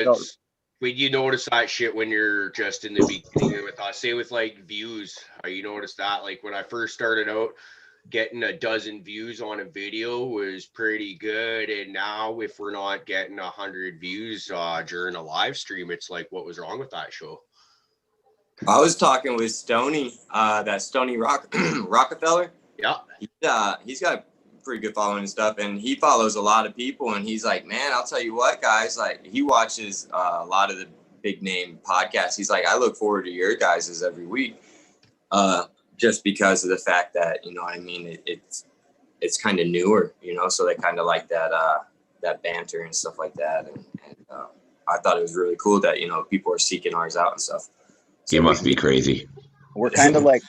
No. when you notice that shit when you're just in the beginning with us, say with like views, you notice that like when I first started out, getting a dozen views on a video was pretty good, and now if we're not getting 100 views during a live stream, it's like, what was wrong with that show? I was talking with Stoney, that Stoney Rockefeller. Yeah. He's got a pretty good following and stuff, and he follows a lot of people, and he's like, man, I'll tell you what, guys, like he watches a lot of the big name podcasts. He's like, I look forward to your guys's every week, just because of the fact that, you know what I mean, it's kind of newer, you know, so they kind of like that banter and stuff like that, and I thought it was really cool that, you know, people are seeking ours out and stuff. So you must be crazy. We're kind of like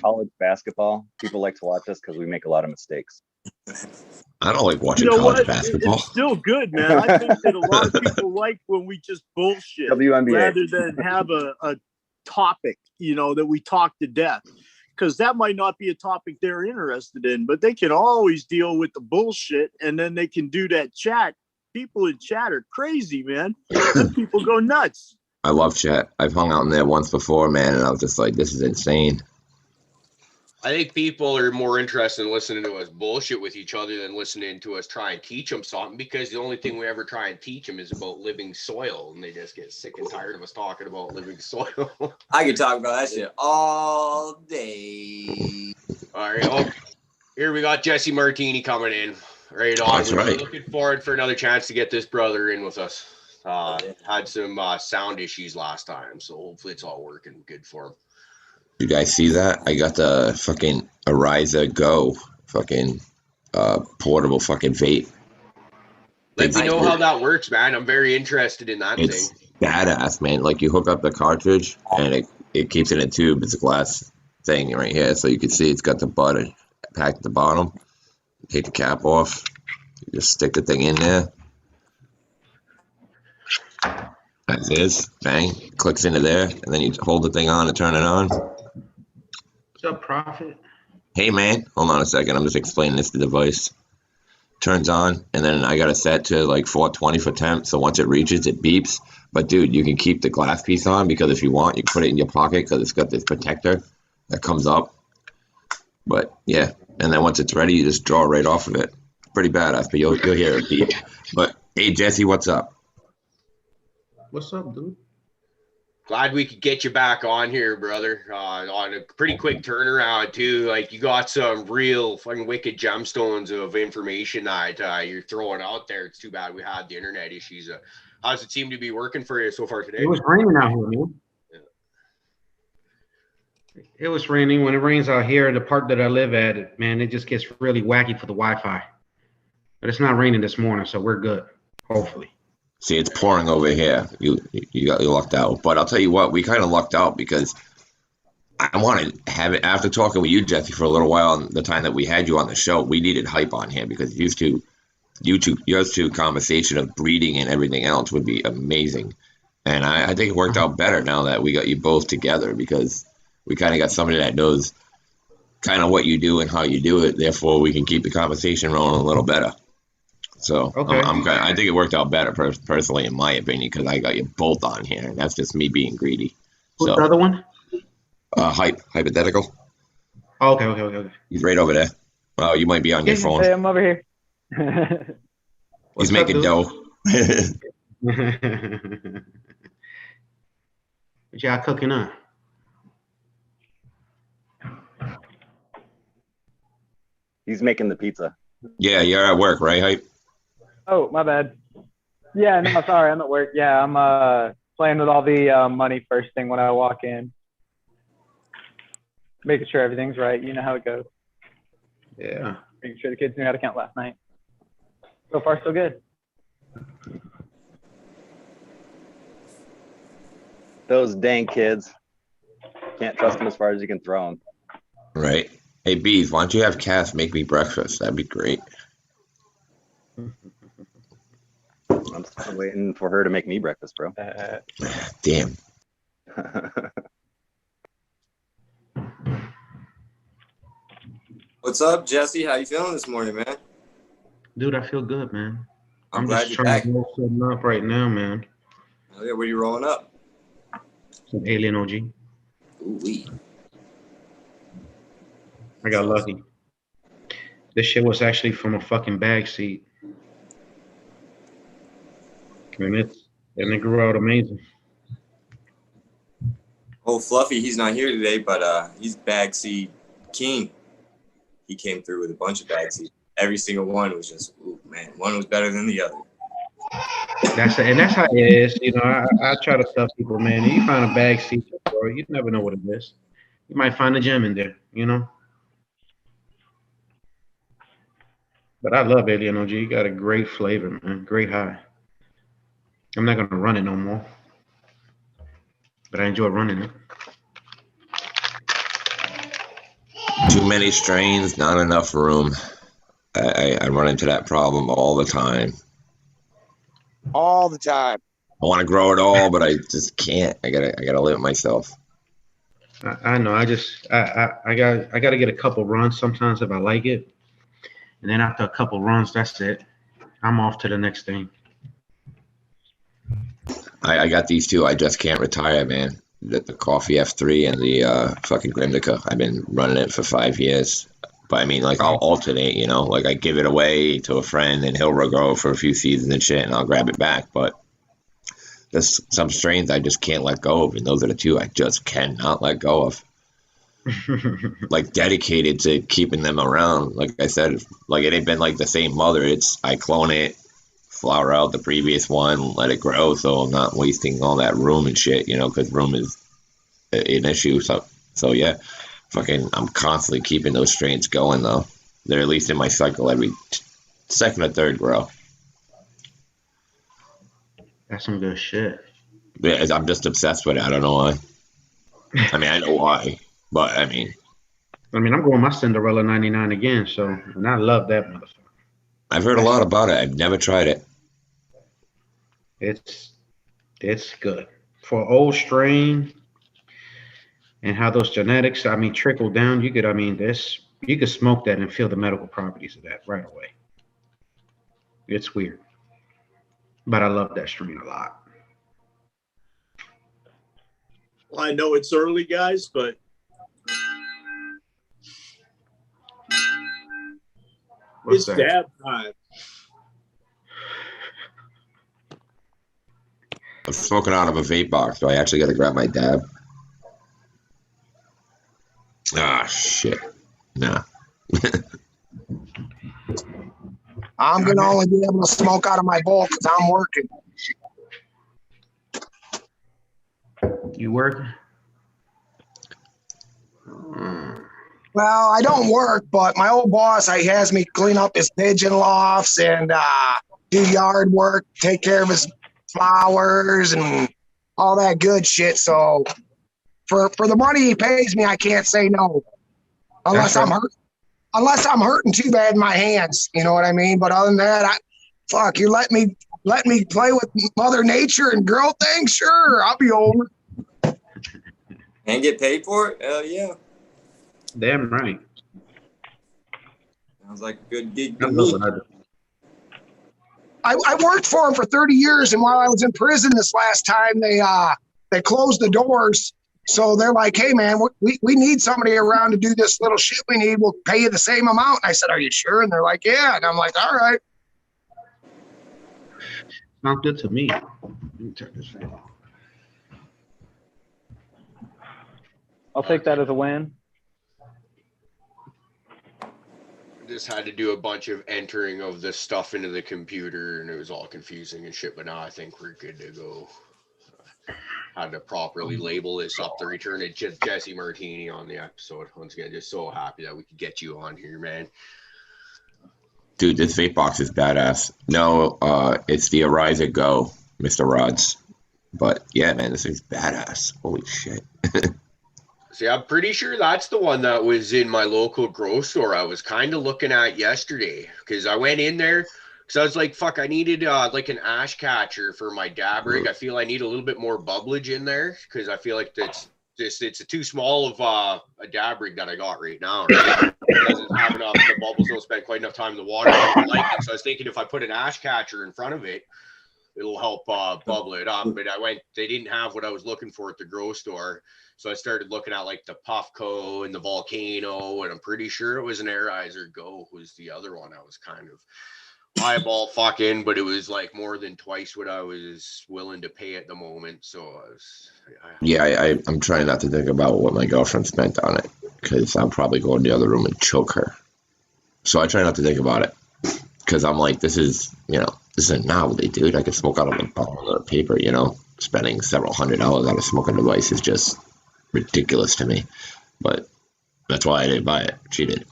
college basketball. People like to watch us because we make a lot of mistakes. I don't like watching college basketball. It's still good, man. I think that a lot of people like when we just bullshit WNBA. rather than have a topic, you know, that we talk to death. Because that might not be a topic they're interested in, but they can always deal with the bullshit, and then they can do that chat. People in chat are crazy, man. And people go nuts. I love chat. I've hung out in there once before, man, and I was just like, this is insane. I think people are more interested in listening to us bullshit with each other than listening to us try and teach them something, because the only thing we ever try and teach them is about living soil, and they just get sick and tired of us talking about living soil. I could talk about that shit all day. All right. Oh, here we got Jesse Martini coming in. Right on. That's right. Looking forward for another chance to get this brother in with us. Had some sound issues last time, so hopefully it's all working good for him. You guys see that? I got the fucking Ariza Go fucking portable fucking vape. Let me know how that works, man. I'm very interested in that It's thing. badass, man. Like you hook up the cartridge and it keeps it in a tube. It's a glass thing right here, so you can see it's got the button packed at the bottom. Take the cap off. You just stick the thing in there. As is, bang, clicks into there, and then you hold the thing on and turn it on. What's up, Prophet? Hey, man, hold on a second. I'm just explaining this to the device. Turns on, and then I got it set to like 420 for temp, so once it reaches, it beeps. But, dude, you can keep the glass piece on, because if you want, you can put it in your pocket, because it's got this protector that comes up. But, yeah, and then once it's ready, you just draw right off of it. Pretty badass, but you'll hear it beep. But, hey, Jesse, what's up? What's up, dude? Glad we could get you back on here, brother. On a pretty quick turnaround, too. Like, you got some real fucking wicked gemstones of information that you're throwing out there. It's too bad we had the internet issues. How's it seem to be working for you so far today? It was raining out here, man. Yeah. It was raining. When it rains out here, the part that I live at, man, it just gets really wacky for the Wi-Fi. But it's not raining this morning, so we're good, hopefully. See, it's pouring over here. You lucked out. But I'll tell you what, we kind of lucked out because I want to have it after talking with you, Jesse, for a little while. And the time that we had you on the show, we needed hype on here because your two conversation of breeding and everything else would be amazing. And I think it worked out better now that we got you both together, because we kind of got somebody that knows kind of what you do and how you do it. Therefore, we can keep the conversation rolling a little better. So okay. I think it worked out better personally, in my opinion, because I got you both on here, and that's just me being greedy. What's the other one? Hypothetical. Oh, okay. He's right over there. Oh, you might be on your phone. Hey, I'm over here. He's making dough. What y'all cooking up? He's making the pizza. Yeah, you're at work, right, Hype? Oh, my bad. Yeah, no, sorry, I'm at work. Yeah, I'm playing with all the money first thing when I walk in. Making sure everything's right. You know how it goes. Yeah. Making sure the kids knew how to count last night. So far, so good. Those dang kids. Can't trust them as far as you can throw them. Right. Hey, Bees, why don't you have Cass make me breakfast? That'd be great. I'm still waiting for her to make me breakfast, bro. Damn. What's up, Jesse? How you feeling this morning, man? Dude, I feel good, man. I'm just glad you're trying back. to roll something up right now, man. Oh, yeah, what are you rolling up? Some Alien OG. Ooh-wee. I got lucky. This shit was actually from a fucking bag seat. And it grew out amazing. Oh, Fluffy, he's not here today, but he's bag seed king. He came through with a bunch of bag seeds. Every single one was just, ooh, man, one was better than the other. That's how it is. You know, I try to tell people, man, you find a bag seat, bro, you never know what it is. You might find a gem in there, you know. But I love Alien OG. You got a great flavor, man. Great high. I'm not gonna run it no more, but I enjoy running it. Too many strains, not enough room. I run into that problem all the time. All the time. I want to grow it all, but I just can't. I gotta limit myself. I know. I gotta get a couple runs sometimes if I like it, and then after a couple runs, that's it. I'm off to the next thing. I got these two. I just can't retire, man. The Coffee F3 and the fucking Grimdica. I've been running it for 5 years. But I mean, like, I'll alternate, you know? Like, I give it away to a friend and he'll grow for a few seasons and shit, and I'll grab it back. But there's some strains I just can't let go of, and those are the two I just cannot let go of. Like, dedicated to keeping them around. Like I said, like, it ain't been like the same mother. It's I clone it, flower out the previous one, let it grow, so I'm not wasting all that room and shit, you know, because room is an issue. So yeah, fucking, I'm constantly keeping those strains going though. They're at least in my cycle every second or third grow. That's some good shit. Yeah, I'm just obsessed with it. I don't know why. I mean, I know why, but I mean, I'm going my Cinderella 99 again, so, and I love that motherfucker. I've heard a lot about it. I've never tried it. It's good for old strain and how those genetics, I mean, trickle down. You could smoke that and feel the medical properties of that right away. It's weird, but I love that strain a lot. Well, I know it's early, guys, but What's it's that? dab time. I'm smoking out of a vape box, so I actually got to grab my dab. Ah, shit. Nah. I'm going to only be able to smoke out of my bowl because I'm working. You working? Well, I don't work, but my old boss, he has me clean up his pigeon lofts and do yard work, take care of his flowers and all that good shit. So for the money he pays me, I can't say no. Unless I'm hurting too bad in my hands. You know what I mean? But other than that, you let me play with Mother Nature and grow things? Sure, I'll be over. And get paid for it? Hell yeah. Damn right. Sounds like a good gig I to love me. what I do. I worked for him for 30 years, and while I was in prison this last time, they closed the doors. So they're like, hey, man, we need somebody around to do this little shit we need. We'll pay you the same amount. And I said, are you sure? And they're like, yeah. And I'm like, all right. Sounds good to me. Let me turn this thing off. I'll take that as a win. Just had to do a bunch of entering of the stuff into the computer, and it was all confusing and shit. But now I think we're good to go. Had to properly label this up to return it. Jesse Martini on the episode. Once again, just so happy that we could get you on here, man. Dude, this vape box is badass. No, it's the Ariza Go, Mr. Rods. But yeah, man, this thing's badass. Holy shit. See, I'm pretty sure that's the one that was in my local grocery store I was kind of looking at yesterday, because I went in there because I was like, fuck, I needed like an ash catcher for my dab rig. I feel I need a little bit more bubblage in there because I feel like it's too small of a dab rig that I got right now. Right? it doesn't have enough, the bubbles don't spend quite enough time in the water. I don't like it. So I was thinking if I put an ash catcher in front of it, it'll help bubble it up. But they didn't have what I was looking for at the grow store. So I started looking at like the Puffco and the Volcano, and I'm pretty sure it was an Airizer Go was the other one I was kind of eyeball fucking, but it was like more than twice what I was willing to pay at the moment. So I'm trying not to think about what my girlfriend spent on it, because I'll probably go in the other room and choke her. So I try not to think about it, because I'm like, this is a novelty, dude. I could smoke out of a bottle of paper, spending several $100s on a smoking device is just ridiculous to me. But that's why I didn't buy it. She did.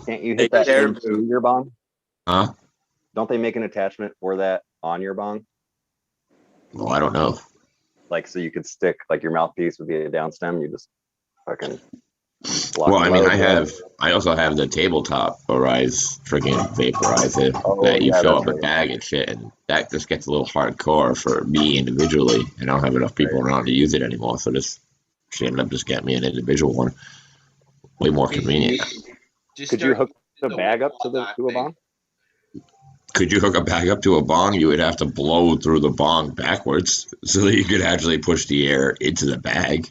Can't you hit that into your bong? Huh? Don't they make an attachment for that on your bong? Well, I don't know. Like, so you could stick, like, your mouthpiece would be a down stem. You just fucking. Well, I mean, I also have the tabletop freaking vaporizer that you fill up a bag and shit, and that just gets a little hardcore for me individually, and I don't have enough people around to use it anymore. So she ended up just getting me an individual one, way more convenient. Could you hook the bag up to a bong? Could you hook a bag up to a bong? You would have to blow through the bong backwards so that you could actually push the air into the bag.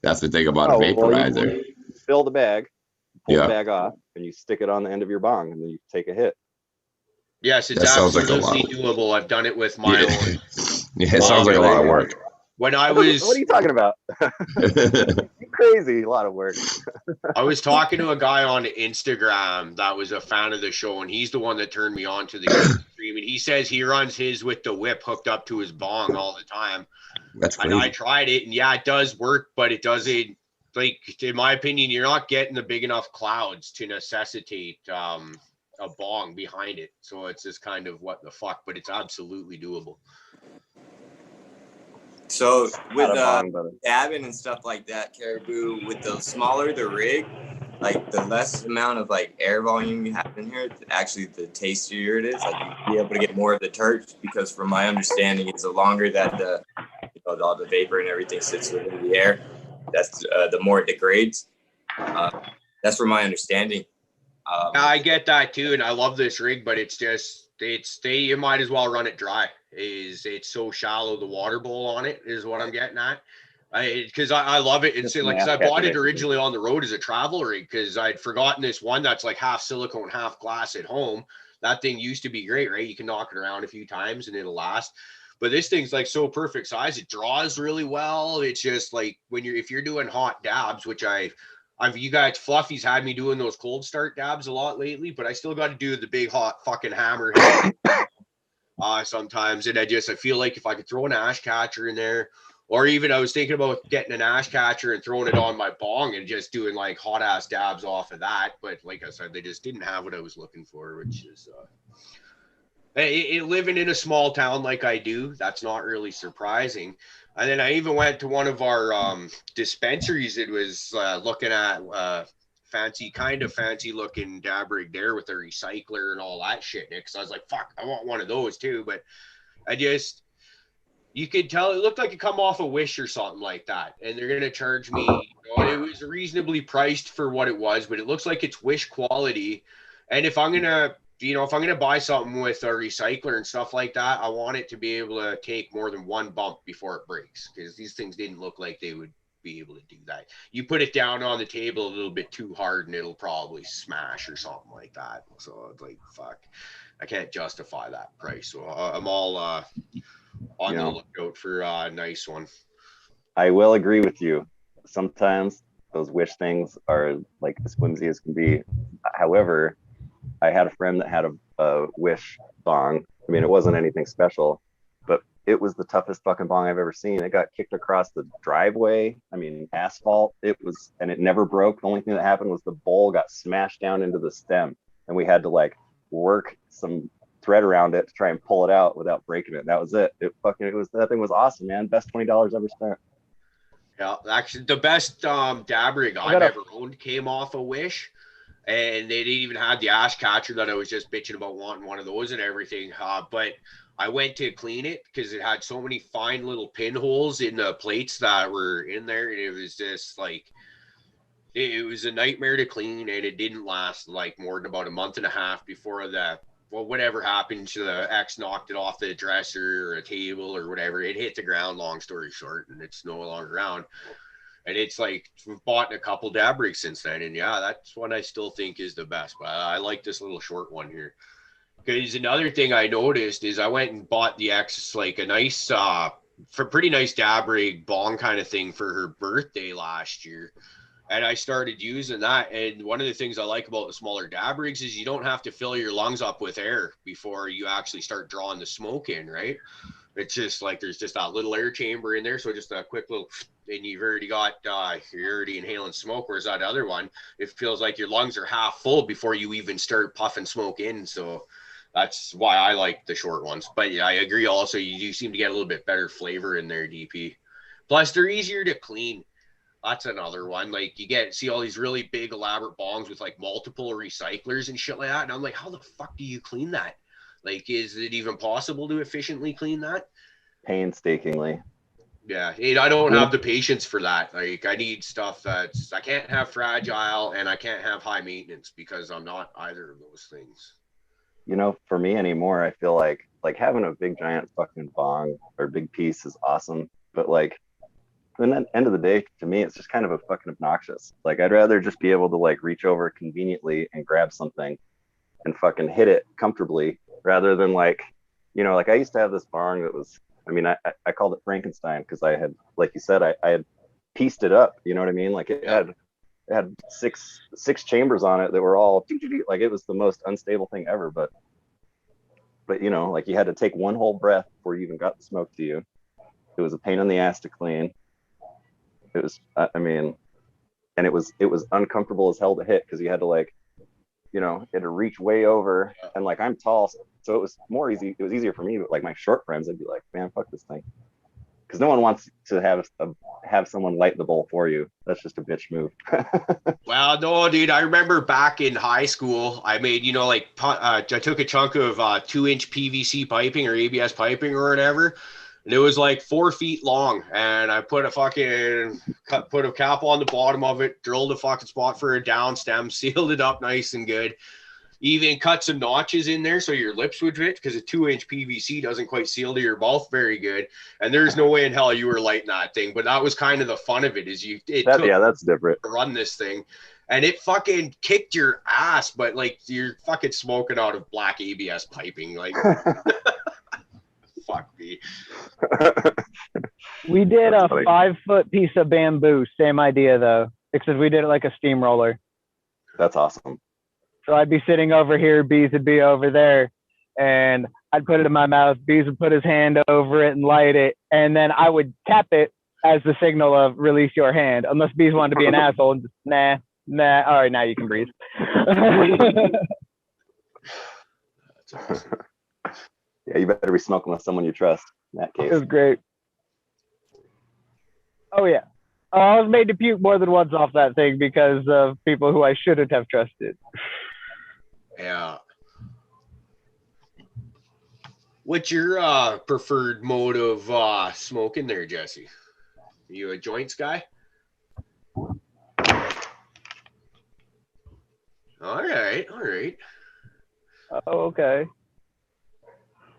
That's the thing about a vaporizer. Well, you fill the bag, pull the bag off, and you stick it on the end of your bong, and then you take a hit. Yes, it's absolutely doable. I've done it with my own. Yeah, it sounds like a lot of work. When I was, what are you talking about? You crazy, a lot of work. I was talking to a guy on Instagram that was a fan of the show, and he's the one that turned me on to the stream. And he says he runs his with the whip hooked up to his bong all the time. That's crazy. And I tried it, and yeah, it does work, but it doesn't. Like, in my opinion, you're not getting the big enough clouds to necessitate a bong behind it. So it's just kind of what the fuck, but it's absolutely doable. So with dabbing and stuff like that, Caribou, with the smaller the rig, like the less amount of like air volume you have in here, actually the tastier it is. Like you'll be able to get more of the terps, because from my understanding, it's the longer that all the vapor and everything sits within the air, that's the more it degrades. That's from my understanding. I get that too, and I love this rig, but it's just you might as well run it dry. It's so shallow, the water bowl on it is what I'm getting at. Because I love it, and so like, cause I bought it originally on the road as a travel rig because I'd forgotten this one that's like half silicone, half glass at home. That thing used to be great, right? You can knock it around a few times and it'll last. But this thing's like so perfect size. It draws really well. It's just like if you're doing hot dabs, which you guys, Fluffy's had me doing those cold start dabs a lot lately, but I still got to do the big hot fucking hammer sometimes. And I feel like if I could throw an ash catcher in there, or even I was thinking about getting an ash catcher and throwing it on my bong and just doing like hot ass dabs off of that. But like I said, they just didn't have what I was looking for, which is living in a small town like I do, that's not really surprising. And then I even went to one of our dispensaries. It was looking at fancy looking dab rig there with a recycler and all that shit. Because I was like, fuck, I want one of those too. But you could tell it looked like it come off a Wish or something like that. And they're going to charge me, it was reasonably priced for what it was, but it looks like it's Wish quality. And if I'm going to buy something with a recycler and stuff like that, I want it to be able to take more than one bump before it breaks, because these things didn't look like they would be able to do that. You put it down on the table a little bit too hard and it'll probably smash or something like that. So it's like, fuck, I can't justify that price. So I'm all on the lookout for a nice one. I will agree with you. Sometimes those Wish things are like as flimsy as can be. However, I had a friend that had a Wish bong. I mean, it wasn't anything special, but it was the toughest fucking bong I've ever seen. It got kicked across the driveway. I mean, asphalt. And it never broke. The only thing that happened was the bowl got smashed down into the stem, and we had to like work some thread around it to try and pull it out without breaking it. That was it. That thing was awesome, man. Best $20 ever spent. Yeah, actually, the best dab rig I've ever owned came off a Wish. And they didn't even have the ash catcher that I was just bitching about wanting one of those and everything. But I went to clean it because it had so many fine little pinholes in the plates that were in there. And it was just like, It was a nightmare to clean, and it didn't last like more than about a month and a half before whatever happened to the ex knocked it off the dresser or a table or whatever. It hit the ground, long story short, and it's no longer around. And it's like, we've bought a couple dab rigs since then. And yeah, that's one I still think is the best. But I like this little short one here. Because another thing I noticed is I went and bought the ex like a nice, for pretty nice dab rig bong kind of thing for her birthday last year. And I started using that. And one of the things I like about the smaller dab rigs is you don't have to fill your lungs up with air before you actually start drawing the smoke in, right? It's just like there's just that little air chamber in there. So just a quick little, and you've already got, you're already inhaling smoke. Whereas that other one, it feels like your lungs are half full before you even start puffing smoke in. So that's why I like the short ones. But yeah, I agree also, you do seem to get a little bit better flavor in there, DP. Plus, they're easier to clean. That's another one. Like you see all these really big elaborate bongs with like multiple recyclers and shit like that. And I'm like, how the fuck do you clean that? Like, is it even possible to efficiently clean that? Painstakingly. Yeah, I don't have the patience for that. Like, I need stuff I can't have fragile and I can't have high maintenance because I'm not either of those things. You know, for me anymore, I feel like having a big giant fucking bong or big piece is awesome, but like, at the end of the day, to me, it's just kind of a fucking obnoxious. Like, I'd rather just be able to like reach over conveniently and grab something and fucking hit it comfortably rather than like, you know, like I used to have this bong that was, I mean, I called it Frankenstein because I had, like you said, I had pieced it up. You know what I mean? Like it had six chambers on it that were all like, it was the most unstable thing ever. But you know, like you had to take one whole breath before you even got the smoke to you. It was a pain in the ass to clean. It was, I mean, and it was uncomfortable as hell to hit because you had to like, you know, you had to reach way over, and like I'm tall, so it was more easy. It was easier for me, but like my short friends, I'd be like, man, fuck this thing, because no one wants to have someone light the bowl for you. That's just a bitch move. Well, no, dude. I remember back in high school, I made, you know, like I took a chunk of 2-inch PVC piping or ABS piping or whatever. And it was like 4 feet long, and I put a cap on the bottom of it, drilled a fucking spot for a down stem, sealed it up nice and good. Even cut some notches in there so your lips would fit, because a 2-inch PVC doesn't quite seal to your mouth very good. And there's no way in hell you were lighting that thing. But that was kind of the fun of it, is that's different. To run this thing, and it fucking kicked your ass, but like you're fucking smoking out of black ABS piping, like. Fuck me. We did a 5-foot piece of bamboo. Same idea though, except we did it like a steamroller. That's awesome. So I'd be sitting over here, Bees would be over there, and I'd put it in my mouth. Bees would put his hand over it and light it, and then I would tap it as the signal of release your hand. Unless Bees wanted to be an asshole and just nah. All right, now you can breathe. That's awesome. Yeah, you better be smoking with someone you trust in that case. It was great. Oh, yeah. I was made to puke more than once off that thing because of people who I shouldn't have trusted. Yeah. What's your preferred mode of smoking there, Jesse? Are you a joints guy? All right. Oh, okay.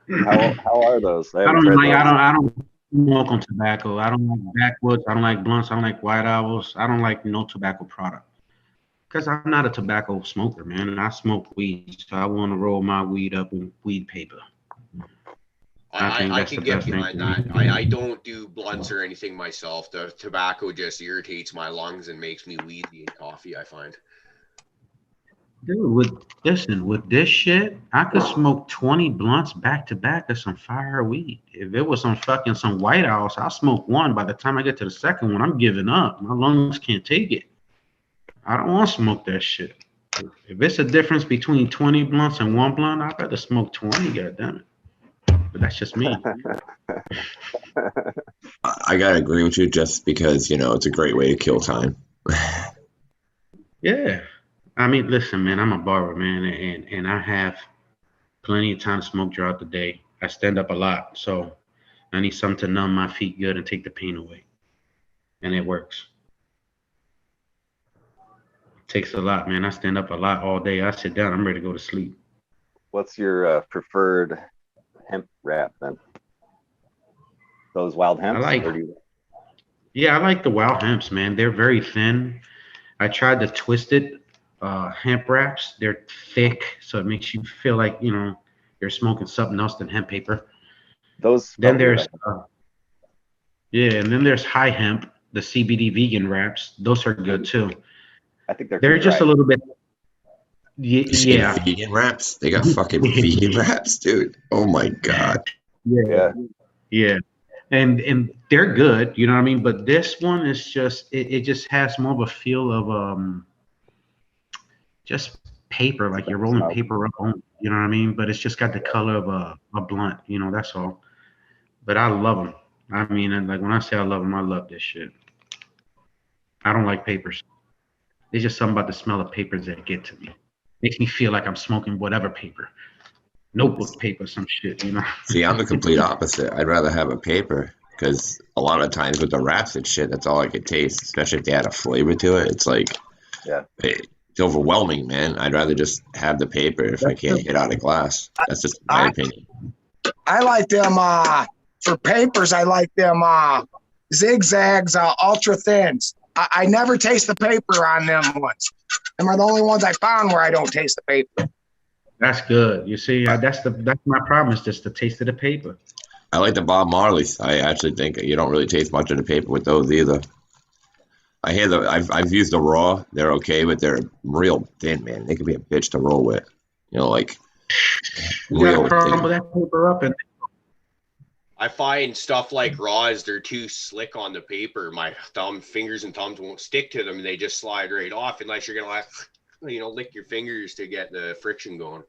How are those? I don't smoke on tobacco. I don't like backwoods. I don't like blunts. I don't like white owls. I don't like no tobacco product. Because I'm not a tobacco smoker, man. And I smoke weed, so I want to roll my weed up in weed paper. I can get behind that. I don't do blunts or anything myself. The tobacco just irritates my lungs and makes me wheezy in coffee, I find. Dude, with this shit, I could smoke 20 blunts back to back of some fire weed. If it was some white owls, I'll smoke one. By the time I get to the second one, I'm giving up. My lungs can't take it. I don't want to smoke that shit. If it's a difference between 20 blunts and one blunt, I'd rather smoke 20, goddammit. But that's just me. I gotta agree with you just because, you know, it's a great way to kill time. Yeah. I mean, listen, man, I'm a barber, man, and I have plenty of time to smoke throughout the day. I stand up a lot, so I need something to numb my feet good and take the pain away. And it works. Takes a lot, man. I stand up a lot all day. I sit down, I'm ready to go to sleep. What's your preferred hemp wrap then? Those wild hemps? I like the wild hemps, man. They're very thin. I tried the twisted hemp wraps. They're thick, so it makes you feel like, you're smoking something else than hemp paper. Those. Then there's and then there's high hemp, the CBD vegan wraps. Those are good too. I think they're just a little bit. Yeah. Vegan wraps. They got fucking vegan wraps, dude. Oh my god. Yeah. And they're good, you know what I mean? But this one is just it just has more of a feel of just paper, like you're rolling paper up on, you know what I mean? But it's just got the color of a blunt, that's all. But I love them. I mean, and like when I say I love them, I love this shit. I don't like papers. There's just something about the smell of papers that get to me. Makes me feel like I'm smoking whatever paper. Notebook paper, some shit, See, I'm the complete opposite. I'd rather have a paper because a lot of times with the wraps and shit, that's all I could taste, especially if they had a flavor to it. It's like, it's overwhelming, man. I'd rather just have the paper if I can't get out of glass. That's just my opinion. I like them, for papers, I like them zigzags, ultra thins. I never taste the paper on them ones. Them are the only ones I found where I don't taste the paper. That's good. You see, that's my problem, is just the taste of the paper. I like the Bob Marleys. I actually think you don't really taste much of the paper with those either. I hear I've used the raw. They're okay, but they're real thin, man. They can be a bitch to roll with. Like real crumble that paper up and. I find stuff like raws, they're too slick on the paper. My fingers and thumbs won't stick to them. They just slide right off unless you're going to lick your fingers to get the friction going.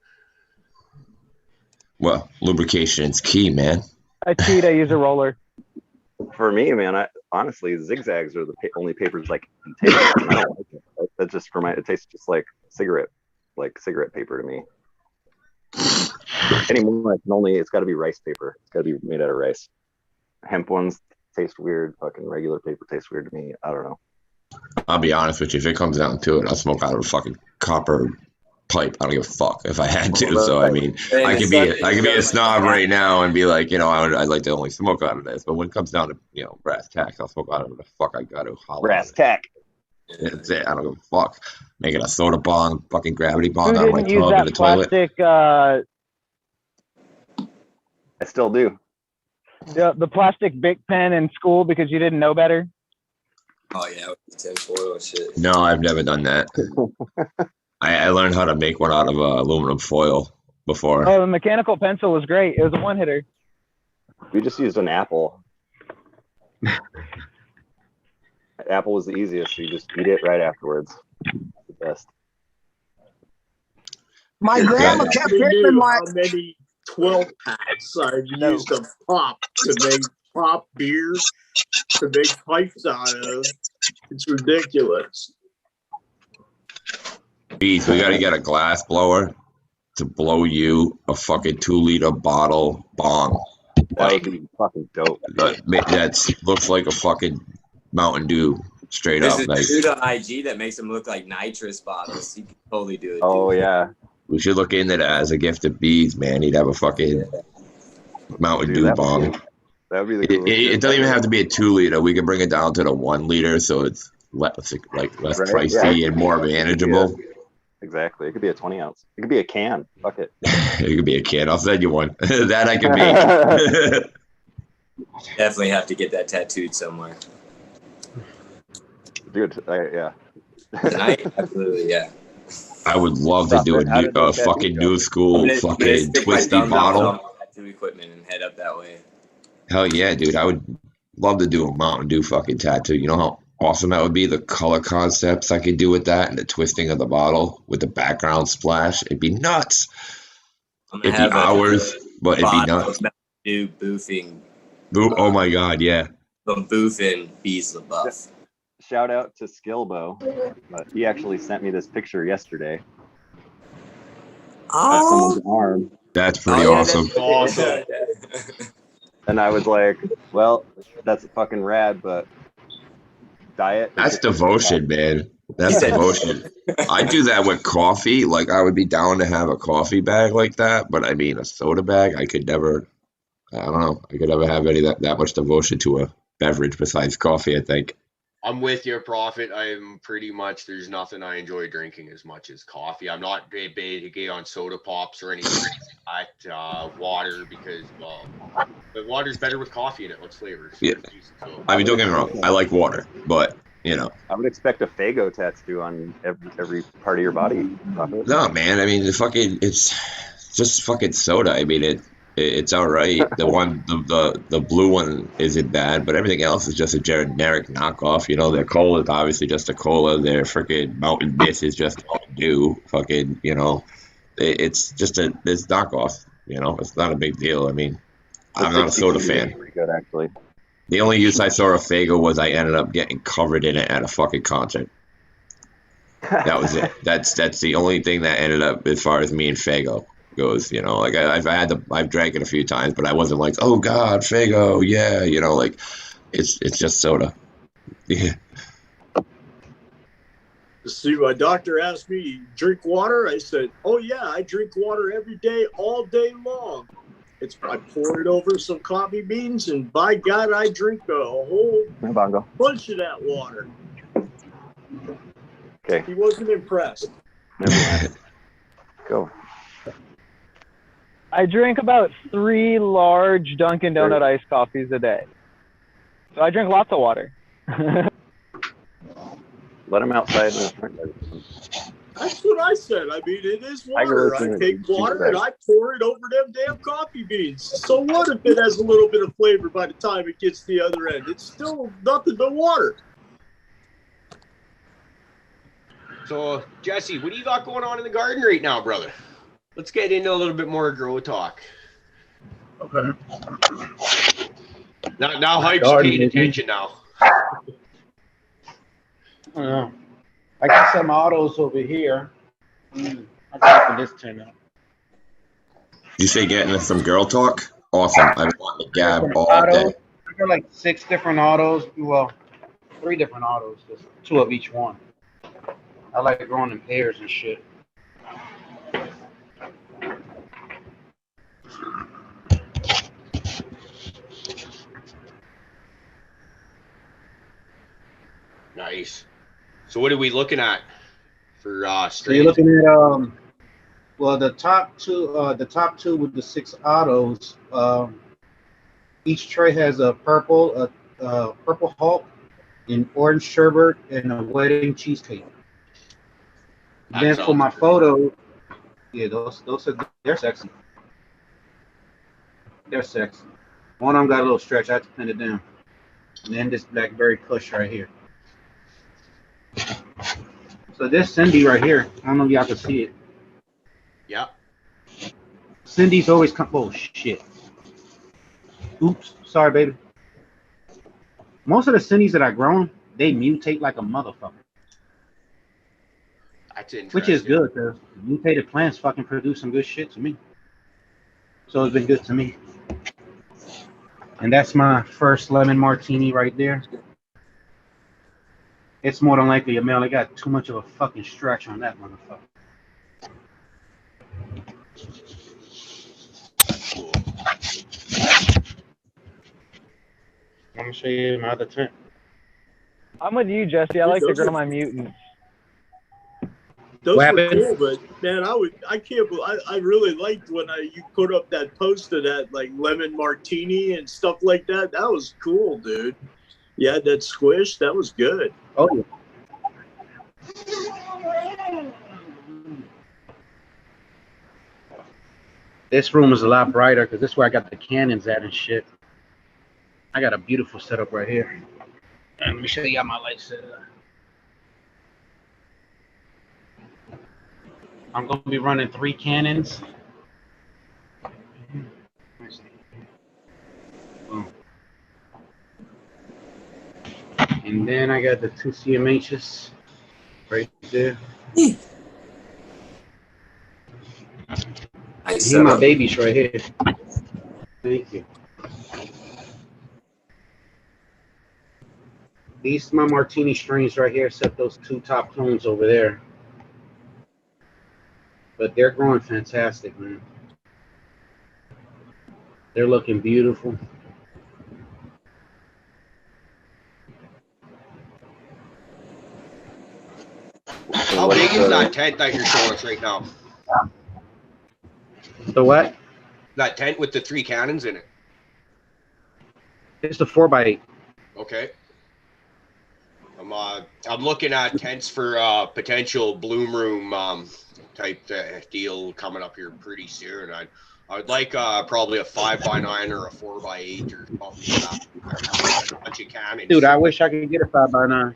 Well, lubrication is key, man. I cheat. I use a roller. For me, man, honestly, zigzags are the only papers I can taste. I don't like it. That's just it tastes just like cigarette paper to me. Anymore, it's got to be rice paper. It's got to be made out of rice. Hemp ones taste weird. Fucking regular paper tastes weird to me. I don't know. I'll be honest with you. If it comes down to it, I'll smoke out of a fucking copper pipe. I don't give a fuck if I had to. So I mean, I could be a snob right now and be like, I'd like to only smoke out of this. But when it comes down to brass tacks, I'll smoke out of the fuck I got to. Brass tack. That's it. I don't give a fuck. Making a soda bong, fucking gravity bong Who out of my didn't use tub in the plastic, toilet. I still do. The plastic Bic pen in school because you didn't know better. Oh yeah, with the tinfoil and shit. No, I've never done that. I learned how to make one out of aluminum foil before. Oh, the mechanical pencil was great. It was a one-hitter. We just used an apple. Apple was the easiest. So you just eat it right afterwards. The best. My grandma kept hitting my. How many 12 packs I've used of pop to make pop beer to make pipes out of. It's ridiculous. Beef, we gotta get a glass blower to blow you a fucking 2-liter bottle bong. That would be fucking dope. That looks like a fucking Mountain Dew, straight up. There's a dude on IG that makes them look like nitrous bottles. You can totally do it. Oh yeah. We should look into that as a gift of Bees, man. He'd have a fucking Mountain Dew bong. That would be the coolest. It doesn't even have to be a 2-liter. We can bring it down to the 1-liter, so it's less pricey and more manageable. Exactly. It could be a 20-ounce. It could be a can. Fuck it. It could be a can. I'll send you one. That I can make. Definitely have to get that tattooed somewhere. Dude, yeah. Tonight? Absolutely, yeah. I would love to do a fucking new school fucking twisty bottle. Tattoo equipment and head up that way. Hell yeah, dude. I would love to do a Mountain Dew fucking tattoo. You know how awesome that would be? The color concepts I could do with that and the twisting of the bottle with the background splash. It'd be nuts. It'd be hours, but it'd be nuts. New boofing. Oh my God, yeah. From boofing Bees LaBeouf. Shout out to Skillbo. He actually sent me this picture yesterday. Someone's arm. That's pretty awesome. That's awesome. And I was like, well, that's fucking rad, but diet. That's devotion, man. That's devotion. I do that with coffee. Like I would be down to have a coffee bag like that, but I mean a soda bag, I could never. I don't know. I could never have any that much devotion to a beverage besides coffee. I think. I'm with you, Prophet. I'm pretty much, there's nothing I enjoy drinking as much as coffee. I'm not big on soda pops or anything like that. Water, because, well, but water's better with coffee in it. Let's flavor. Yeah. So, I mean, don't get me wrong. I like water, but you know. I would expect a Fago tattoo on every part of your body. Prophet. No, man. I mean, it's just fucking soda. I mean, it's all right. The blue one isn't bad, but everything else is just a generic knockoff. You know, their cola is obviously just a cola. Their freaking Mountain Mist is just Mountain Dew. Fucking, you know, it's just it's knockoff. You know, it's not a big deal. I mean, I'm not a soda fan. Pretty good, actually. The only use I saw of Fago was I ended up getting covered in it at a fucking concert. That was it. That's the only thing that ended up as far as me and Fago goes. You know, like I've drank it a few times, but I wasn't like, oh God, Fago, yeah. You know, like it's just soda. Yeah. See, my doctor asked me, drink water? I said, oh yeah, I drink water every day, all day long. I pour it over some coffee beans, and by God, I drink a whole bunch of that water. Okay. He wasn't impressed. Go. I drink about 3 large Dunkin' Donut iced coffees a day. So I drink lots of water. Let him outside in the front. That's what I said. I mean, it is water. I take water and I pour it over them damn coffee beans. So what if it has a little bit of flavor by the time it gets to the other end? It's still nothing but water. So, Jesse, what do you got going on in the garden right now, brother? Let's get into a little bit more grow talk. Okay. Now Hype's paying attention now. I got some autos over here. I got this tent up. You say getting into some girl talk? Awesome. I've been wanting to gab all day. I got like 6 different autos. Well, 3 different autos. There's 2 of each one. I like growing in pairs and shit. Nice. So what are we looking at for strains? So you're looking at well, the top two with the 6 autos. Each tray has a purple Hulk, an orange sherbet, and a wedding cheesecake. Then for my photo, yeah, they're sexy. They're sexy. One of them got a little stretch. I had to pin it down. And then this blackberry kush right here. So this Cindy right here, I don't know if y'all can see it. Yeah. Cindy's always come. Oh shit. Oops. Sorry, baby. Most of the Cindy's that I grown, they mutate like a motherfucker. That's interesting. Which is good, because mutated plants fucking produce some good shit to me. So it's been good to me. And that's my first lemon martini right there. It's more than likely a male. I got too much of a fucking stretch on that motherfucker. I'm gonna show you my other tent. I'm with you, Jesse. I like to grow my mutants. Those were cool, but man, I really liked when you put up that post of that like lemon martini and stuff like that. That was cool, dude. Yeah, that squish, that was good. Oh yeah. This room is a lot brighter because this is where I got the cannons at and shit. I got a beautiful setup right here. And let me show you how my light setup. I'm going to be running 3 cannons. And then I got the 2 CMHs right there. These are my babies right here. Thank you. These are my Martini strains right here, except those two top clones over there. But they're growing fantastic, man. They're looking beautiful. How big is that tent that you're showing us right now? The what? That tent with the 3 cannons in it. It's the 4x8. Okay. I'm looking at tents for potential bloom room type deal coming up here pretty soon. I would like probably a 5x9 or a 4x8 or something like that. A bunch of cannons. Dude, I wish I could get a 5x9.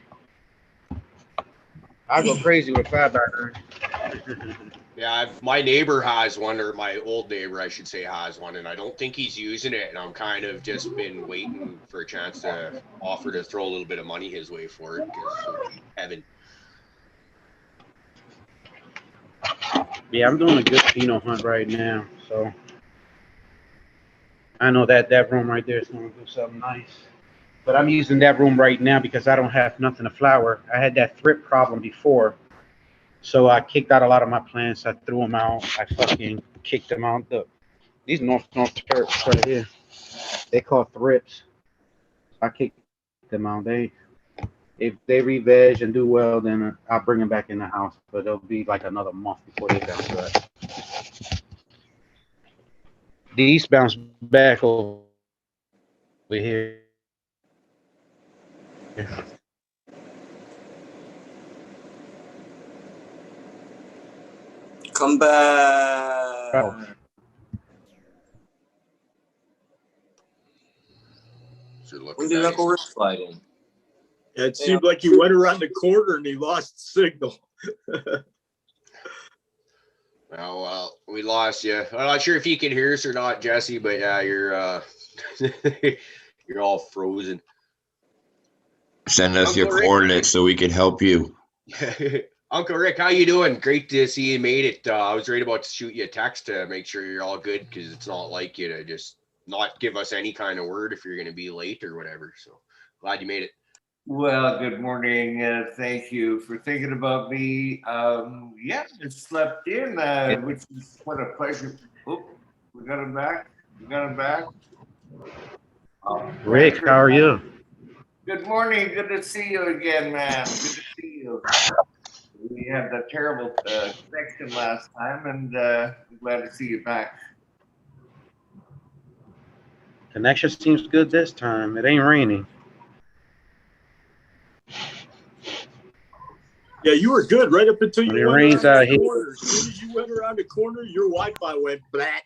I go crazy with 5x9. Yeah, my neighbor has one, or my old neighbor, I should say, has one, and I don't think he's using it. And I'm kind of just been waiting for a chance to offer to throw a little bit of money his way for it, because heaven. Yeah, I'm doing a good pheno hunt right now, so I know that room right there is going to do something nice. But I'm using that room right now because I don't have nothing to flower. I had that thrip problem before, so I kicked out a lot of my plants. I threw them out. I fucking kicked them out. Look, these North Turks right here, they call thrips. I kicked them out. If they re-veg and do well, then I'll bring them back in the house. But it'll be like another month before they bounce back. These bounce back over here. Come back. Oh. When did Uncle Rick slide in? It seemed like he went around the corner and he lost signal. Well, we lost you. I'm not sure if you can hear us or not, Jesse, but yeah, you're you're all frozen. Send us your coordinates so we can help you. Uncle Rick, how you doing? Great to see you made it. I was right about to shoot you a text to make sure you're all good, because it's not like you to just not give us any kind of word if you're going to be late or whatever. So glad you made it. Well, good morning. Thank you for thinking about me. Yeah, I slept in, which is what a pleasure. Oh, we got him back. Rick, how are you? Good morning. Good to see you again, man. Good to see you. We had that terrible connection last time, and I'm glad to see you back. Connection seems good this time. It ain't raining. Yeah, you were good right up until you When it went rains around out the here. corner. As soon as you went around the corner, your Wi-Fi went black.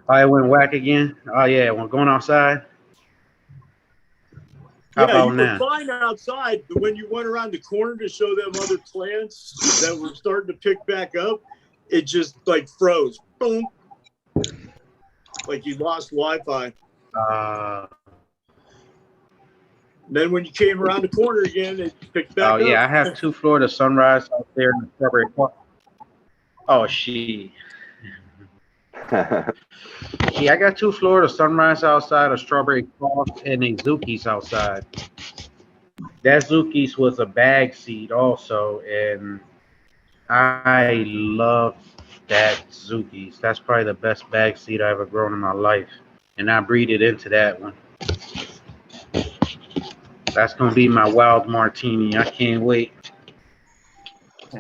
I went whack again. Oh yeah, when going outside. How Yeah, you about were now? fine outside, but when you went around the corner to show them other plants that were starting to pick back up, it just like froze. Boom. Like you lost Wi-Fi. Then when you came around the corner again, it picked back up. Oh yeah, I have 2 Florida Sunrise out there in the Strawberry Park. Oh shit. Yeah, I got 2 Florida Sunrise outside, a Strawberry Park, and a Zuki's outside. That Zuki's was a bag seed also, and I love that Zuki's. That's probably the best bag seed I ever grown in my life, and I breeded into that one. That's gonna be my wild Martini. I can't wait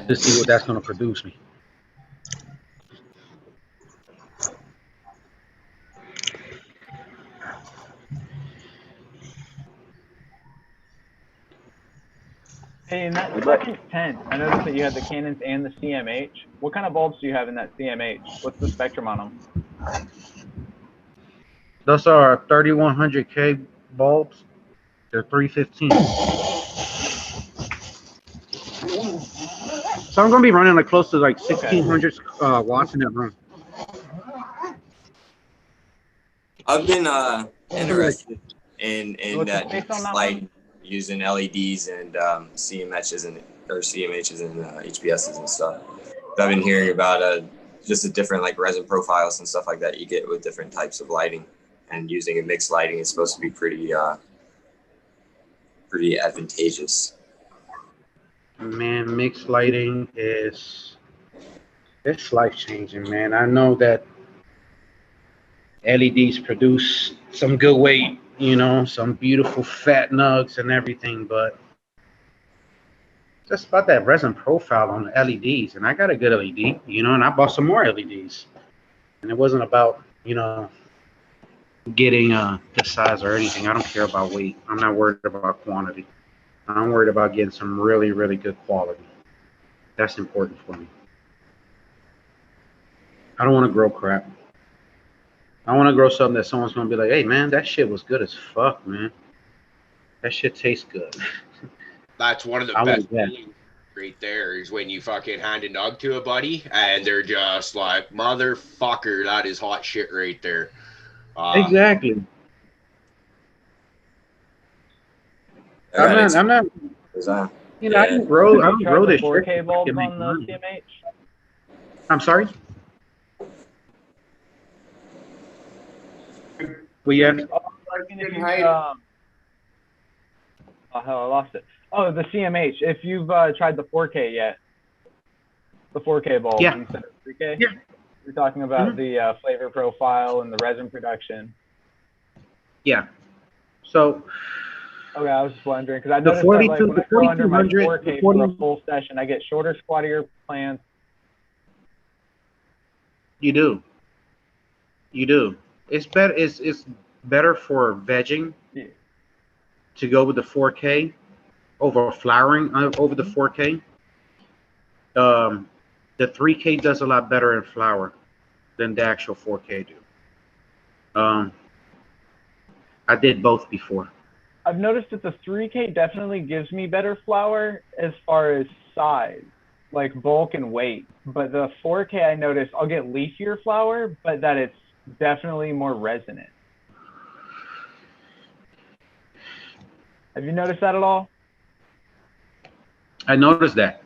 to see what that's gonna produce me. Hey, in that second tent, I noticed that you had the cannons and the CMH. What kind of bulbs do you have in that CMH? What's the spectrum on them? Those are 3100K bulbs. They're 315. So I'm gonna be running like close to like 1600 watts in that room. I've been interested in What's the that space on that light one? using LEDs and CMHs and HPSs and stuff. I've been hearing about just the different like resin profiles and stuff like that you get with different types of lighting. and using a mixed lighting is supposed to be pretty advantageous. Man, mixed lighting it's life changing, man. I know that LEDs produce some good weight, some beautiful fat nugs and everything, but just about that resin profile on the LEDs. And I got a good LED, and I bought some more LEDs. And it wasn't about, getting the size or anything. I don't care about weight. I'm not worried about quantity. I'm worried about getting some really, really good quality. That's important for me. I don't want to grow crap. I want to grow something that someone's going to be like, hey, man, that shit was good as fuck, man. That shit tastes good. That's one of the best feelings right there is when you fucking hand a nug to a buddy and they're just like, motherfucker, that is hot shit right there. Exactly. I'm not. I don't grow this 4K bulbs on the CMH. I'm sorry. Well, yeah. Oh hell, I lost it. Oh, the CMH. If you've tried the 4K yet, the 4K bulb instead of 3K. Yeah. You're talking about the flavor profile and the resin production. Yeah. So. Okay, I was just wondering because I noticed that like when I go under my 4K for a full session, I get shorter, squattier plants. You do. It's better. It's better for vegging to go with the 4K over flowering over the 4K. The 3K does a lot better in flower than the actual 4K do. I did both before. I've noticed that the 3K definitely gives me better flower as far as size, like bulk and weight. But the 4K, I notice I'll get leafier flower, but that it's definitely more resonant. Have you noticed that at all? I noticed that.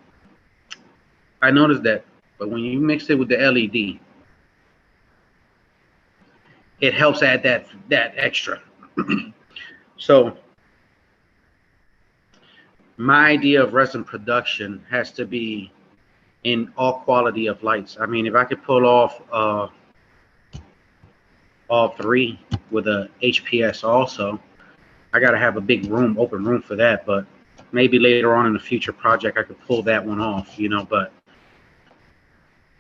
But when you mix it with the LED, it helps add that extra. So my idea of resin production has to be in all quality of lights. I mean, if I could pull off all three with a HPS also, I got to have a big room, open room for that. But maybe later on in a future project, I could pull that one off, but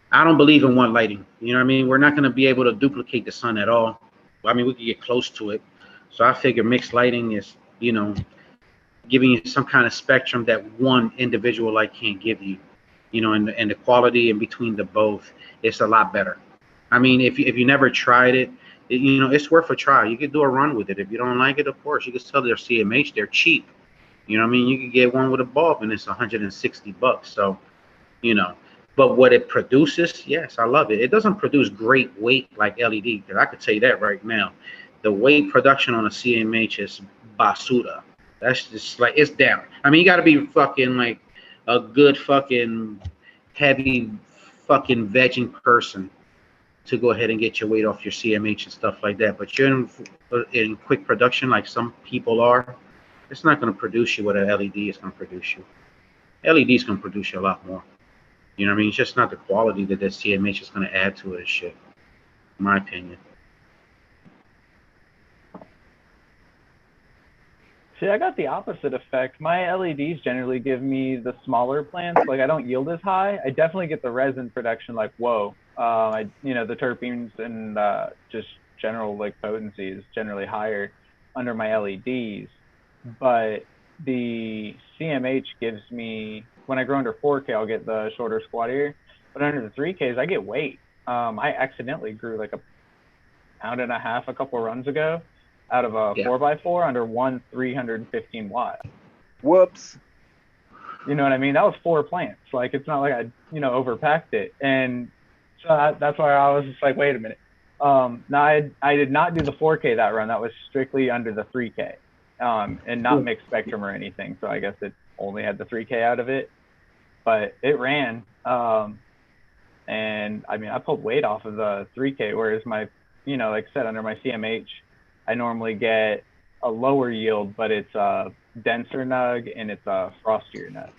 I don't believe in one lighting. You know what I mean? We're not going to be able to duplicate the sun at all. I mean, we could get close to it. So I figure mixed lighting is, giving you some kind of spectrum that one individual light can't give you, and the quality in between the both, it's a lot better. I mean, if you never tried it, it's worth a try. You could do a run with it. If you don't like it, of course, you can sell their CMH. They're cheap. You know what I mean? You can get one with a bulb and it's $160. So, but what it produces, yes, I love it. It doesn't produce great weight like LED, because I could tell you that right now. The weight production on a CMH is basura. That's just like, it's down. I mean, you got to be fucking like a good fucking heavy fucking vegging person to go ahead and get your weight off your CMH and stuff like that. But you're in quick production like some people are, it's not going to produce you what an LED is going to produce you. LED is going to produce you a lot more. You know what I mean? It's just not the quality that CMH is going to add to it and shit, in my opinion. See, I got the opposite effect. My LEDs generally give me the smaller plants. Like, I don't yield as high. I definitely get the resin production, like, whoa. The terpenes and just general, like, potency is generally higher under my LEDs. But the CMH gives me, when I grow under 4K, I'll get the shorter, squattier. But under the 3Ks, I get weight. I accidentally grew like 1.5 pounds a couple of runs ago out of a 4x4 under one 315 watt. Whoops. You know what I mean? That was 4 plants. Like, it's not like I, overpacked it. And so that's why I was just like, wait a minute. Now I did not do the 4K that run. That was strictly under the 3K. And not mixed spectrum or anything. So I guess it only had the 3K out of it, but it ran. And I mean, I pulled weight off of the 3K, whereas my, like I said, under my CMH, I normally get a lower yield, but it's a denser nug and it's a frostier nug.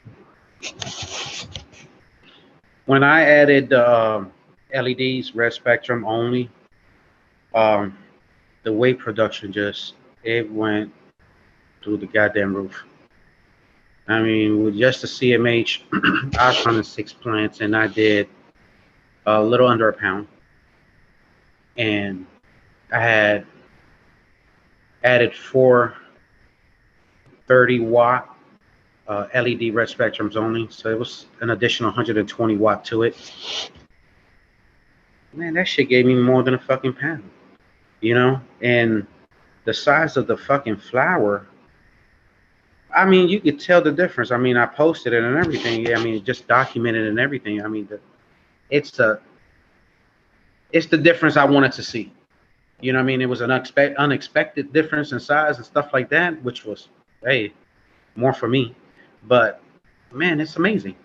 When I added LEDs, red spectrum only, the weight production it went through the goddamn roof. I mean, with just the CMH, I was running 6 plants and I did a little under a pound. And I had added 4 30-watt LED red spectrums only. So it was an additional 120 watt to it. Man, that shit gave me more than a fucking pound, you know? And the size of the fucking flower, I mean, you could tell the difference. I mean, I posted it and everything. I mean, just documented and everything. I mean, it's the difference I wanted to see. You know what I mean? It was an unexpected difference in size and stuff like that, which was, hey, more for me. But, man, it's amazing.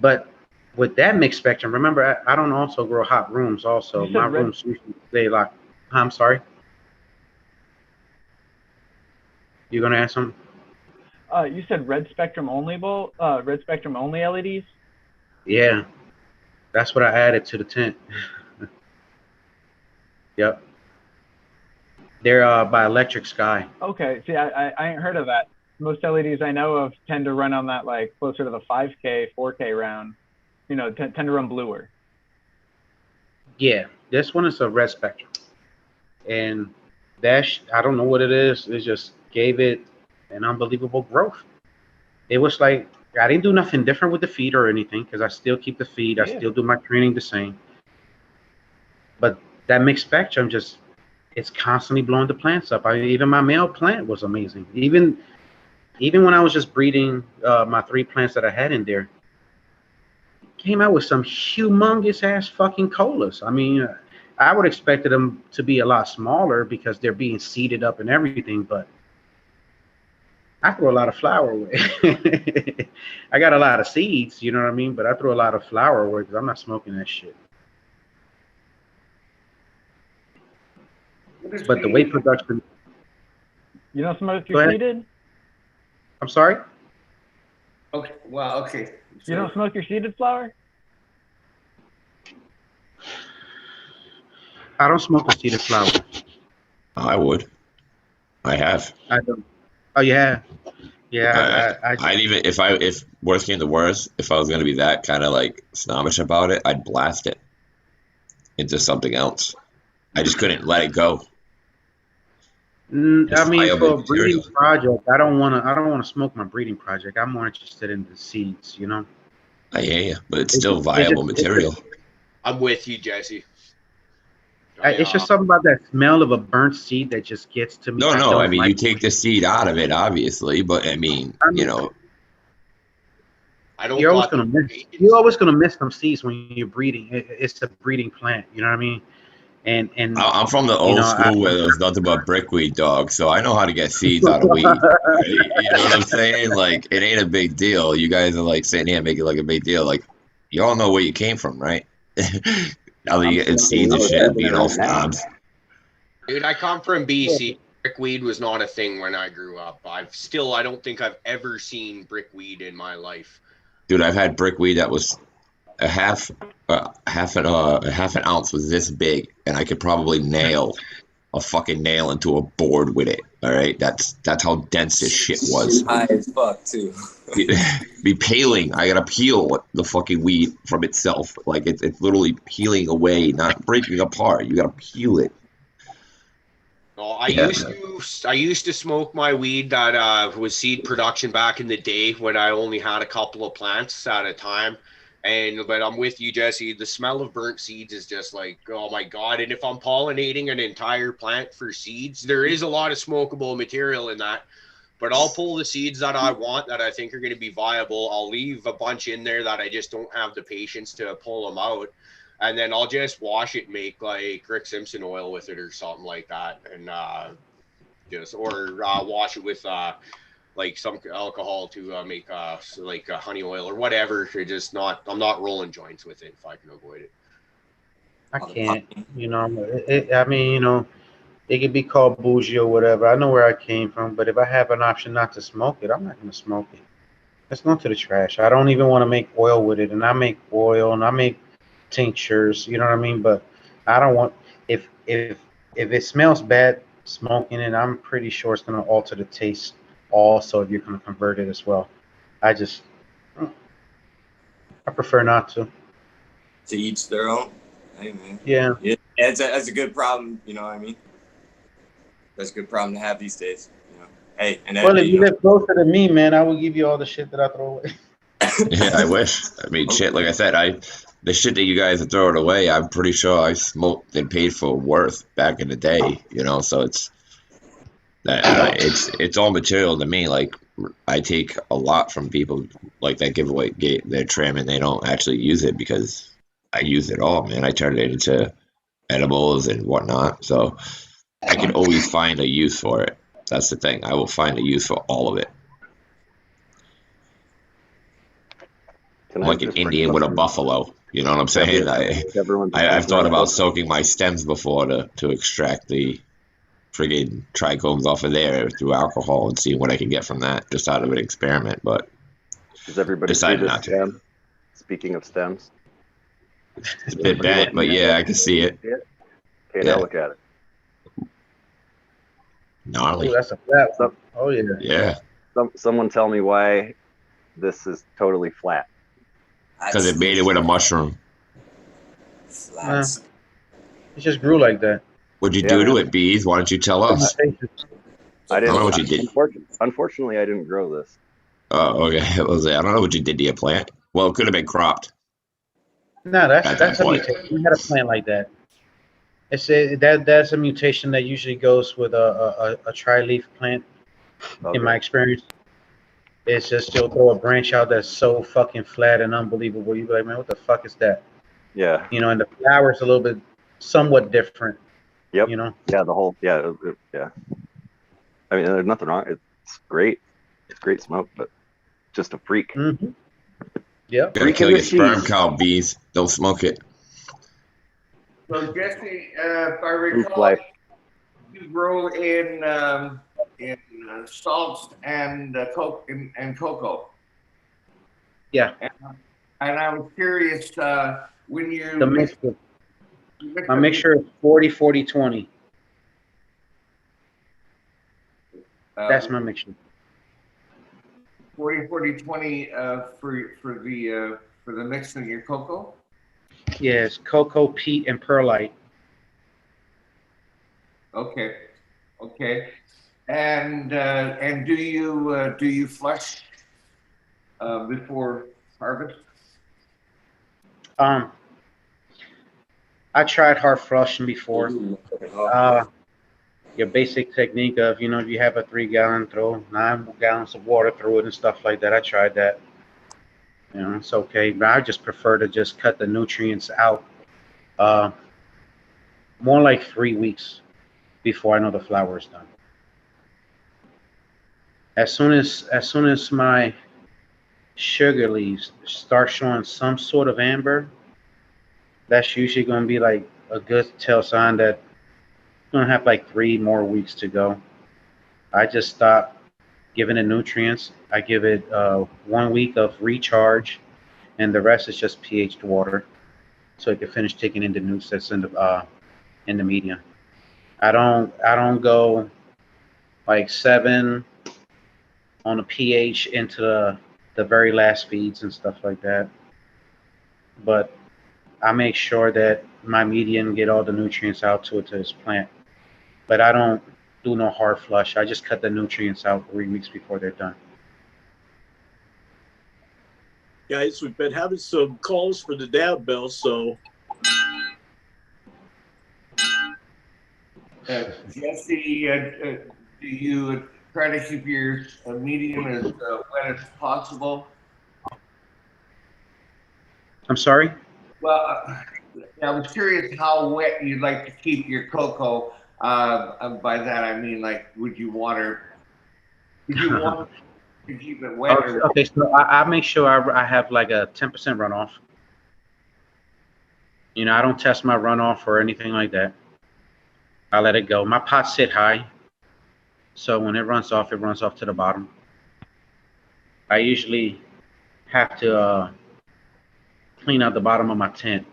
But with that mixed spectrum, remember, I don't also grow hot rooms also. My rooms usually stay like, I'm sorry. You gonna ask something? You said red spectrum only LEDs? Yeah, that's what I added to the tent. Yep. They're by Electric Sky. Okay, see, I ain't heard of that. Most LEDs I know of tend to run on that, like, closer to the 5K, 4K round. You know, tend to run bluer. Yeah, this one is a red spectrum. And I don't know what it is. It just gave it an unbelievable growth. It was like, I didn't do nothing different with the feed or anything because I still keep the feed. I still do my training the same. But that mixed spectrum it's constantly blowing the plants up. Even my male plant was amazing. Even when I was just breeding my 3 plants that I had in there, came out with some humongous ass fucking colas. I mean, I would expected them to be a lot smaller because they're being seeded up and everything, but I threw a lot of flower away. I got a lot of seeds, you know what I mean? But I threw a lot of flower away because I'm not smoking that shit. But the weight production. You don't smoke your seeded? I'm sorry? Okay, well, okay. You don't smoke your seeded flower? I don't smoke a seeded flower. I would. I have. I don't. Oh, you have? Yeah. I'd even, if worst came to worst, if I was going to be that kind of like snobbish about it, I'd blast it into something else. I just couldn't let it go. I mean, for a breeding project, I don't want to smoke my breeding project. I'm more interested in the seeds, you know. I hear you, but it's still viable material. I'm with you, Jesse. It's just something about that smell of a burnt seed that just gets to me. No. I mean, you take the seed out of it, obviously, but I mean, you know. You're always gonna miss some seeds when you're breeding. It's a breeding plant, you know what I mean? And I'm from the old school where there was nothing but brickweed, dog. So I know how to get seeds out of weed. Right? You know what I'm saying? Like, it ain't a big deal. You guys are like sitting here making like a big deal. Like, you all know where you came from, right? Now that you get seeds and shit and being all snobs. Dude, I come from BC. Brickweed was not a thing when I grew up. I don't think I've ever seen brickweed in my life. Dude, I've had brickweed that was a half an ounce was this big, and I could probably nail a fucking nail into a board with it. All right, that's how dense this shit was. High as fuck too. Be peeling. I gotta peel the fucking weed from itself. Like it's literally peeling away, not breaking apart. You gotta peel it. Oh, I used to smoke my weed that was seed production back in the day when I only had a couple of plants at a time. But I'm with you, Jesse. The smell of burnt seeds is just like, oh my God. And if I'm pollinating an entire plant for seeds, there is a lot of smokable material in that. But I'll pull the seeds that I want, that I think are going to be viable. I'll leave a bunch in there that I just don't have the patience to pull them out. And then I'll just wash it and make like Rick Simpson oil with it or something like that. And wash it with like some alcohol to make like honey oil or whatever. I'm not rolling joints with it if I can avoid it. I can't, you know. I mean, you know, It could be called bougie or whatever. I know where I came from, but if I have an option not to smoke it, I'm not gonna smoke it. Let's go to the trash. I don't even want to make oil with it, and I make oil and I make tinctures. You know what I mean? But I don't want if it smells bad smoking it. I'm pretty sure it's gonna alter the taste. Also, if you're gonna convert it as well, I just I prefer not to. To each their own. Hey man. Yeah. Yeah, that's a good problem. You know what I mean? That's a good problem to have these days. You know. Hey, and Well, if you live closer to me, man, I will give you all the shit that I throw away. Yeah, I wish. I mean, shit. Like I said, the shit that you guys are throwing away, I'm pretty sure I smoked and paid for worth back in the day. You know, so it's all material to me. Like I take a lot from people like that give away their trim and they don't actually use it because I use it all, man. I turn it into edibles and whatnot. So I can always find a use for it. That's the thing. I will find a use for all of it. I'm like an Indian with a buffalo. You know what I'm saying? I've thought about soaking my stems before to extract the friggin' trichomes off of there through alcohol and see what I can get from that, just out of an experiment. But does everybody decided see this not to. stem? Speaking of stems, it's a bit bent, but yeah, I can see it. Okay, now look at it. Gnarly. Oh, that's a flat one. Oh yeah. Yeah. Someone tell me why this is totally flat. Because it made it with a mushroom. It just grew like that. What'd you do to it, Bees? Why don't you tell us? I didn't know what you did. Unfortunately, I didn't grow this. Oh, okay. I don't know what you did to your plant. Well, it could have been cropped. No, that's a mutation. We had a plant like that. That's a mutation that usually goes with a tri-leaf plant. Okay. In my experience, it's just you'll throw a branch out that's so fucking flat and unbelievable. You be like, man, what the fuck is that? Yeah. You know, and the flower's a little bit somewhat different. Yep. You know. Yeah. The whole. Yeah. Yeah. I mean, there's nothing wrong. It's great. It's great smoke, but just a freak. Mm-hmm. Yep. Gotta kill your sperm count, Bees. Don't smoke it. So Jesse, if I recall, you grow in salts and cocoa. Yeah. And I was curious when you the mixture. My mixture is 40-40-20. That's my mixture. 40-40-20 for the mix in your cocoa. Yes, cocoa, peat, and perlite. Okay, okay. And do you flush before harvest? I tried hard flushing before. Your basic technique of, you know, if you have a 3-gallon, throw 9 gallons of water through it and stuff like that. I tried that. You know, it's okay, but I just prefer to just cut the nutrients out. More like 3 weeks before I know the flower is done. As soon as my sugar leaves start showing some sort of amber, that's usually going to be like a good tell sign that I'm going to have like 3 more weeks to go. I just stop giving it nutrients. I give it 1 week of recharge, and the rest is just pH'd water, so it can finish taking in the nutrients in the medium. I don't go like 7 on a pH into the very last feeds and stuff like that. But I make sure that my medium get all the nutrients out to this plant. But I don't do no hard flush. I just cut the nutrients out 3 weeks before they're done. Guys, we've been having some calls for the dab bell, so. Jesse, do you try to keep your medium as wet as possible? I'm sorry? Well, I was curious how wet you'd like to keep your cocoa. By that I mean, like, would you want to keep it wet? Okay, so I make sure I have like a 10% runoff. You know, I don't test my runoff or anything like that. I let it go. My pots sit high, so when it runs off to the bottom. I usually have to clean out the bottom of my tent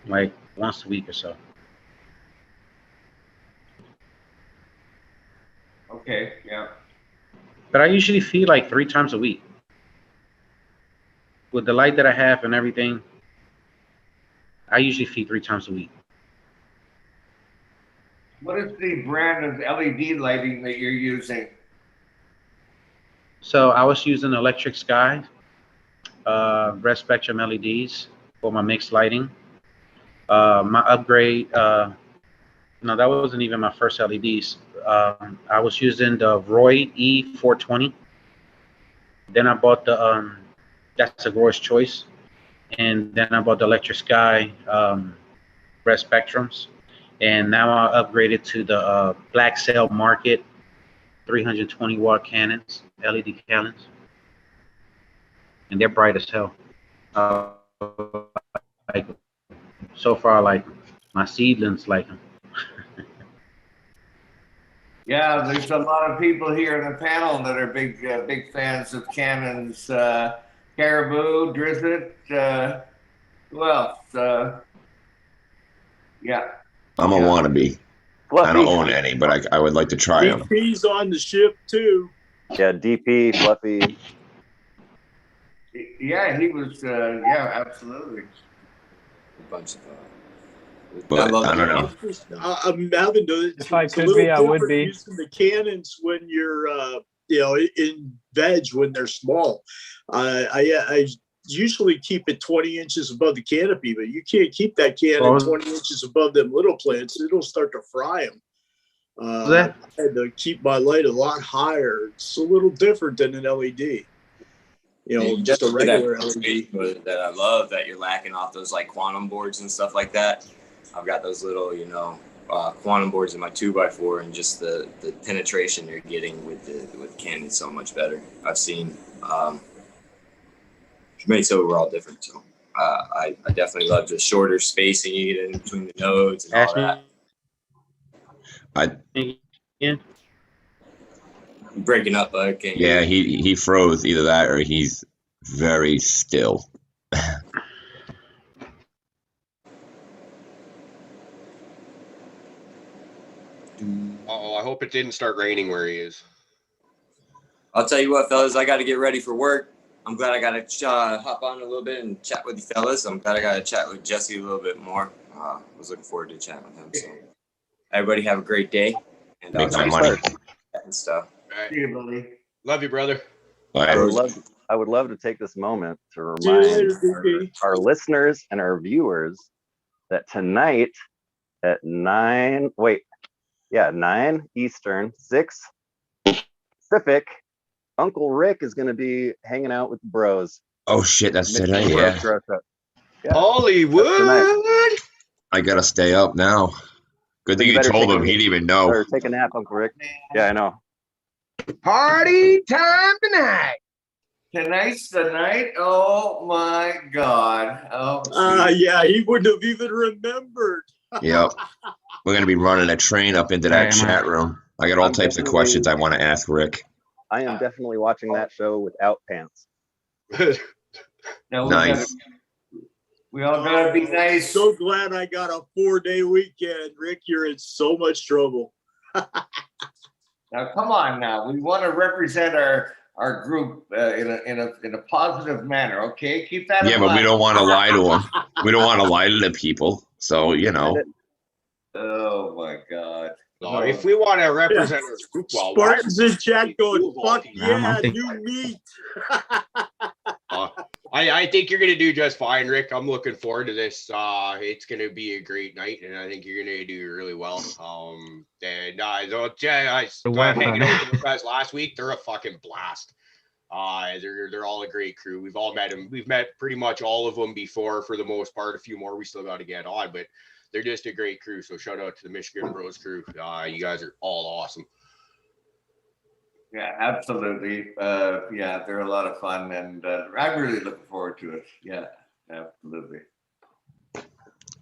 like once a week or so. Okay, yeah. But I usually feed like 3 times a week. With the light that I have and everything, I usually feed 3 times a week. What is the brand of LED lighting that you're using? So I was using Electric Sky, red spectrum LEDs for my mixed lighting. My upgrade, no, that wasn't even my first LEDs. I was using the Roy E420. Then I bought the, that's a Roy's Choice. And then I bought the Electric Sky red spectrums. And now I upgraded to the Black Cell Market 320 watt cannons, LED cannons. And they're bright as hell. Like, so far, like my seedlings like them. Yeah, there's a lot of people here in the panel that are big fans of Cannon's Caribou, Drizzit, who else? Yeah. I'm a wannabe. Fluffy. I don't own any, but I would like to try them. DP's on the ship too. Yeah, DP, Fluffy. Yeah, he was. Yeah, absolutely. A bunch of. But love I don't it. know. I'm having to. If I It's a could little be, I would different be. using the cannons when you're, in veg when they're small. I usually keep it 20 inches above the canopy, but you can't keep that cannon 20 inches above them little plants. It'll start to fry them. I had to keep my light a lot higher. It's a little different than an LED. Just a regular LED. That I love that you're lacking off those like quantum boards and stuff like that. I've got those little, quantum boards in my 2x4, and just the penetration you're getting with Canon is so much better. I've seen it makes the overall difference. So I definitely love the shorter spacing you get in between the nodes and all that. Yeah. I'm breaking up, bud. Yeah, he froze. Either that or he's very still. Oh, I hope it didn't start raining where he is. I'll tell you what, fellas, I got to get ready for work. I'm glad I got to hop on a little bit and chat with you fellas. I'm glad I got to chat with Jesse a little bit more. I was looking forward to chatting with him. So everybody have a great day. And Make my money. And stuff. All right. See you, buddy. Love you, brother. I would love to take this moment to remind our listeners and our viewers that tonight at 9 Eastern, 6 Pacific, Uncle Rick is going to be hanging out with the bros. Oh shit, that's today. Yeah. Hollywood. I gotta stay up now. Good thing you told him. He didn't even know. Or take a nap, Uncle Rick. Yeah, I know. Party time tonight. Tonight's the night. Oh my God. Oh. Yeah, he wouldn't have even remembered. Yep. We're gonna be running a train up into that chat room. I got all types of questions I want to ask Rick. I am definitely watching that show without pants. Nice. We all gotta be nice. So glad I got a 4-day weekend. Rick, you're in so much trouble. Now, come on now. We want to represent our group in a positive manner, okay? Keep that in mind. Yeah, but we don't want to lie to them. We don't want to lie to the people. So, Oh, my God. No, if we want to represent our group, well, Spartans in chat going, fuck yeah, new meat. I think you're going to do just fine, Rick. I'm looking forward to this. It's going to be a great night, and I think you're going to do really well. And I hanging out with those guys last week. They're a fucking blast. They're all a great crew. We've all met them. We've met pretty much all of them before, for the most part. A few more we still got to get on, but they're just a great crew. So shout out to the Michigan Bros crew. You guys are all awesome. Yeah, absolutely. Yeah, they're a lot of fun, and I'm really looking forward to it. Yeah, absolutely.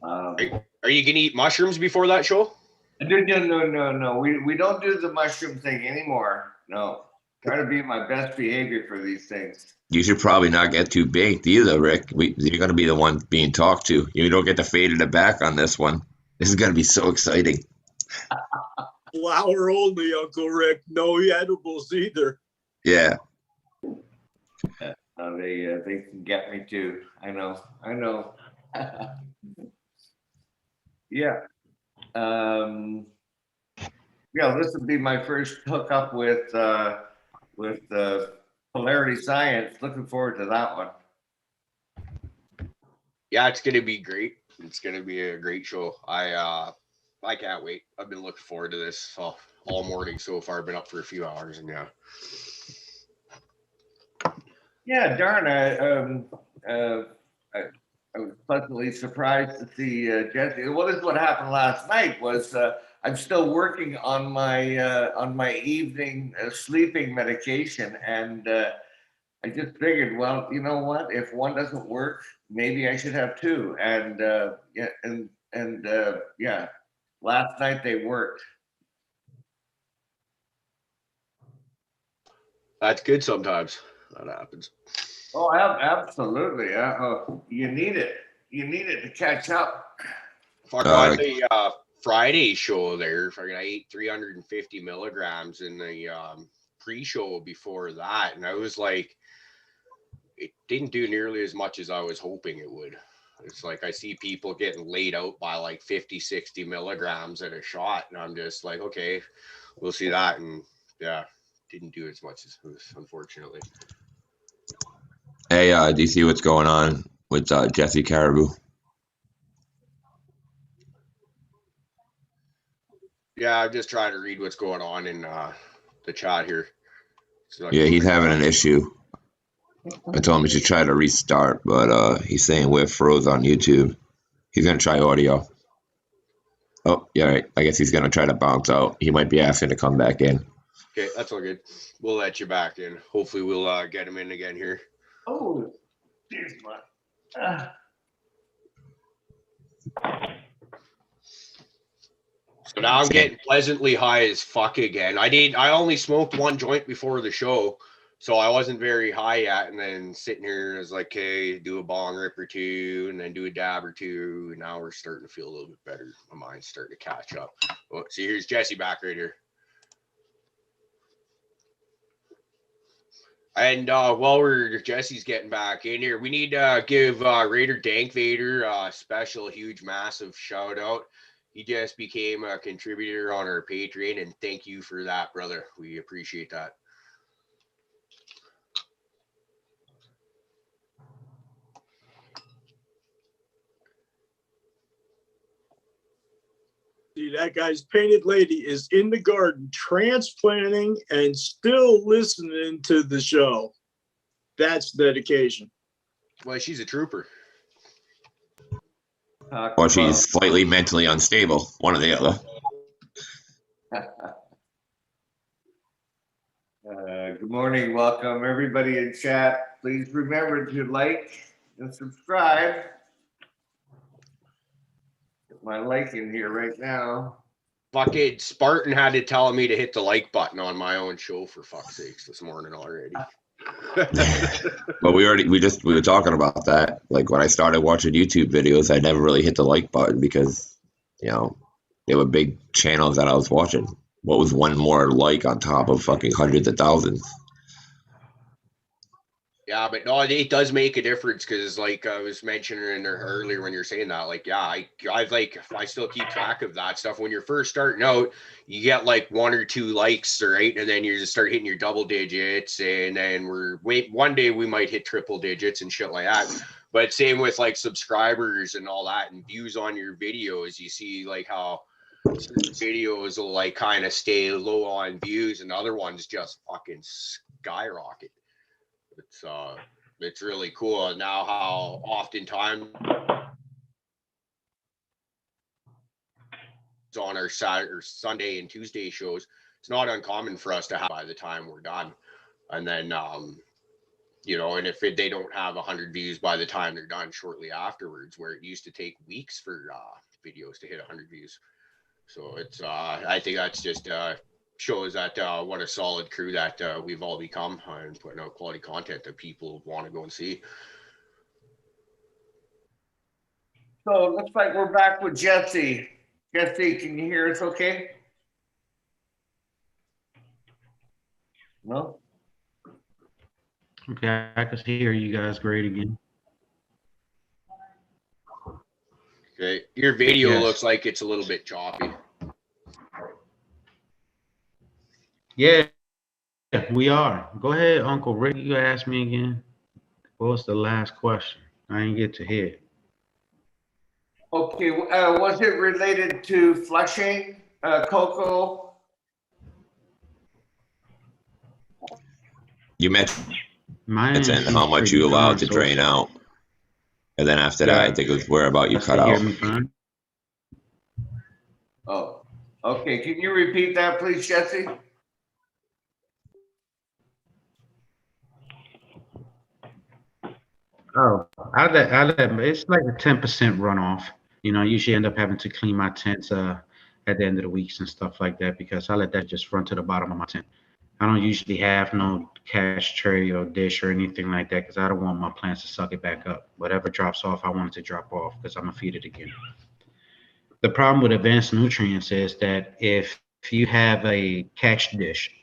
Are you gonna eat mushrooms before that show? No. We don't do the mushroom thing anymore. No. Try to be my best behavior for these things. You should probably not get too baked either, Rick. You're going to be the one being talked to. You don't get to fade in the back on this one. This is going to be so exciting. Flour only, Uncle Rick. No edibles either. Yeah. They can get me too. I know. Yeah. Yeah, this would be my first hookup with Polarity Science. Looking forward to that one. Yeah, it's gonna be great. It's gonna be a great show. I can't wait. I've been looking forward to this all morning so far. I've been up for a few hours, and yeah. Yeah, darn. I was pleasantly surprised to see Jesse. Well, this is what happened last night. Was I'm still working on my evening sleeping medication, and I just figured, well, you know what? If one doesn't work, maybe I should have two. And yeah, last night they worked. That's good sometimes. That happens. Oh, absolutely. You need it. You need it to catch up. Fuck on the Friday show there. Fucking, I ate 350 milligrams in the pre-show before that, and I was like, it didn't do nearly as much as I was hoping it would. It's like I see people getting laid out by like 50, 60 milligrams at a shot, and I'm just like, okay, we'll see that. And yeah, didn't do as much as this, unfortunately. Hey, do you see what's going on with Jesse Caribou? Yeah, I'm just trying to read what's going on in the chat here. Yeah, he's having an issue. I told him he should try to restart, but he's saying we're froze on YouTube. He's going to try audio. Oh, yeah, right. I guess he's going to try to bounce out. He might be asking to come back in. Okay, that's all good. We'll let you back in. Hopefully we'll get him in again here. Oh, here's my. So now I'm getting pleasantly high as fuck again. I only smoked one joint before the show, so I wasn't very high yet. And then sitting here, I was like, okay, do a bong rip or two, and then do a dab or two. And now we're starting to feel a little bit better. My mind's starting to catch up. Oh, see, here's Jesse back right here. And while Jesse's getting back in here, we need to give Raider Dank Vader a special, huge, massive shout out. He just became a contributor on our Patreon, and thank you for that, brother. We appreciate that. See, that guy's painted lady is in the garden transplanting and still listening to the show. That's dedication. Well, she's a trooper. Or she's slightly mentally unstable, one or the other. Good morning. Welcome, everybody in chat. Please remember to like and subscribe. Get my like in here right now. Fucking Spartan had to tell me to hit the like button on my own show, for fuck's sakes, this morning already. But we were talking about that. Like when I started watching YouTube videos, I never really hit the like button because, you know, they were big channels that I was watching. What was one more like on top of fucking hundreds of thousands? Yeah, but no, it does make a difference because, like I was mentioning earlier when you're saying that, like, yeah, I still keep track of that stuff. When you're first starting out, you get like 1 or 2 likes, right? And then you just start hitting your double digits, and then one day we might hit triple digits and shit like that. But same with like subscribers and all that and views on your videos. You see like how certain videos will like kind of stay low on views and other ones just fucking skyrocket. It's really cool now how oftentimes on our Saturday or Sunday and Tuesday shows, it's not uncommon for us to have by the time we're done. And then, you know, and if they don't have 100 views by the time they're done shortly afterwards, where it used to take weeks for videos to hit 100 views. So it's I think that's just shows that what a solid crew that we've all become and putting out quality content that people want to go and see. So it looks like we're back with Jesse. Jesse, can you hear us okay? No? Okay, I can hear you guys great again. Okay, your video Yes. looks like it's a little bit choppy. Yeah, we are. Go ahead, Uncle Rick. You asked me again. What was the last question? I didn't get to hear. Okay, was it related to flushing, Coco? You mentioned My and end how seems much pretty you allowed fine to so drain far. out. And then after that, I think it was where about you Guys cut can hear out. me fine? Oh, okay. Can you repeat that, please, Jesse? Oh, it's like a 10% runoff. You know, I usually end up having to clean my tents at the end of the weeks and stuff like that because I let that just run to the bottom of my tent. I don't usually have no cash tray or dish or anything like that because I don't want my plants to suck it back up. Whatever drops off, I want it to drop off because I'm gonna feed it again. The problem with advanced nutrients is that if you have a catch dish,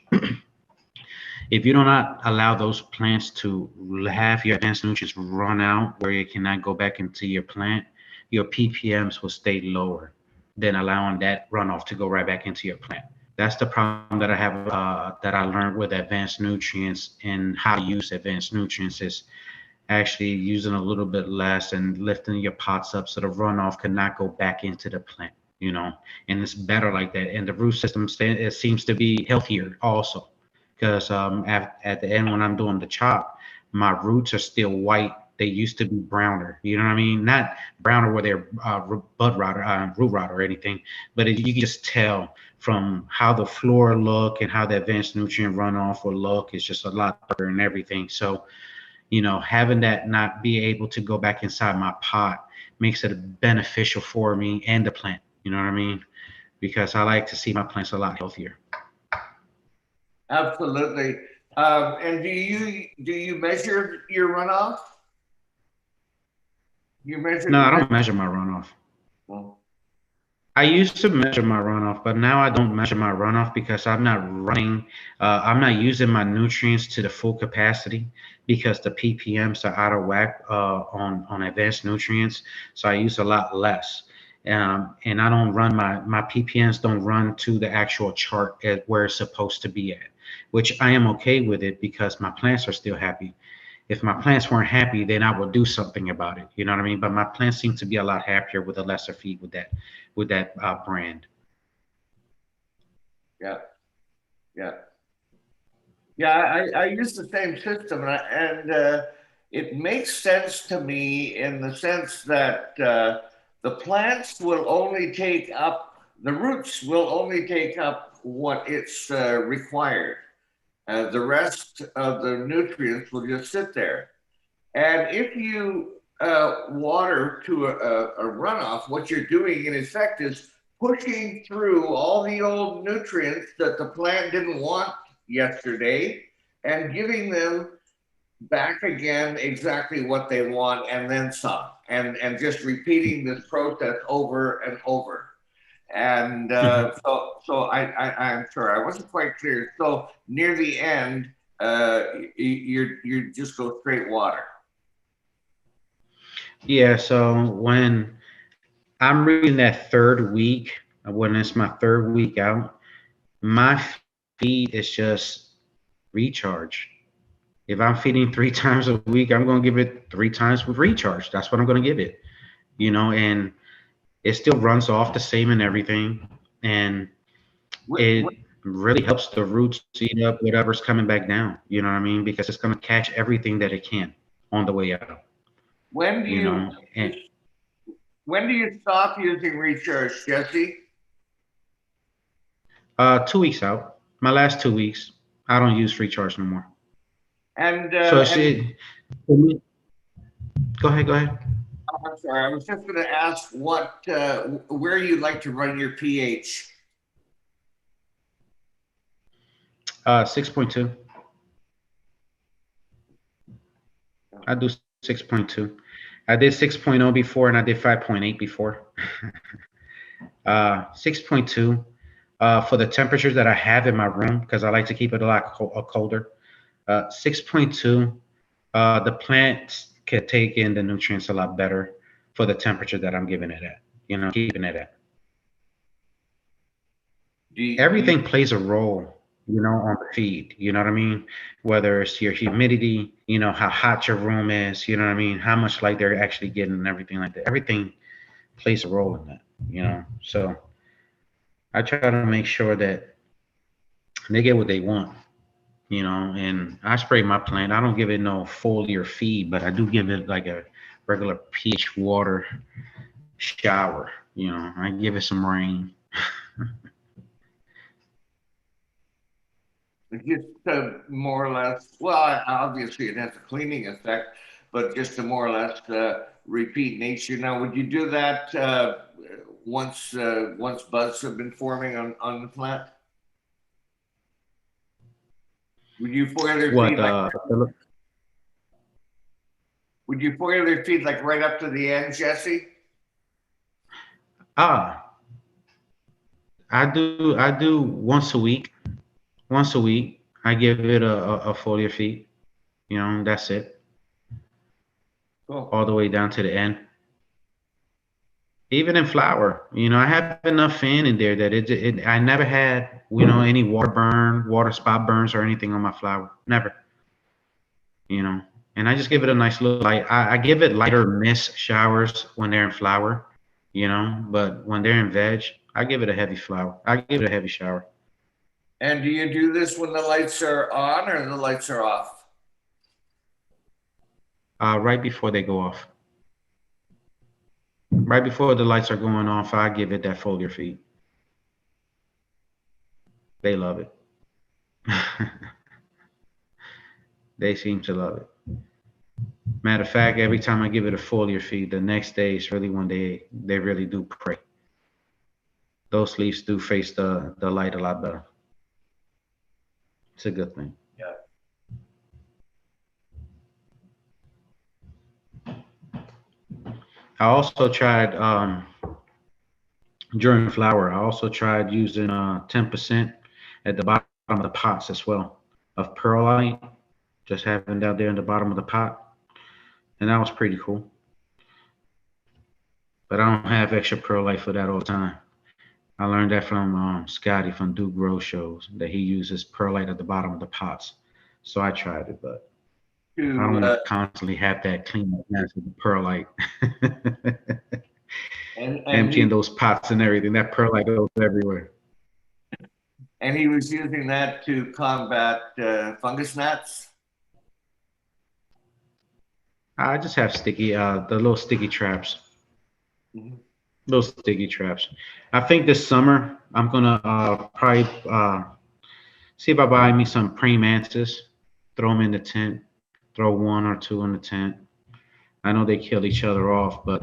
if you do not allow those plants to have your advanced nutrients run out where it cannot go back into your plant, your ppms will stay lower than allowing that runoff to go right back into your plant. That's the problem that I have that I learned with advanced nutrients and how to use advanced nutrients is actually using a little bit less and lifting your pots up so the runoff cannot go back into the plant, you know, and it's better like that. And the root system it seems to be healthier also because at the end when I'm doing the chop, my roots are still white. They used to be browner. You know what I mean? Not browner where they're bud rot or root rot or anything, but you can just tell from how the floor look and how the advanced nutrient runoff will look. It's just a lot better and everything. So you know, having that not be able to go back inside my pot makes it beneficial for me and the plant. You know what I mean? Because I like to see my plants a lot healthier. Absolutely. And do you measure your runoff? You measure? No, I don't measure my runoff. Well, I used to measure my runoff, but now I don't measure my runoff because I'm not running, I'm not using my nutrients to the full capacity because the ppms are out of whack on advanced nutrients. So I use a lot less. And I don't run my ppms don't run to the actual chart at where it's supposed to be at, which I am okay with it because my plants are still happy. If my plants weren't happy, then I would do something about it. You know what I mean? But my plants seem to be a lot happier with a lesser feed with that brand. yeah, yeah, yeah. I use the same system, and it makes sense to me in the sense that the plants will only take up the roots will only take up what it's required. The rest of the nutrients will just sit there. And if you water to a runoff, what you're doing in effect is pushing through all the old nutrients that the plant didn't want yesterday and giving them back again exactly what they want and then some. And just repeating this process over and over. And I'm sorry, I wasn't quite clear. So near the end, you just go straight water. Yeah, so when I'm reading that third week, when it's my third week out, my feed is just recharge. If I'm feeding 3 times a week, I'm going to give it 3 times with recharge. That's what I'm going to give it, you know, and it still runs off the same and everything. And it really helps the roots eat up whatever's coming back down, you know what I mean? Because it's going to catch everything that it can on the way out, When do you you know. And when do you stop using recharge, Jesse? 2 weeks out, my last 2 weeks, I don't use recharge no more. And So it's it. For me, go ahead. I'm sorry. I was just going to ask where you'd like to run your pH. 6.2. I do 6.2. I did 6.0 before, and I did 5.8 before. 6.2 for the temperatures that I have in my room, because I like to keep it a lot colder. 6.2, the plants can take in the nutrients a lot better for the temperature that I'm giving it at, keeping it at. Everything plays a role, on the feed, you know what I mean? Whether it's your humidity, how hot your room is, you know what I mean? How much light they're actually getting and everything like that. Everything plays a role in that, So I try to make sure that they get what they want, and I spray my plant. I don't give it no foliar feed, but I do give it like a regular pH water shower, I give it some rain. Just more or less, well, obviously it has a cleaning effect, but just to more or less repeat nature. Now, would you do that once buds have been forming on the plant? Would you foliar feed would you foliar feed like right up to the end, Jesse? I do once a week. Once a week, I give it a foliar feed. That's it. Cool. All the way down to the end. Even in flower, I have enough fan in there that I never had, any water spot burns or anything on my flower. Never. And I just give it a nice little light. I give it lighter mist showers when they're in flower, but when they're in veg, I give it a heavy shower. And do you do this when the lights are on or the lights are off? Right before they go off. Right before the lights are going off, I give it that foliar feed. They love it. They seem to love it. Matter of fact, every time I give it a foliar feed, the next day is really when they really do pray. Those leaves do face the light a lot better. It's a good thing. Yeah. I also tried during flower. I also tried using 10% at the bottom of the pots as well of perlite, just having down there in the bottom of the pot, and that was pretty cool. But I don't have extra perlite for that all the time. I learned that from Scotty from Do Grow shows that he uses perlite at the bottom of the pots. So I tried it, but I don't constantly have that clean up mess with the perlite. and emptying those pots and everything. That perlite goes everywhere. And he was using that to combat fungus gnats? I just have the little sticky traps. Mm-hmm. Those sticky traps. I think this summer I'm gonna probably see if I buy me some praying mantis, throw them in the tent, throw 1 or 2 in the tent. I know they kill each other off, but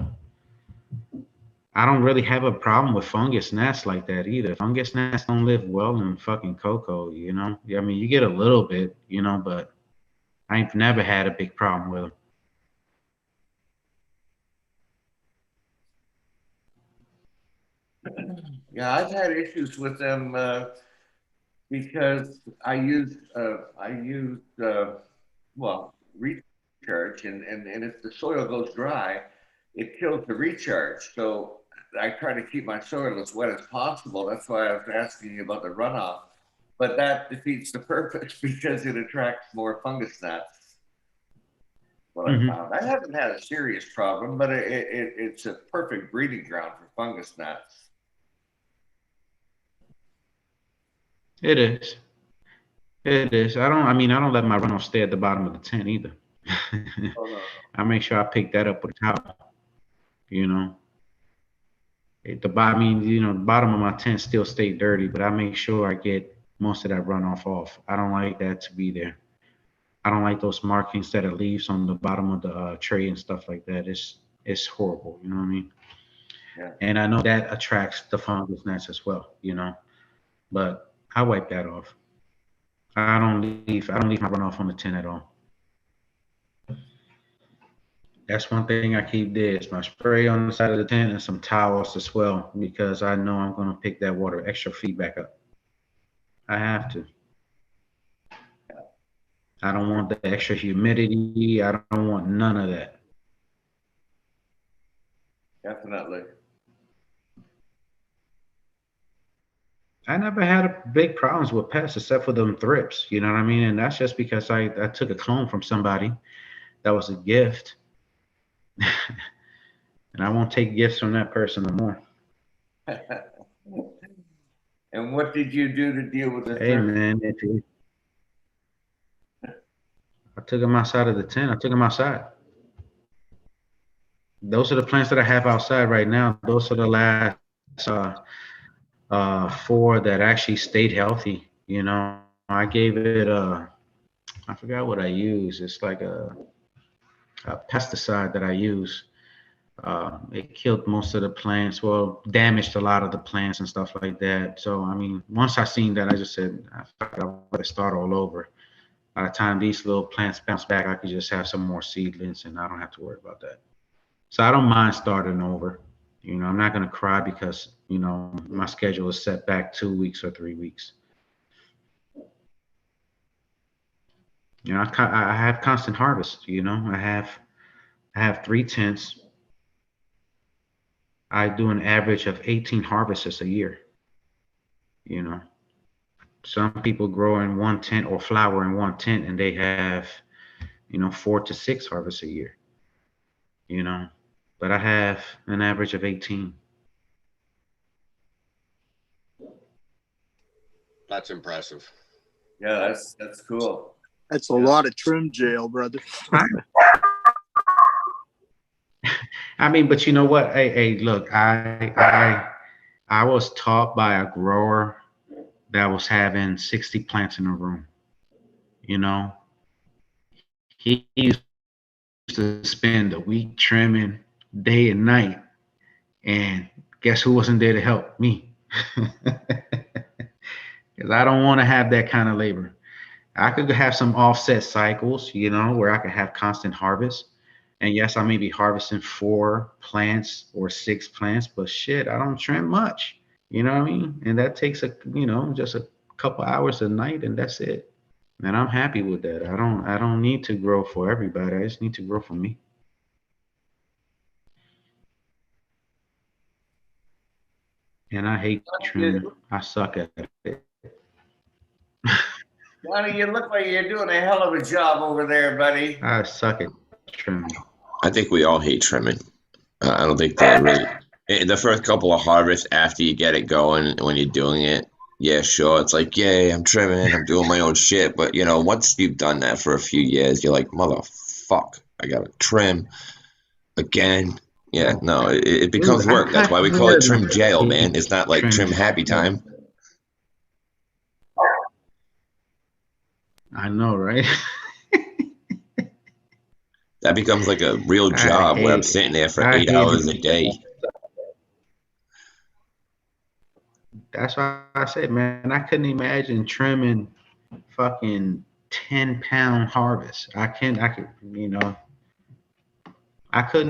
I don't really have a problem with fungus gnats like that either. Fungus gnats don't live well in fucking cocoa, I mean, you get a little bit, but I've never had a big problem with them. Yeah, I've had issues with them because I use recharge, and if the soil goes dry, it kills the recharge. So I try to keep my soil as wet as possible. That's why I was asking you about the runoff. But that defeats the purpose because it attracts more fungus gnats. What I found. I haven't had a serious problem, but it's a perfect breeding ground for fungus gnats. It is. It is. I don't let my runoff stay at the bottom of the tent either. Oh, no. I make sure I pick that up with a towel. The bottom of my tent still stay dirty, but I make sure I get most of that runoff off. I don't like that to be there. I don't like those markings that it leaves on the bottom of the tray and stuff like that. It's horrible. You know what I mean? Yeah. And I know that attracts the fungus gnats as well. But I wipe that off. I don't leave my runoff on the tent at all. That's one thing I keep there is my spray on the side of the tent and some towels as well, because I know I'm going to pick that water extra feet back up. I have to. I don't want the extra humidity. I don't want none of that. Definitely. I never had big problems with pests except for them thrips. You know what I mean? And that's just because I took a clone from somebody that was a gift. And I won't take gifts from that person no more. And what did you do to deal with the Hey, third? man, I took them outside of the tent. I took them outside. Those are the plants that I have outside right now. Those are the last 4 that actually stayed healthy. I gave it I forgot what I used. It's like a pesticide that I use. It killed most of the plants, well, damaged a lot of the plants and stuff like that. So, I mean, once I seen that, I just said, I better start all over. By the time these little plants bounce back, I could just have some more seedlings and I don't have to worry about that. So I don't mind starting over. I'm not going to cry because, my schedule is set back 2 weeks or 3 weeks. I have constant harvest. I have 3 tents. I do an average of 18 harvests a year. Some people grow in one tent or flower in one tent and they have, 4 to 6 harvests a year. But I have an average of 18. That's impressive. Yeah, that's cool. That's a lot of trim jail, brother. I mean, but you know what? Hey, look, I was taught by a grower that was having 60 plants in a room. He used to spend a week trimming day and night, and guess who wasn't there to help me? Because I don't want to have that kind of labor. I could have some offset cycles, where I could have constant harvest. And yes, I may be harvesting 4 plants or 6 plants, but shit, I don't trim much. You know what I mean? And that takes just a couple hours a night, and that's it. And I'm happy with that. I don't need to grow for everybody. I just need to grow for me. And I hate trimming. I suck at it. Johnny, you look like you're doing a hell of a job over there, buddy. I suck at trimming. I think we all hate trimming. I don't think that really. The first couple of harvests after you get it going, when you're doing it, yeah, sure, it's like, yay, I'm trimming, I'm doing my own shit. But once you've done that for a few years, you're like, motherfuck, I gotta trim again. Yeah, no, it becomes work. That's why we call it trim jail, man. It's not like trim happy time. I know, right? That becomes like a real job where I'm sitting there for 8 hours a day. That's why I said, man, I couldn't imagine trimming fucking 10-pound harvest. I couldn't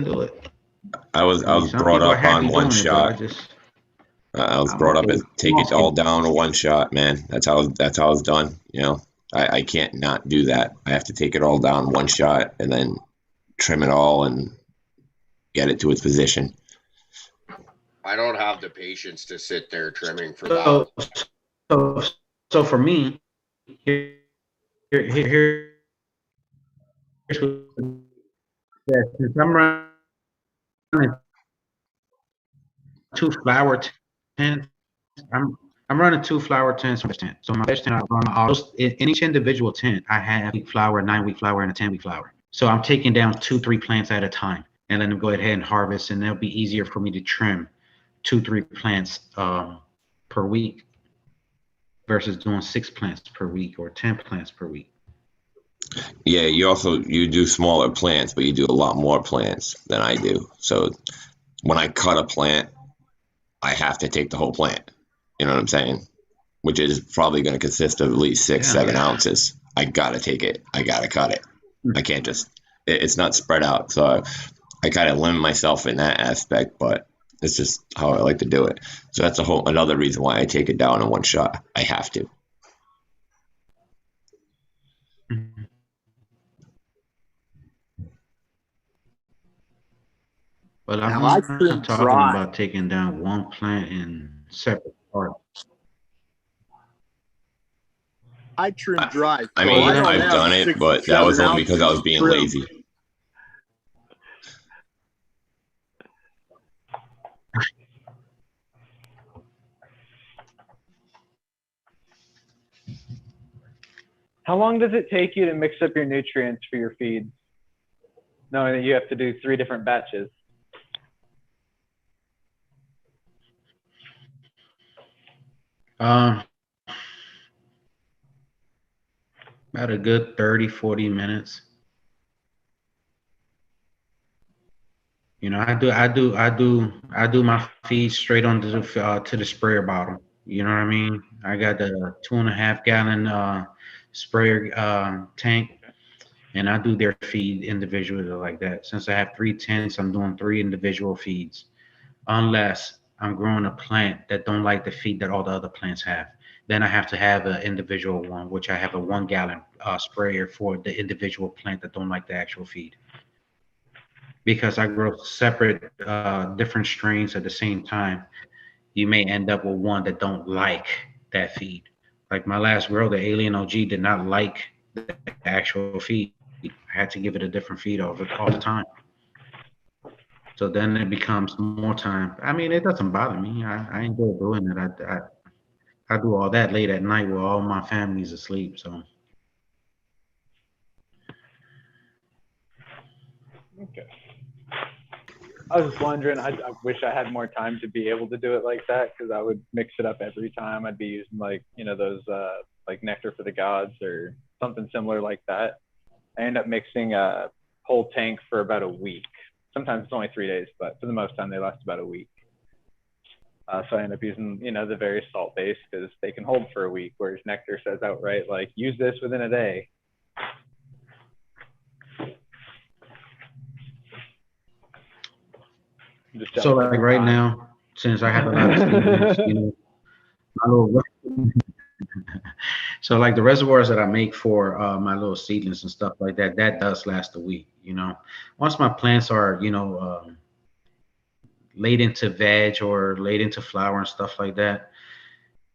do it. I was brought up on one shot. I was brought up as take it all down to one shot, man. That's how it's done. I can't not do that. I have to take it all down one shot and then trim it all and get it to its position. I don't have the patience to sit there trimming for that. So for me, here's what, since I'm running 2 flower tents, I'm running 2 flower tents from this tent. So my first tent, I run all those, in each individual tent, I have a 8-week flower, 9-week flower, and a 10-week flower. So I'm taking down 2-3 plants at a time and letting them go ahead and harvest, and it'll be easier for me to trim 2-3 plants per week versus doing 6 plants per week or 10 plants per week. Yeah, you do smaller plants, but you do a lot more plants than I do. So when I cut a plant, I have to take the whole plant. You know what I'm saying? Which is probably going to consist of at least 6, Yeah. 7 ounces. I gotta take it. I gotta cut it. I can't just. It's not spread out. So I kind of limit myself in that aspect, but it's just how I like to do it. So that's another reason why I take it down in one shot. I have to. Mhm. But I'm Now I not trim talking dry. about taking down one plant in separate parts. I trim dry. I So mean, I don't I've have done it, 6 but that 7 was only because I was ounces being trim. lazy. How long does it take you to mix up your nutrients for your feeds, knowing that you have to do 3 different batches? About a good 30, 40 minutes. You know, I do my feed straight onto the to the sprayer bottle. You know what I mean? I got the 2.5 gallon sprayer tank, and I do their feed individually like that. Since I have 3 tents, I'm doing 3 individual feeds, unless I'm growing a plant that don't like the feed that all the other plants have. Then I have to have an individual one, which I have a 1 gallon sprayer for the individual plant that don't like the actual feed. Because I grow separate, different strains at the same time, you may end up with one that don't like that feed. Like my last grow, the Alien OG did not like the actual feed. I had to give it a different feed all the time. So then it becomes more time. I mean, it doesn't bother me. I enjoy doing it. I do all that late at night while all my family's asleep. So Okay. I was just wondering, I wish I had more time to be able to do it like that, because I would mix it up every time. I'd be using like, those like nectar for the gods or something similar like that. I end up mixing a whole tank for about a week. Sometimes it's only 3 days, but for the most time they last about a week. So I end up using, the various salt base because they can hold for a week, whereas nectar says outright, like, use this within a day. so like right now, since I have a lot of seedlings, my little so like the reservoirs that I make for my little seedlings and stuff like that, that does last a week. Once my plants are late into veg or late into flower and stuff like that,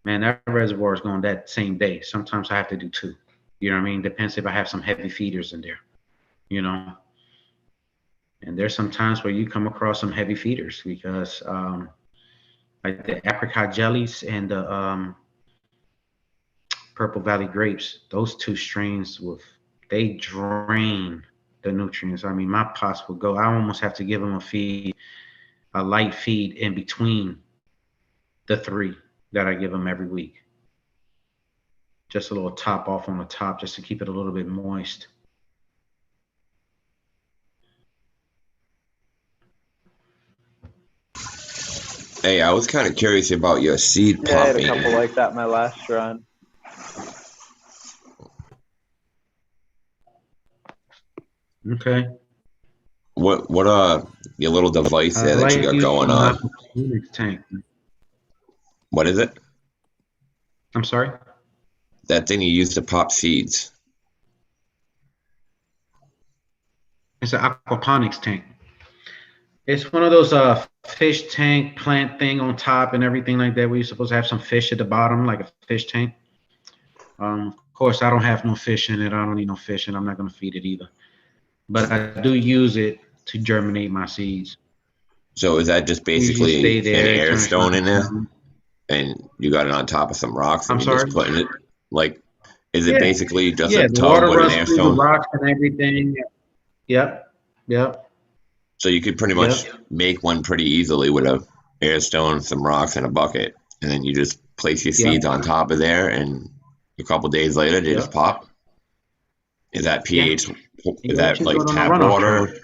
man, that reservoir is going that same day. Sometimes I have to do 2. You know what I mean? Depends if I have some heavy feeders in there. And there's some times where you come across some heavy feeders because like the apricot jellies and the Purple Valley grapes, those 2 strains they drain the nutrients. I mean, my pots will go. I almost have to give them a light feed in between the 3 that I give them every week. Just a little top off on the top, just to keep it a little bit moist. Hey, I was kind of curious about your seed Yeah, I had a popping. couple like that my last run. Okay. What your little device I there that you like got using going my on? tank. What is it? I'm sorry? That thing you use to pop seeds. It's an aquaponics tank. It's one of those fish tank plant thing on top and everything like that. We're supposed to have some fish at the bottom, like a fish tank. Of course, I don't have no fish in it. I don't need no fish, and I'm not going to feed it either. But I do use it to germinate my seeds. So is that just Usually basically stay there. an air turns stone in there, nice. and you got it on top of some rocks, and I'm you're sorry? just putting it like? Is it Yeah. basically just Yeah, a the tub water with an runs air through the stone? rocks and everything. Yep. So you could pretty much make one pretty easily with a air stone, some rocks, and a bucket, and then you just place your Yep. seeds on top of there, and a couple days later they just Yep. pop. Is that Yeah. pH? You Is that actually like go on a tap runoff water? road.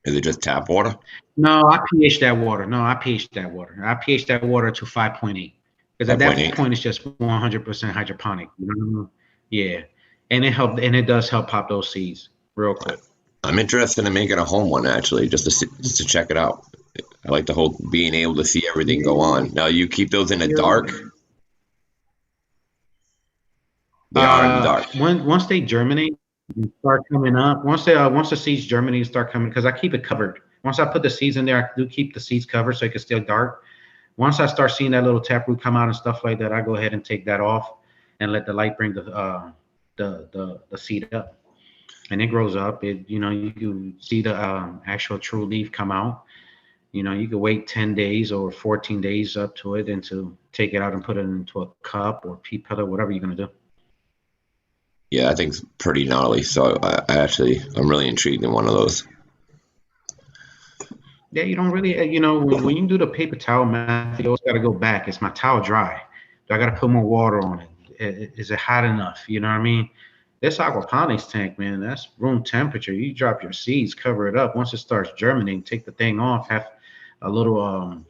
Is it just tap water? No, I pH that water. No, I pH that water. I pH that water to 5.8 because at that 5.8. point it's just 100% hydroponic. You know what I mean? Yeah, and it does help pop those seeds real quick. I'm interested in making a home one actually, just to check it out. I like the whole being able to see everything go on. Now you keep those in the dark. They are in the dark. Once they germinate and start coming up, once the seeds germinate and start coming, because I keep it covered. Once I put the seeds in there, I do keep the seeds covered so it can stay dark. Once I start seeing that little taproot come out and stuff like that, I go ahead and take that off and let the light bring the seed up, and it grows up. You can see the actual true leaf come out. You can wait 10 days or 14 days up to it, and to take it out and put it into a cup or pea pillow, whatever you're gonna do. Yeah, I think it's pretty gnarly. So I'm really intrigued in one of those. Yeah, you don't really, when you do the paper towel method, you always got to go back. Is my towel dry? Do I got to put more water on it? Is it hot enough? You know what I mean? This aquaponics tank, man, that's room temperature. You drop your seeds, cover it up. Once it starts germinating, take the thing off, have a little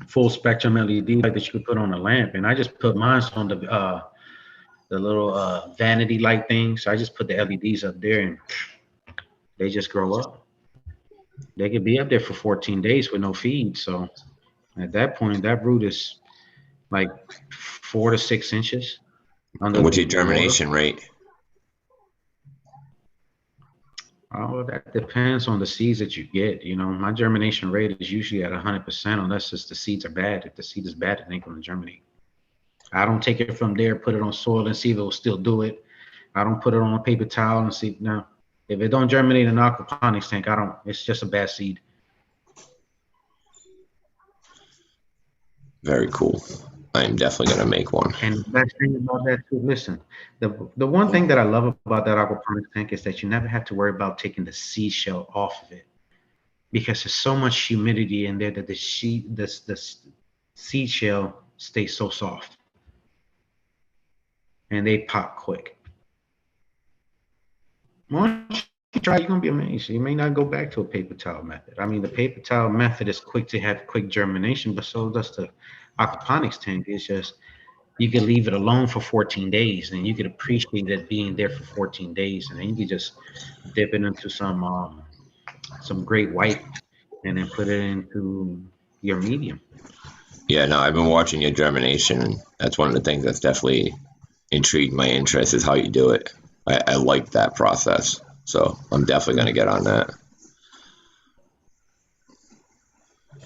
full spectrum LED light that you could put on a lamp. And I just put mine on the little vanity light thing. So I just put the LEDs up there, and they just grow up. They could be up there for 14 days with no feed. So at that point, that root is like 4 to 6 inches under And what's the your germination rate? Oh, that depends on the seeds that you get. My germination rate is usually at 100% unless the seeds are bad. If the seed is bad, it ain't going to germinate. I don't take it from there, put it on soil and see if it will still do it. I don't put it on a paper towel and see. No, if it don't germinate in an aquaponics tank, I don't. It's just a bad seed. Very cool. I am definitely gonna make one. And the best thing about that too, listen, the one thing that I love about that aquaponics tank is that you never have to worry about taking the seashell off of it, because there's so much humidity in there that the seashell stays so soft, and they pop quick. Once you try, you're gonna be amazed. You may not go back to a paper towel method. I mean, the paper towel method is quick to have quick germination, but so does the aquaponics tank. It's just you can leave it alone for 14 days, and you could appreciate it being there for 14 days, and then you can just dip it into some great white, and then put it into your medium. Yeah, no, I've been watching your germination, and that's one of the things that's definitely intrigued my interest is how you do it. I like that process, so I'm definitely gonna get on that.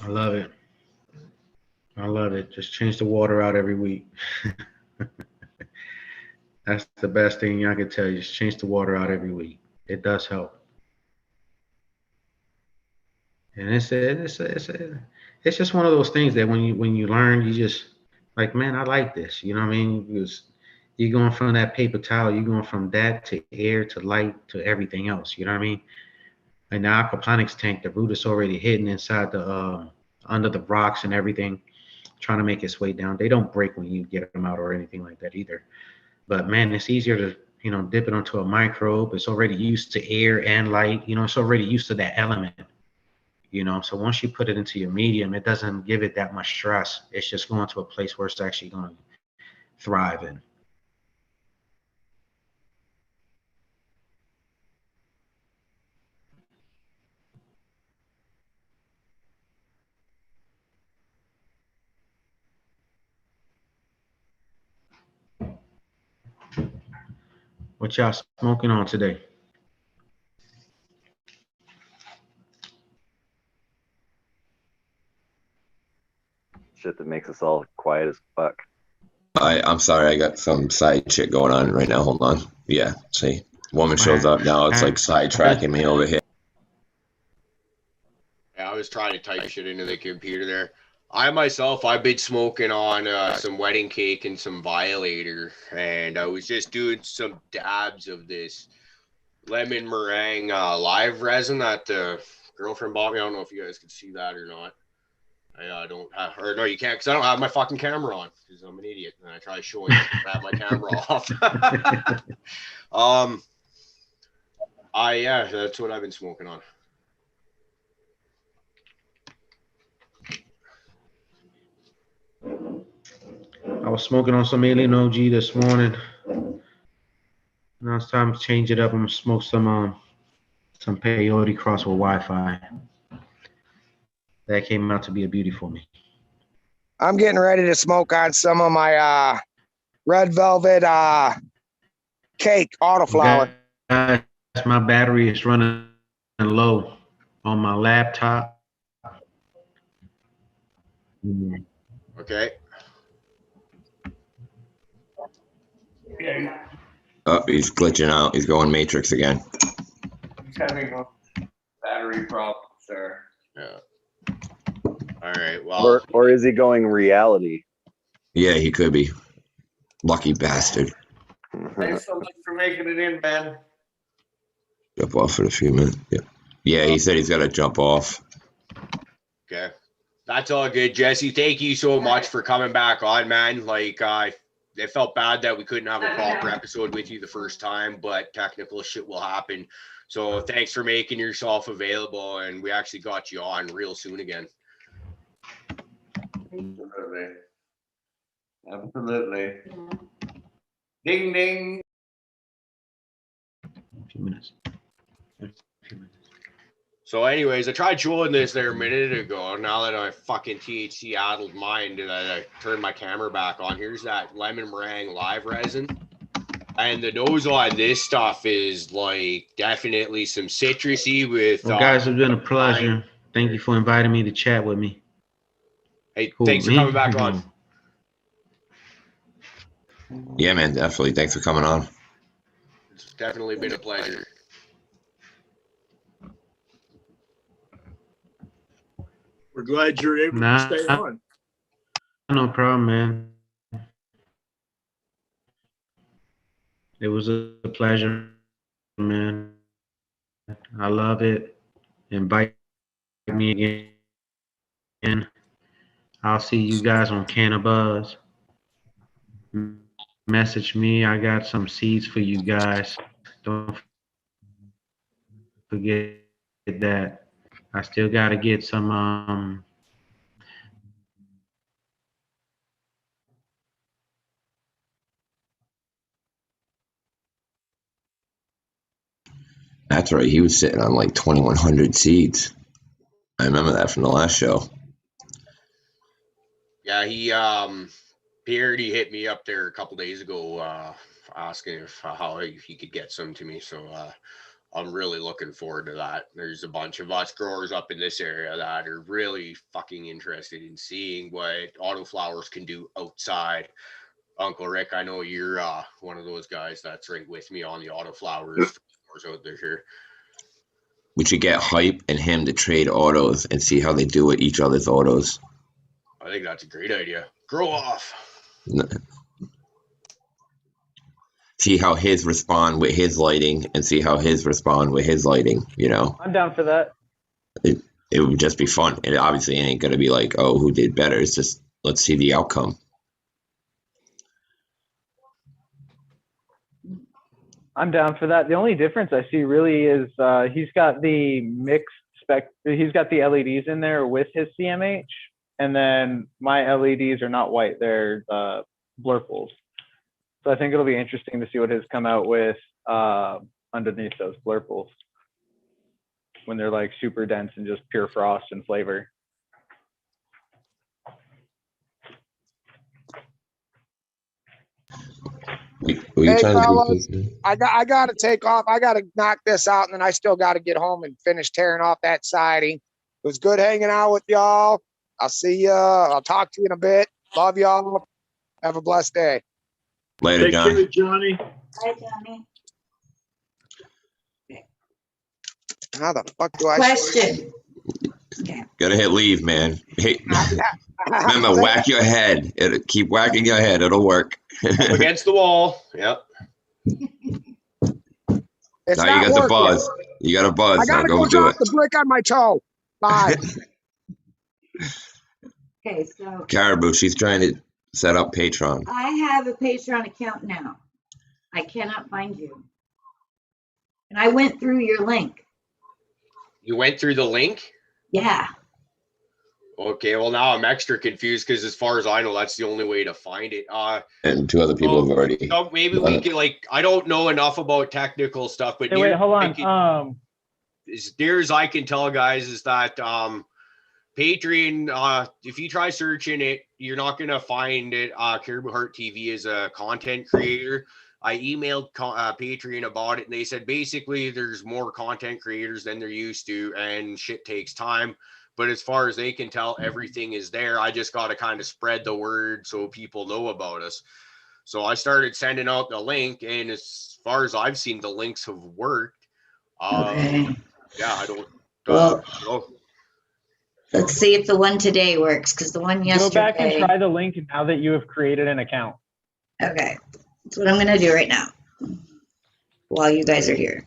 I love it. I love it. Just change the water out every week. That's the best thing I can tell you. Just change the water out every week. It does help. And it's just one of those things that when you learn, you just like, man, I like this. You know what I mean? Because you're going from that paper towel, you're going from that to air to light to everything else. You know what I mean? And the aquaponics tank, the root is already hidden inside the under the rocks and everything, trying to make its way down. They don't break when you get them out or anything like that either. But man, it's easier to dip it onto a microbe. It's already used to air and light. It's already used to that element. So once you put it into your medium, it doesn't give it that much stress. It's just going to a place where it's actually going to thrive in. What y'all smoking on today? Shit that makes us all quiet as fuck. I'm sorry, I got some side shit going on right now. Hold on. Yeah, see, woman shows up now. It's like sidetracking me over here. Yeah, I was trying to type shit into the computer there. I've been smoking on some wedding cake and some Violator, and I was just doing some dabs of this lemon meringue live resin that the girlfriend bought me. I don't know if you guys could see that or not. I don't have, or no, you can't, because I don't have my fucking camera on, because I'm an idiot, and I try showing you I have my camera off. Yeah, that's what I've been smoking on. I was smoking on some Alien OG this morning. Now it's time to change it up. I'm gonna smoke some peyote crossed with Wi-Fi. That came out to be a beauty for me. I'm getting ready to smoke on some of my red velvet cake autoflower. Guys, my battery is running low on my laptop. Okay. Yeah, Oh, he's glitching out. He's going Matrix again. he's having battery problems there. Yeah. All right. Well. Or is he going reality? Yeah, he could be. Lucky bastard. Thanks so much for making it in, man. Jump off for a few minutes. Yeah. Yeah, he said he's got to jump off. Okay. That's all good, Jesse. Thank you so much for coming back on, man. Like, it felt bad that we couldn't have a proper episode with you the first time, but technical shit will happen. So thanks for making yourself available, and we actually got you on real soon again. Absolutely. Absolutely. Ding, ding. A few minutes. So anyways, I tried showing this there a minute ago. Now that I fucking THC addled mind and I turned my camera back on, here's that lemon meringue live resin. And the nose on this stuff is like definitely some citrusy with... Well, guys, it's been a pleasure. Thank you for inviting me to chat with me. Hey, Cool, thanks for man. coming back on. Yeah, man, definitely. Thanks for coming on. It's definitely been a pleasure. We're glad you're able to stay on. No problem, man. It was a pleasure, man. I love it. Invite me again. I'll see you guys on Can of Buzz. Message me. I got some seeds for you guys. Don't forget that. I still got to get some That's right. He was sitting on like 2,100 seeds. I remember that from the last show. Yeah, he already hit me up there a couple days ago asking if how he could get some to me. So I'm really looking forward to that. There's a bunch of us growers up in this area that are really fucking interested in seeing what autoflowers can do outside. Uncle Rick, I know you're one of those guys that's right with me on the autoflowers out there here. We should get Hype and him to trade autos and see how they do with each other's autos. I think that's a great idea. Grow off. See how his respond with his lighting and see how his respond with his lighting, you know? I'm down for that. It would just be fun. It obviously ain't going to be like, oh, who did better? It's just, let's see the outcome. I'm down for that. The only difference I see really is he's got the mixed spec. He's got the LEDs in there with his CMH, and then my LEDs are not white; they're blurples. So I think it'll be interesting to see what his come out with underneath those blurples when they're like super dense and just pure frost and flavor. Hey, fellas, I got to take off. I got to knock this out, and then I still got to get home and finish tearing off that siding. It was good hanging out with y'all. I'll see you. I'll talk to you in a bit. Love y'all. Have a blessed day. Later, Take John. care, Johnny. Hi, Johnny. How the fuck do I? Question. Gotta hit leave, man. Hey, remember, whack your head. Keep whacking your head. It'll work. Up against the wall. Yep. It's now you not got the working. buzz. You got a buzz. I gotta now go go do drop it. the brick on my toe. Bye. Okay, so Caribou, she's trying to set up Patreon. I have a Patreon account now. I cannot find you. And I went through your link. You went through the link? Yeah. Okay, well now I'm extra confused because as far as I know, that's the only way to find it. And 2 other people have already. So maybe we can I don't know enough about technical stuff, but Hey, wait, hold on. As near as I can tell, guys, is that Patreon, if you try searching it, you're not gonna find it. Caribou Heart TV is a content creator. I emailed Patreon about it, and they said basically there's more content creators than they're used to, and shit takes time. But as far as they can tell, everything is there. I just got to kind of spread the word so people know about us. So I started sending out the link, and as far as I've seen, the links have worked. Okay. Yeah, I don't know. Let's see if the one today works, because the one yesterday. Go back and try the link now that you have created an account. Okay, that's what I'm gonna do right now, while you guys are here.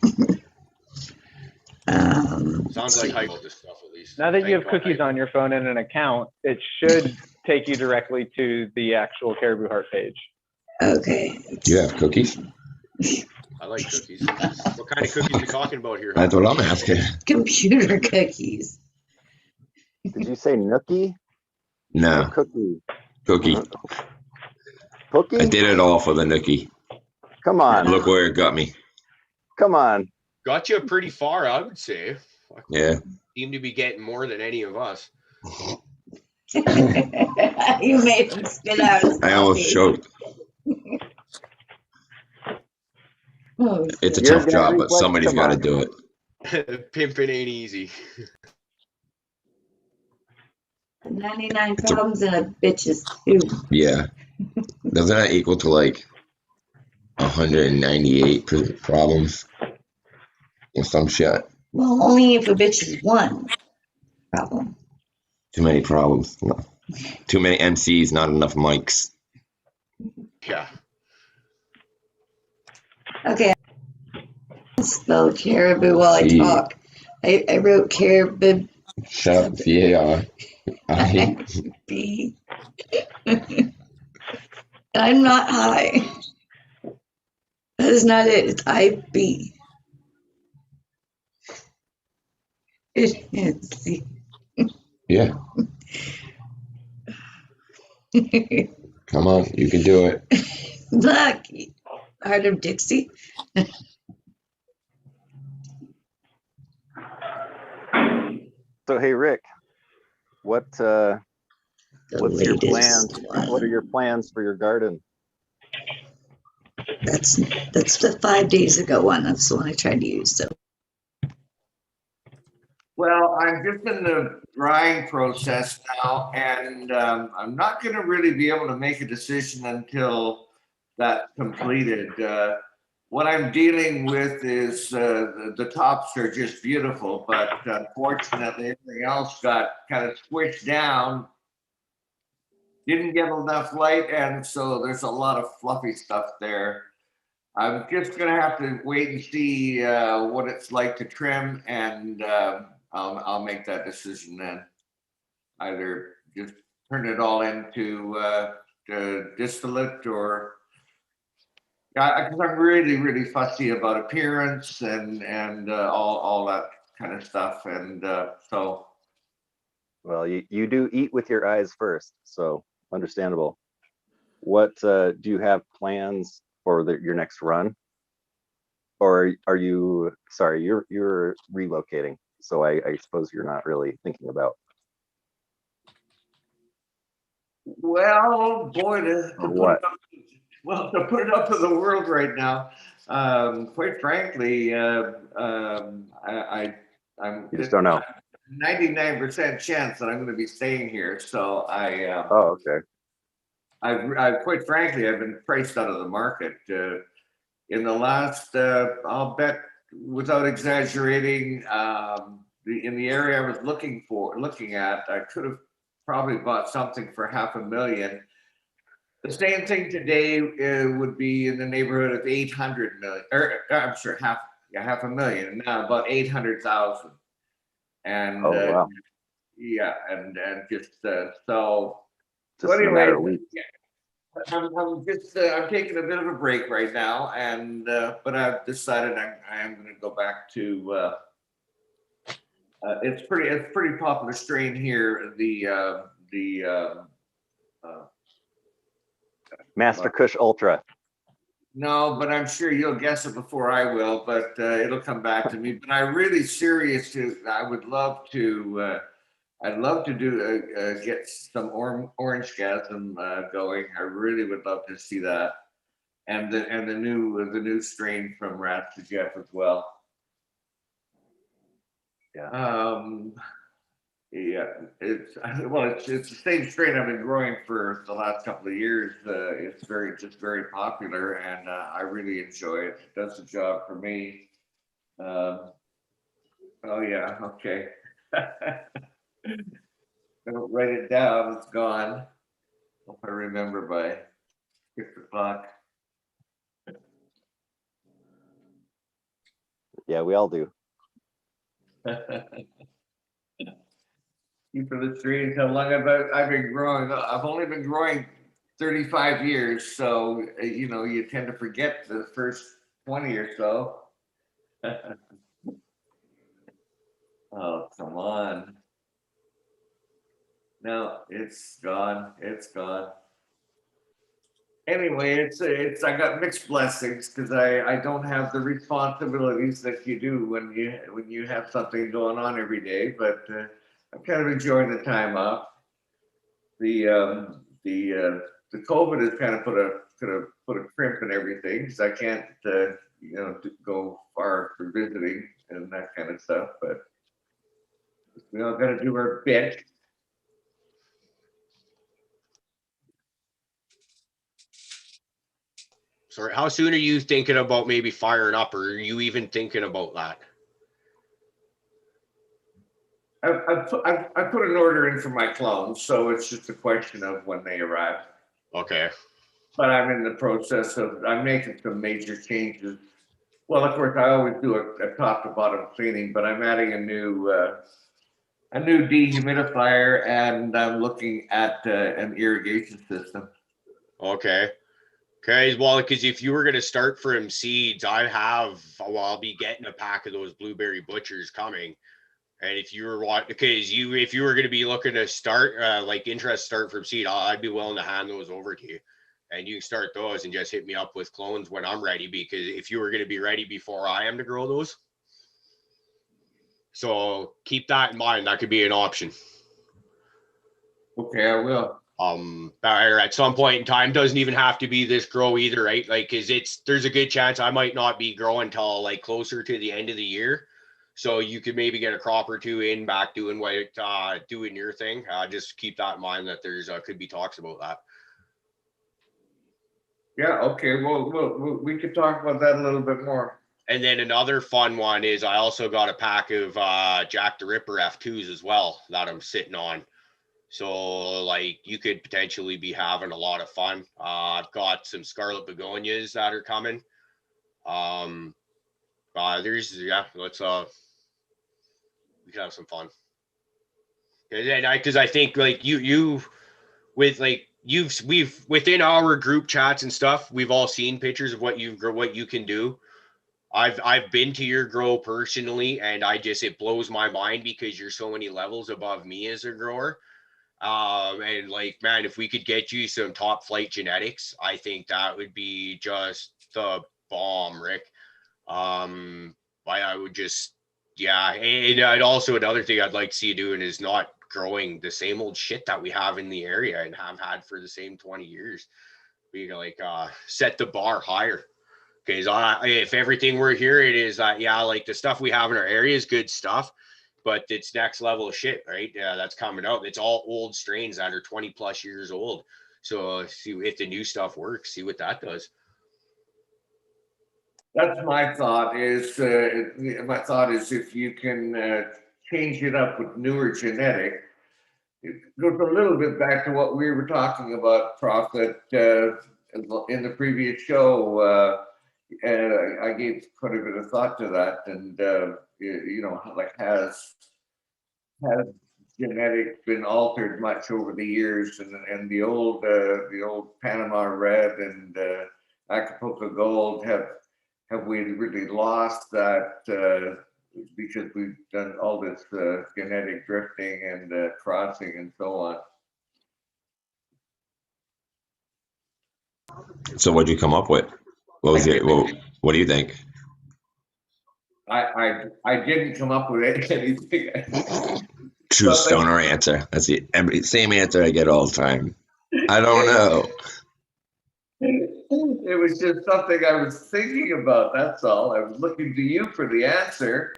Sounds like I got this stuff at least. Now that you have cookies on your phone and an account, it should take you directly to the actual Caribou Heart page. Okay. Do you have cookies? I like cookies. What kind of cookies are we talking about here? That's what I'm asking. Computer cookies. Did you say nookie? No. Cookie. Cookie. Cookie? I did it all for the nookie. Come on. Look where it got me. Come on. Got you pretty far, I would say. Yeah. Seem to be getting more than any of us. You made him spit out his I almost choked. It's a tough job, but somebody's got to do it. Pimping ain't easy. 99 problems and a bitch's too. Yeah. Doesn't that equal to like 198 problems or some shit? Well, only if a bitch is one problem. Too many problems. No. Too many MCs, not enough mics. Yeah. Okay. I'll spell caribou while I talk. I wrote caribou. Shut up, VAR. B. I'm not high. That is not it. It's IB. Yeah. Come on, you can do it. Look, Heart of Dixie. So hey Rick, what's your plans? What are your plans for your garden? That's the 5 days ago one. That's the one I tried to use. So. Well, I'm just in the drying process now, and I'm not going to really be able to make a decision until that's completed. What I'm dealing with is the tops are just beautiful, but unfortunately, everything else got kind of squished down. Didn't get enough light, and so there's a lot of fluffy stuff there. I'm just going to have to wait and see what it's like to trim, and I'll make that decision then. Either just turn it all into distillate, or because I'm really fussy about appearance and all that kind of stuff, and so. Well, you do eat with your eyes first, so understandable. What do you have plans for your next run, or are you? Sorry, you're relocating, so I suppose you're not really thinking about. Well, boy, to put it up to the world right now, quite frankly, I'm You just don't know. 99% chance that I'm going to be staying here. So Oh, okay. I've quite frankly, I've been priced out of the market in the last. I'll bet, without exaggerating, in the area I was looking at, I could have probably bought something for $500,000. The same thing today would be in the neighborhood of 800 million, or I'm sure $500,000, now about 800,000. And oh, wow. yeah, and just so Just in a anyway, matter of weeks. yeah, I'm just I'm taking a bit of a break right now, and but I've decided I am going to go back to. It's pretty popular strain here. Master Kush Ultra. No, but I'm sure you'll guess it before I will. But it'll come back to me. But I'm really serious. I would love to. I'd love to do get some orange gasm going. I really would love to see that, and the new strain from Rats to Jeff as well. Yeah. Yeah, it's the same strain I've been growing for the last couple of years. It's very popular, and I really enjoy it. It does the job for me. Oh yeah, okay. Don't write it down. It's gone. Hope I remember by 6 o'clock. Yeah, we all do. Keep for the streets. How long I've been growing? I've only been growing 35 years, so you tend to forget the first 20 or so. Oh, come on. No, it's gone. It's gone. Anyway, it's I got mixed blessings because I don't have the responsibilities that you do when you have something going on every day, but I'm kind of enjoying the time off. The COVID has kind of put a crimp in everything because I can't go far for visiting and that kind of stuff, but we all got to do our bit. Sorry, how soon are you thinking about maybe firing up, or are you even thinking about that? I put an order in for my clones, so it's just a question of when they arrive. Okay. But I'm in the process of I'm making some major changes. Well, of course, I always do a top to bottom cleaning, but I'm adding a new dehumidifier, and I'm looking at an irrigation system. Okay. Okay. Well, because if you were going to start from seeds, I'll be getting a pack of those blueberry butchers coming. And if you were if you were going to be looking to start, start from seed, I'd be willing to hand those over to you, and you can start those and just hit me up with clones when I'm ready. Because if you were going to be ready before I am to grow those, so keep that in mind. That could be an option. Okay, I will. Or at some point in time, doesn't even have to be this grow either, right? Like, there's a good chance I might not be growing until like closer to the end of the year. So you could maybe get a crop or two in back doing doing your thing. Just keep that in mind that there's could be talks about that. Yeah. Okay. Well, we could talk about that a little bit more. And then another fun one is I also got a pack of Jack the Ripper F2s as well that I'm sitting on. So like you could potentially be having a lot of fun. I've got some scarlet begonias that are coming. We can have some fun. Because I think like we've within our group chats and stuff, we've all seen pictures of what you can do. I've been to your grow personally, and it blows my mind because you're so many levels above me as a grower. And like, man, if we could get you some top flight genetics, I think that would be just the bomb, Rick. I would just, yeah. And also another thing I'd like to see you doing is not growing the same old shit that we have in the area and have had for the same 20 years. We like set the bar higher. Because if everything we're hearing is like the stuff we have in our area is good stuff, but it's next level of shit, right? Yeah, that's coming out. It's all old strains that are 20 plus years old. So see if the new stuff works, see what that does. That's my thought is if you can change it up with newer genetic, it goes a little bit back to what we were talking about, Prof, that in the previous show, I gave quite a bit of thought to that, and like has genetics been altered much over the years, and the old Panama Red and Acapulco Gold have we really lost that because we've done all this genetic drifting and crossing and so on. So what'd you come up with? What was it? What do you think? I didn't come up with anything. True stoner answer. That's the same answer I get all the time. I don't know. It was just something I was thinking about. That's all. I was looking to you for the answer.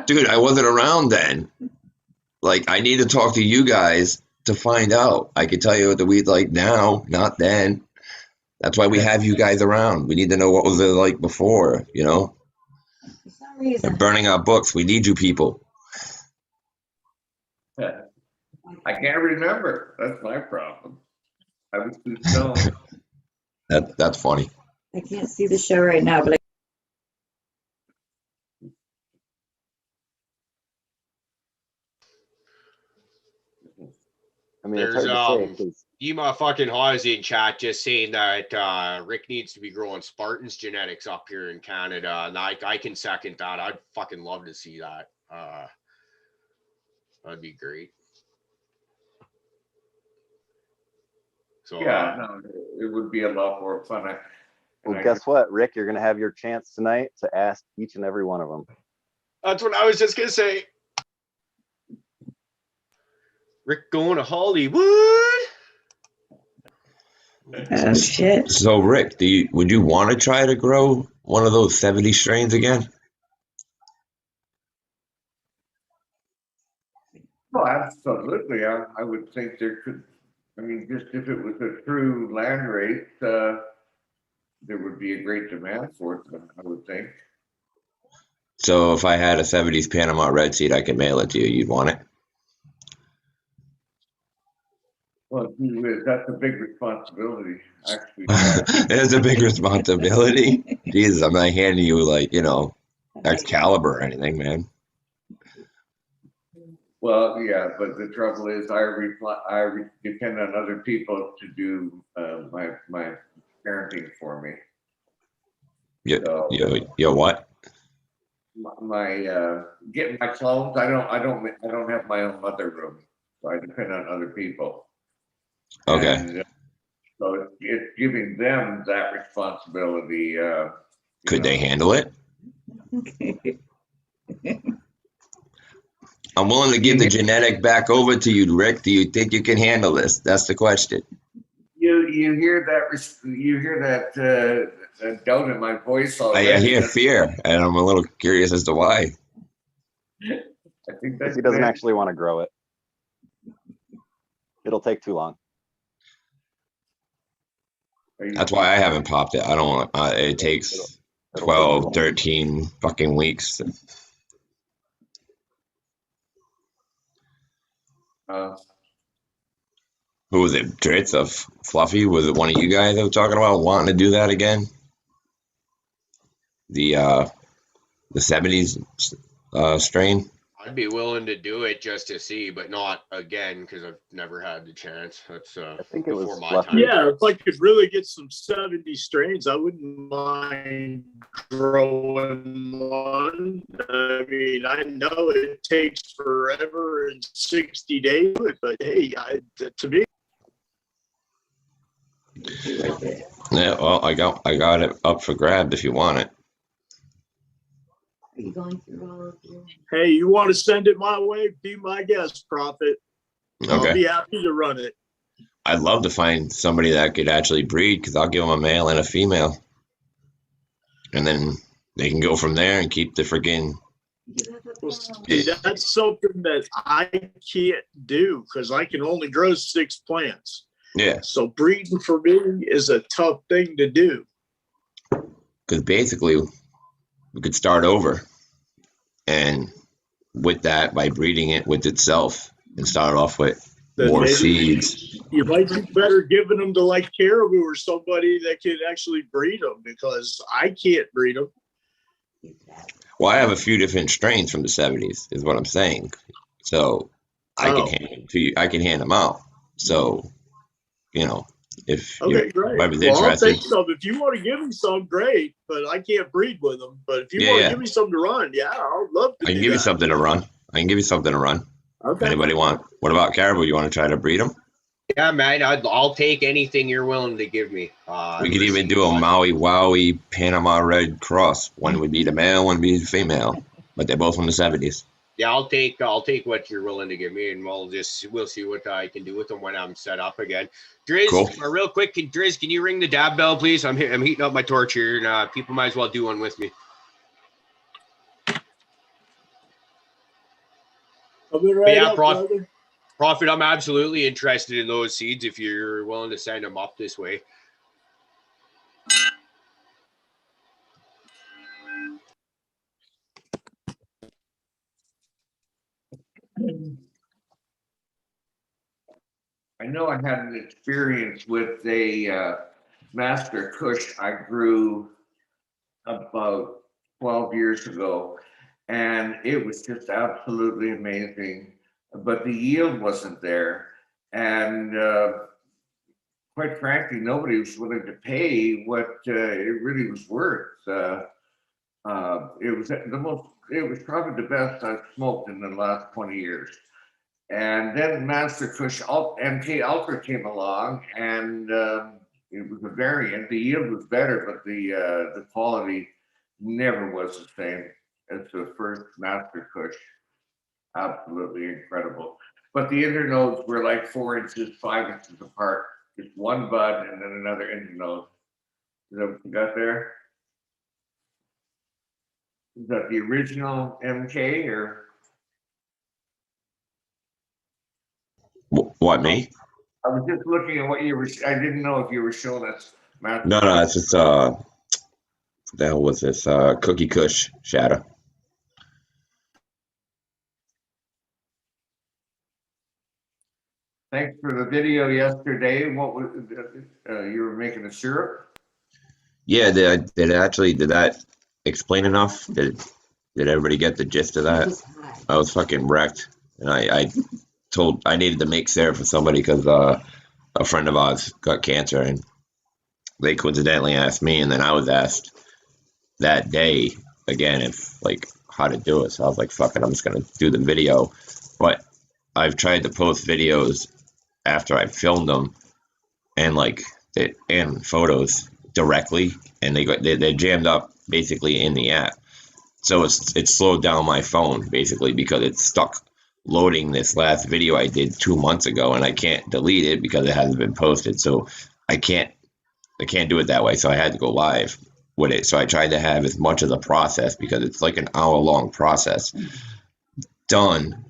Dude, I wasn't around then. Like, I need to talk to you guys to find out. I can tell you what the weed's like now, not then. That's why we have you guys around. We need to know what was it like before, you know? For some reason, They're burning our books. We need you people. I can't remember. That's my problem. I was too stoned. That's funny. I can't see the show right now, but I mean, it's There's hard to say 'cause Ema fucking Hawes in chat just saying that Rick needs to be growing Spartans genetics up here in Canada, and I can second that. I'd fucking love to see that. That'd be great. So Yeah, no, it would be a lot more fun. well, guess what, Rick? You're gonna have your chance tonight to ask each and every one of them. that's what I was just gonna say. Rick going to Hollywood. oh shit. So, Rick, would you want to try to grow one of those 70 strains again? Well, absolutely. I would think there could. I mean, just if it was a true land rate, there would be a great demand for it. I would think. So if I had a 70s Panama Red seed, I could mail it to you. You'd want it? Well, that's a big responsibility, actually. It's a big responsibility. Jesus, I'm not handing you like, Excalibur or anything, man. Well, yeah, but the trouble is, I depend on other people to do my parenting for me. You what? My getting my clones. I don't have my own mother room, so I depend on other people. Okay. And, so it's giving them that responsibility. Could they handle it? I'm willing to give the genetic back over to you, Rick. Do you think you can handle this? That's the question. You hear that doubt in my voice already. I hear fear, and I'm a little curious as to why. I think He doesn't actually want to grow it. It'll take too long. That's why I haven't popped it. I don't want. It takes 12, 13 fucking weeks. Who was it? Dritz of Fluffy? Was it one of you guys that were talking about wanting to do that again? The 70s strain? I'd be willing to do it just to see, but not again because I've never had the chance. That's I think it was before my Fluffy. time. Yeah, if I could really get some 70 strains, I wouldn't mind growing one. I mean, I know it takes forever and 60 days, but hey, to me. Yeah, well, I got it up for grabs if you want it. Are you going through all of your... Hey, you want to send it my way? Be my guest, Prophet. Okay. I'll be happy to run it. I'd love to find somebody that could actually breed because I'll give them a male and a female. And then they can go from there and keep the freaking... Well, see, that's something that I can't do because I can only grow 6 plants. Yeah. So breeding for me is a tough thing to do. Because basically, we could start over. And with that, by breeding it with itself and start off with Then more maybe seeds. You might be better giving them to like Caribou or somebody that can actually breed them because I can't breed them. Well, I have a few different strains from the 70s, is what I'm saying. So I can Oh. hand them to you. I can hand them out. So, if Okay, great. whoever's Well, I'll interested, take some. If you want to give me some, great. But I can't breed with them. But if you want to give me some to run, yeah, I'd love to I can do give you that. something to run. If Okay. anybody want, what about caribou? You want to try to breed them? Yeah, man, I'll take anything you're willing to give me. We could even do a Maui Wowie Panama Red cross. One would be the male, one would be the female, but they're both from the 70s. Yeah, I'll take what you're willing to give me, and we'll see what I can do with them when I'm set up again. Driz, Cool. Real quick, Driz, can you ring the dab bell, please? I'm heating up my torch here, and people might as well do one with me. I'll be right up, brother. Prophet, I'm absolutely interested in those seeds if you're willing to send them up this way. I know I had an experience with a Master Kush I grew about 12 years ago, and it was just absolutely amazing. But the yield wasn't there, and quite frankly, nobody was willing to pay what it really was worth. It was probably the best I've smoked in the last 20 years. And then Master Kush MK Ultra came along, and it was a variant. The yield was better, but the quality never was the same as the first Master Kush. Absolutely incredible. But the internodes were like 4 inches, 5 inches apart. Just one bud and then another internode. Is that what you got there? Is that the original MK or? What, me? I was just looking at what you were. I didn't know if you were showing us. No, it's just the hell was this Cookie Kush Shadow. Thanks for the video yesterday. What was you were making a syrup? Yeah, did that explain enough? Did everybody get the gist of that? I was fucking wrecked, and I needed to make syrup for somebody because a friend of ours got cancer, and they coincidentally asked me, and then I was asked that day again if how to do it. So I was like, fuck it, I'm just gonna do the video. But I've tried to post videos after I filmed them and photos directly, and they're jammed up basically in the app. So it slowed down my phone basically because it's stuck loading this last video I did 2 months ago, and I can't delete it because it hasn't been posted. So I can't do it that way. So I had to go live with it. So I tried to have as much of the process, because it's like an hour-long process, done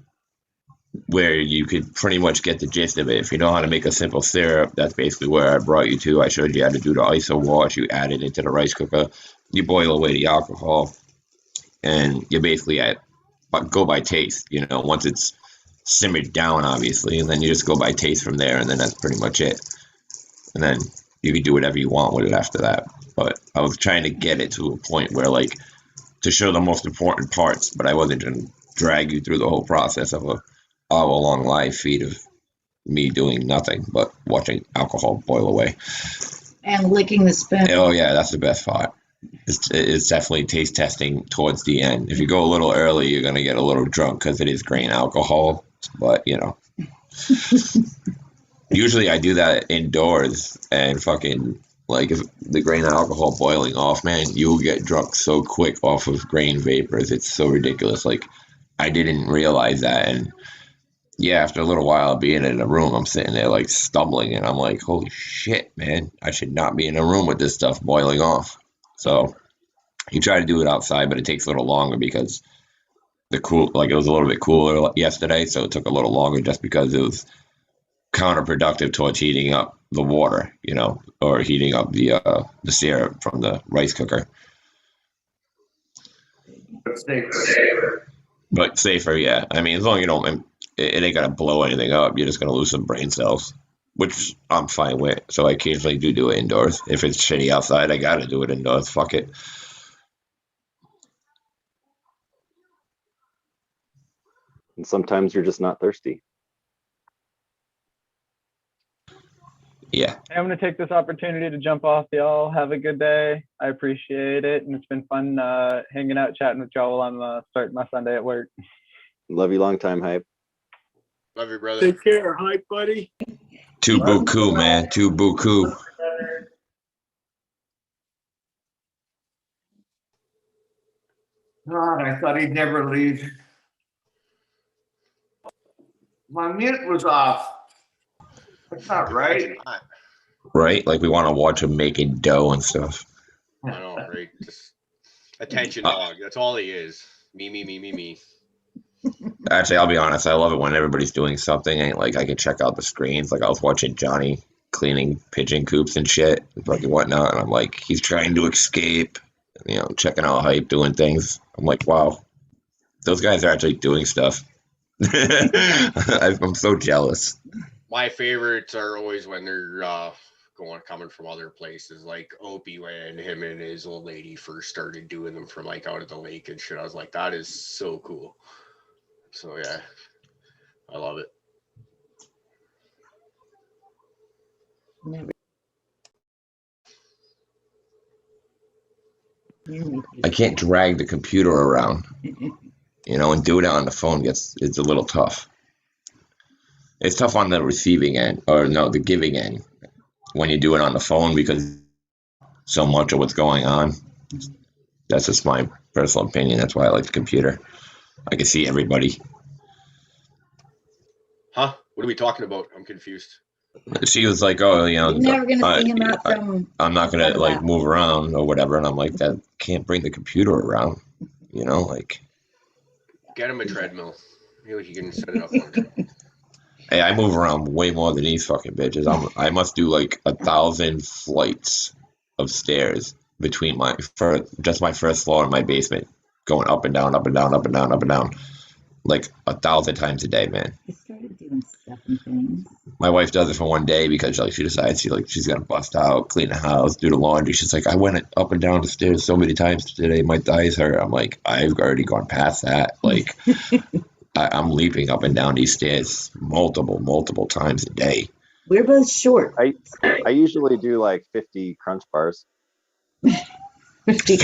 where you could pretty much get the gist of it. If you know how to make a simple syrup, that's basically where I brought you to. I showed you how to do the iso wash. You add it into the rice cooker. You boil away the alcohol, and you basically go by taste. Once it's simmered down, obviously, and then you just go by taste from there, and then that's pretty much it. And then you can do whatever you want with it after that. But I was trying to get it to a point where, to show the most important parts, but I wasn't going to drag you through the whole process of a hour-long live feed of me doing nothing but watching alcohol boil away. And licking the spoon. Oh, yeah, that's the best part. It's definitely taste testing towards the end. If you go a little early, you're going to get a little drunk because it is grain alcohol. But, usually I do that indoors, and fucking, if the grain alcohol boiling off, man, you'll get drunk so quick off of grain vapors. It's so ridiculous. I didn't realize that, and yeah, after a little while being in a room, I'm sitting there stumbling, and I'm like, holy shit, man, I should not be in a room with this stuff boiling off. So you try to do it outside, but it takes a little longer because it was a little bit cooler yesterday, so it took a little longer just because it was counterproductive towards heating up the water, or heating up the syrup from the rice cooker. But safer, yeah. I mean, as long as you don't, it ain't gonna blow anything up. You're just gonna lose some brain cells, which I'm fine with. So I occasionally do it indoors. If it's shitty outside, I gotta do it indoors. Fuck it. And sometimes you're just not thirsty. Yeah. I'm going to take this opportunity to jump off, y'all. Have a good day. I appreciate it. And it's been fun hanging out, chatting with y'all while I'm starting my Sunday at work. Love you long time, Hype. Love you, brother. Take care, Hype buddy. Tu beaucoup, man. Tu beaucoup. God, I thought he'd never leave. My mute was off. That's not right. Right? Like we want to watch him making dough and stuff. I know, right? Just attention dog. That's all he is. Me. Actually, I'll be honest. I love it when everybody's doing something and like I can check out the screens. Like I was watching Johnny cleaning pigeon coops and shit and fucking whatnot, and I'm like, he's trying to escape. You know, checking out Hype doing things. I'm like, wow, those guys are actually doing stuff. I'm so jealous. My favorites are always when they're coming from other places, like Opie, when him and his old lady first started doing them from like out of the lake and shit. I was like, that is so cool. So yeah, I love it. Never. I can't drag the computer around, you know, and do it on the phone it's a little tough. It's tough on the receiving end, or no, the giving end, when you do it on the phone because so much of what's going on. That's just my personal opinion. That's why I like the computer. I can see everybody. Huh? What are we talking about? I'm confused. She was like, "Oh, you know, You're never gonna see him out from. I'm not gonna like move around or whatever," and I'm like, "That can't bring the computer around, you know, like." Get him a treadmill. Maybe he can set it up for him. Hey, I move around way more than these fucking bitches. I must do like 1,000 flights of stairs between my first floor and my basement, going up and down, up and down, up and down, up and down, like 1,000 times a day, man. I started doing stuff and things. My wife does it for one day because like she decides she's gonna bust out, clean the house, do the laundry. She's like, I went up and down the stairs so many times today, my thighs hurt. I'm like, I've already gone past that. Like, I'm leaping up and down these stairs multiple times a day. We're both short. I usually do like 50 crunch bars. 50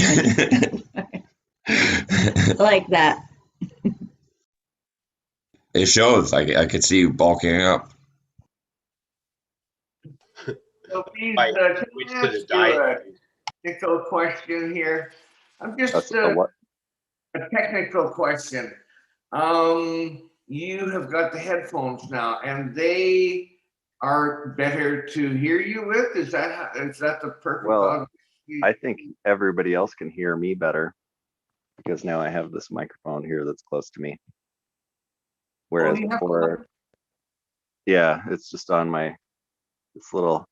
like that. It shows. I could see you bulking up. So please, Right. can Which I to ask the you diet. a technical question here? I'm just That's a what? a technical question. You have got the headphones now, and they are better to hear you with. Is that the perfect? Well, I think everybody else can hear me better because now I have this microphone here that's close to me. Whereas before, yeah, it's just on my this little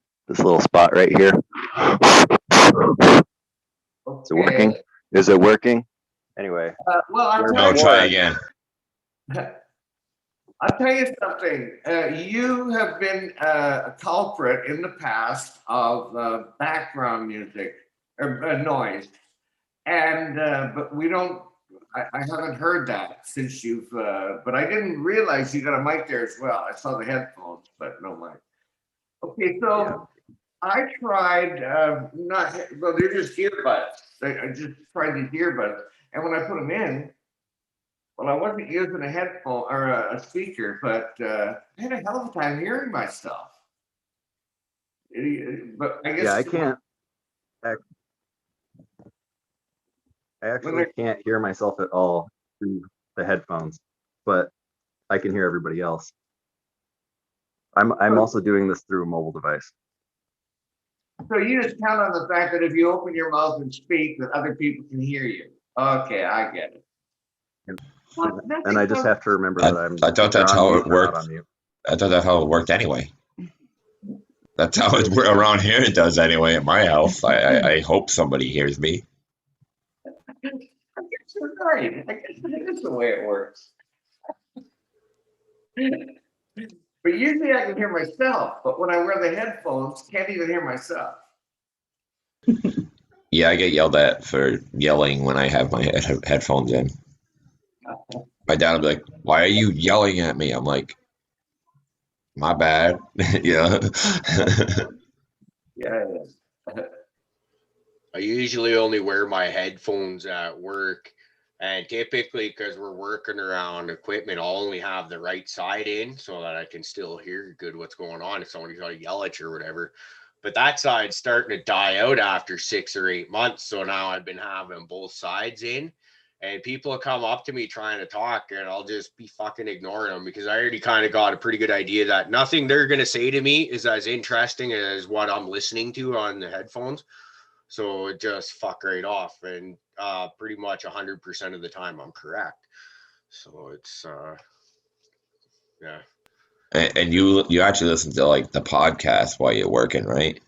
spot right here. Okay. Is it working? Is it working? Anyway. Well, No, try again. I'll tell you something. You have been a culprit in the past of background music or noise, and but we don't. I haven't heard that since you've. But I didn't realize you got a mic there as well. I saw the headphones, but no mic. Okay, so yeah. I tried not. Well, they're just earbuds. I just tried these earbuds, and when I put them in. Well, I wasn't using a headphone or a speaker, but I had a hell of a time hearing myself. But I guess I can't. I actually can't hear myself at all through the headphones, but I can hear everybody else. I'm also doing this through a mobile device. So you just count on the fact that if you open your mouth and speak, that other people can hear you. Okay, I get it. And I just have to remember that I thought that's how it worked. I thought that's how it worked anyway. That's how it around here it does anyway at my house. I hope somebody hears me. I guess you're right. I guess that is the way it works. But usually I can hear myself, but when I wear the headphones, can't even hear myself. Yeah, I get yelled at for yelling when I have my headphones in. My dad will be like, "Why are you yelling at me?" I'm like, my bad. Yeah. Yeah. I usually only wear my headphones at work, and typically because we're working around equipment, I'll only have the right side in so that I can still hear good what's going on if somebody's trying to yell at you or whatever. But that side's starting to die out after 6 or 8 months, so now I've been having both sides in, and people come up to me trying to talk, and I'll just be fucking ignoring them because I already kind of got a pretty good idea that nothing they're gonna say to me is as interesting as what I'm listening to on the headphones. So it just fuck right off, and pretty much 100% of the time I'm correct. So it's yeah. And you actually listen to like the podcast while you're working, right?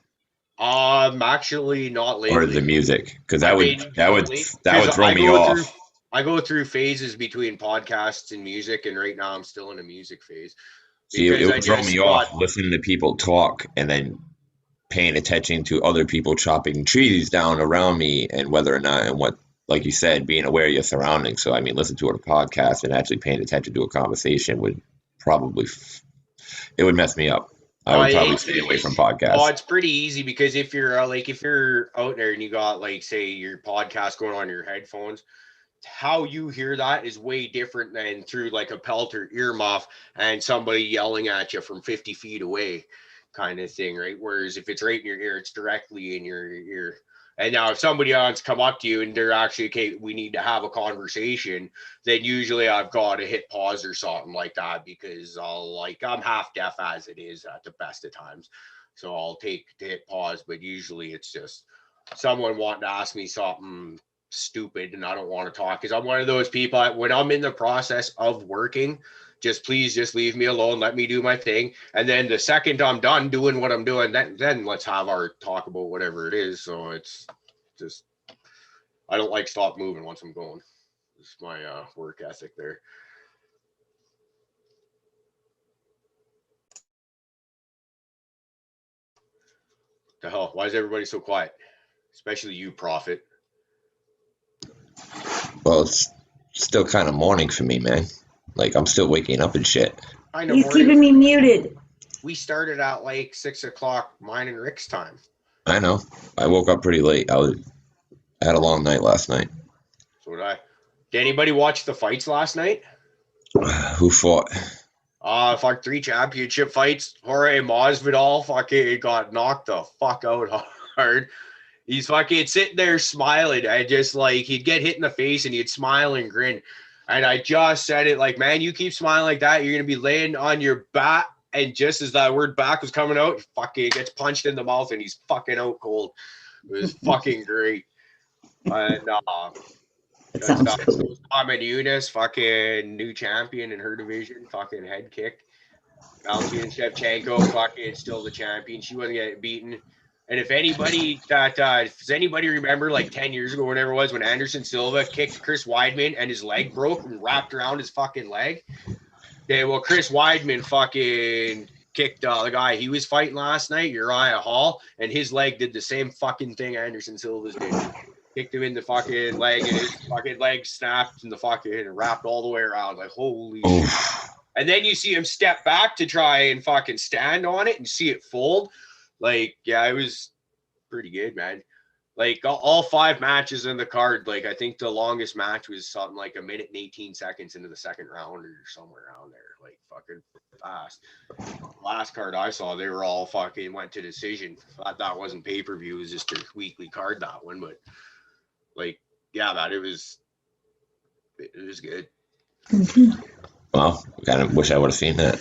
Actually not Or the lately. music, because I that would mean, that would lately, that 'cause would throw me off. I go through phases between podcasts and music, and right now I'm still in a music phase See, it because I would throw me just off got. listening to people talk and then paying attention to other people chopping trees down around me and whether or not and what, like you said, being aware of your surroundings. So I mean, listen to a podcast and actually paying attention to a conversation would probably it would mess me up. I would probably stay away from Oh, podcasts. it's pretty easy because if you're if you're out there and you got like say your podcast going on your headphones, how you hear that is way different than through like a pelt or earmuff and somebody yelling at you from 50 feet away, kind of thing, right? Whereas if it's right in your ear, it's directly in your ear. And now if somebody else come up to you and they're actually, okay, we need to have a conversation, then usually I've got to hit pause or something like that because I'm half deaf as it is at the best of times. So I'll take to hit pause, but usually it's just someone wanting to ask me something stupid and I don't want to talk because I'm one of those people when I'm in the process of working, please just leave me alone, let me do my thing, and then the second I'm done doing what I'm doing, then let's have our talk about whatever it is. So it's just I don't like stop moving once I'm going. It's my work ethic there. The hell, why is everybody so quiet, especially you, Prophet? Well, it's still kind of morning for me, man. Like I'm still waking up and shit. He's keeping me muted. We started at like 6 o'clock mine and Rick's time. I know. I woke up pretty late. I had a long night last night. So did I. Did anybody watch the fights last night? Who fought? Fuck 3 championship fights. Jorge Masvidal fucking got knocked the fuck out hard. He's fucking sitting there smiling. I just like he'd get hit in the face and he'd smile and grin. And I just said it like, man, you keep smiling like that, you're gonna be laying on your back. And just as that word back was coming out, he fucking gets punched in the mouth and he's fucking out cold. It was fucking great. And That sounds cool. Ahmed Yunus, fucking new champion in her division, fucking head kick. Valentina Shevchenko, fucking still the champion. She wasn't getting beaten. And if anybody does anybody remember like 10 years ago, whatever it was, when Anderson Silva kicked Chris Weidman and his leg broke and wrapped around his fucking leg? Okay, well, Chris Weidman fucking kicked the guy he was fighting last night, Uriah Hall, and his leg did the same fucking thing Anderson Silva's did. Kicked him in the fucking leg, and his fucking leg snapped and the fucking wrapped all the way around. Like, holy shit. And then you see him step back to try and fucking stand on it and see it fold. Like, yeah, it was pretty good, man. Like, all 5 matches in the card, like, I think the longest match was something like 1 minute and 18 seconds into the second round or somewhere around there. Like, fucking fast. Last card I saw, they were all fucking went to decision. That wasn't pay-per-view. It was just a weekly card, that one. But, like, yeah, man, it was good. Well, kind of wish I would have seen that.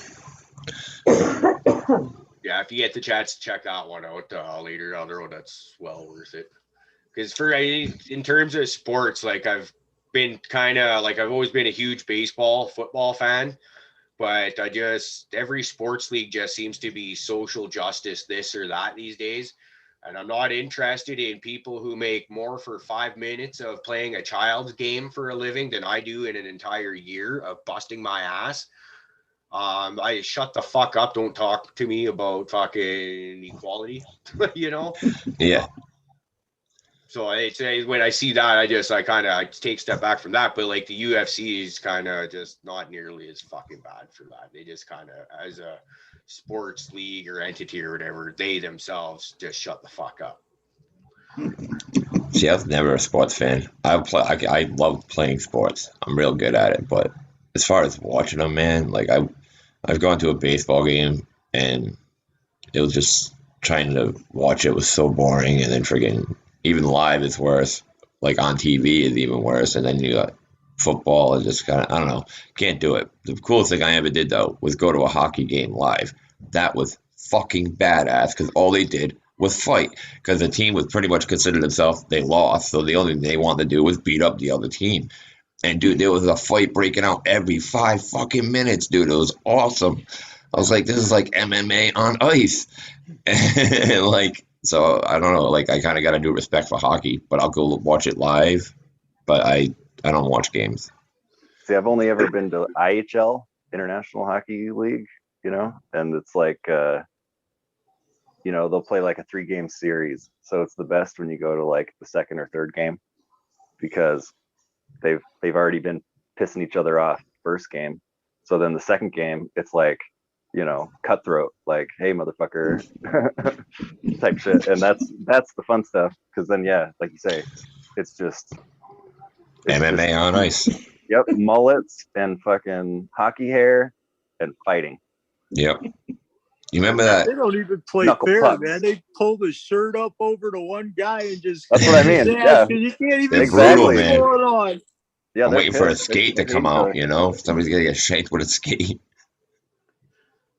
Yeah, if you get the chance to check that one out later down the road, that's well worth it. Because in terms of sports, like I've been kind of like I've always been a huge football fan, but every sports league just seems to be social justice, this or that these days. And I'm not interested in people who make more for 5 minutes of playing a child's game for a living than I do in an entire year of busting my ass. I shut the fuck up. Don't talk to me about fucking equality, you know? Yeah. So it's when I see that, I kind of take a step back from that. But like the UFC is kind of just not nearly as fucking bad for that. They just kind of, as a sports league or entity or whatever, they themselves just shut the fuck up. See, I was never a sports fan. I love playing sports. I'm real good at it. But as far as watching them, man, like I've gone to a baseball game and it was just trying to watch it was so boring, and then friggin' even live is worse. Like on TV is even worse, and then you got football is just kind of, I don't know, can't do it. The coolest thing I ever did though was go to a hockey game live. That was fucking badass because all they did was fight because the team was pretty much considered themselves they lost, so the only thing they wanted to do was beat up the other team. And dude, there was a fight breaking out every 5 fucking minutes, dude. It was awesome. I was like, this is like MMA on ice. And like, so I don't know, like I kind of got a new respect for hockey, but I'll go watch it live, but I don't watch games. See, I've only ever been to IHL, International Hockey League, and it's like, they'll play like a 3-game series. So it's the best when you go to like the second or third game because they've already been pissing each other off first game. So then the second game, it's like, cutthroat, like, hey, motherfucker, type shit. And that's the fun stuff. Cause then, yeah, like you say, it's MMA on ice. Yep. Mullets and fucking hockey hair and fighting. Yep. You remember that? They don't even play Knuckle fair, pucks. man. They pull the shirt up over to one guy and just. That's what I mean. Yeah. You can't even They're see brutal, what's man. going on. Yeah, I'm waiting for a pissed. skate to come out, If somebody's gonna get shanked with a skate.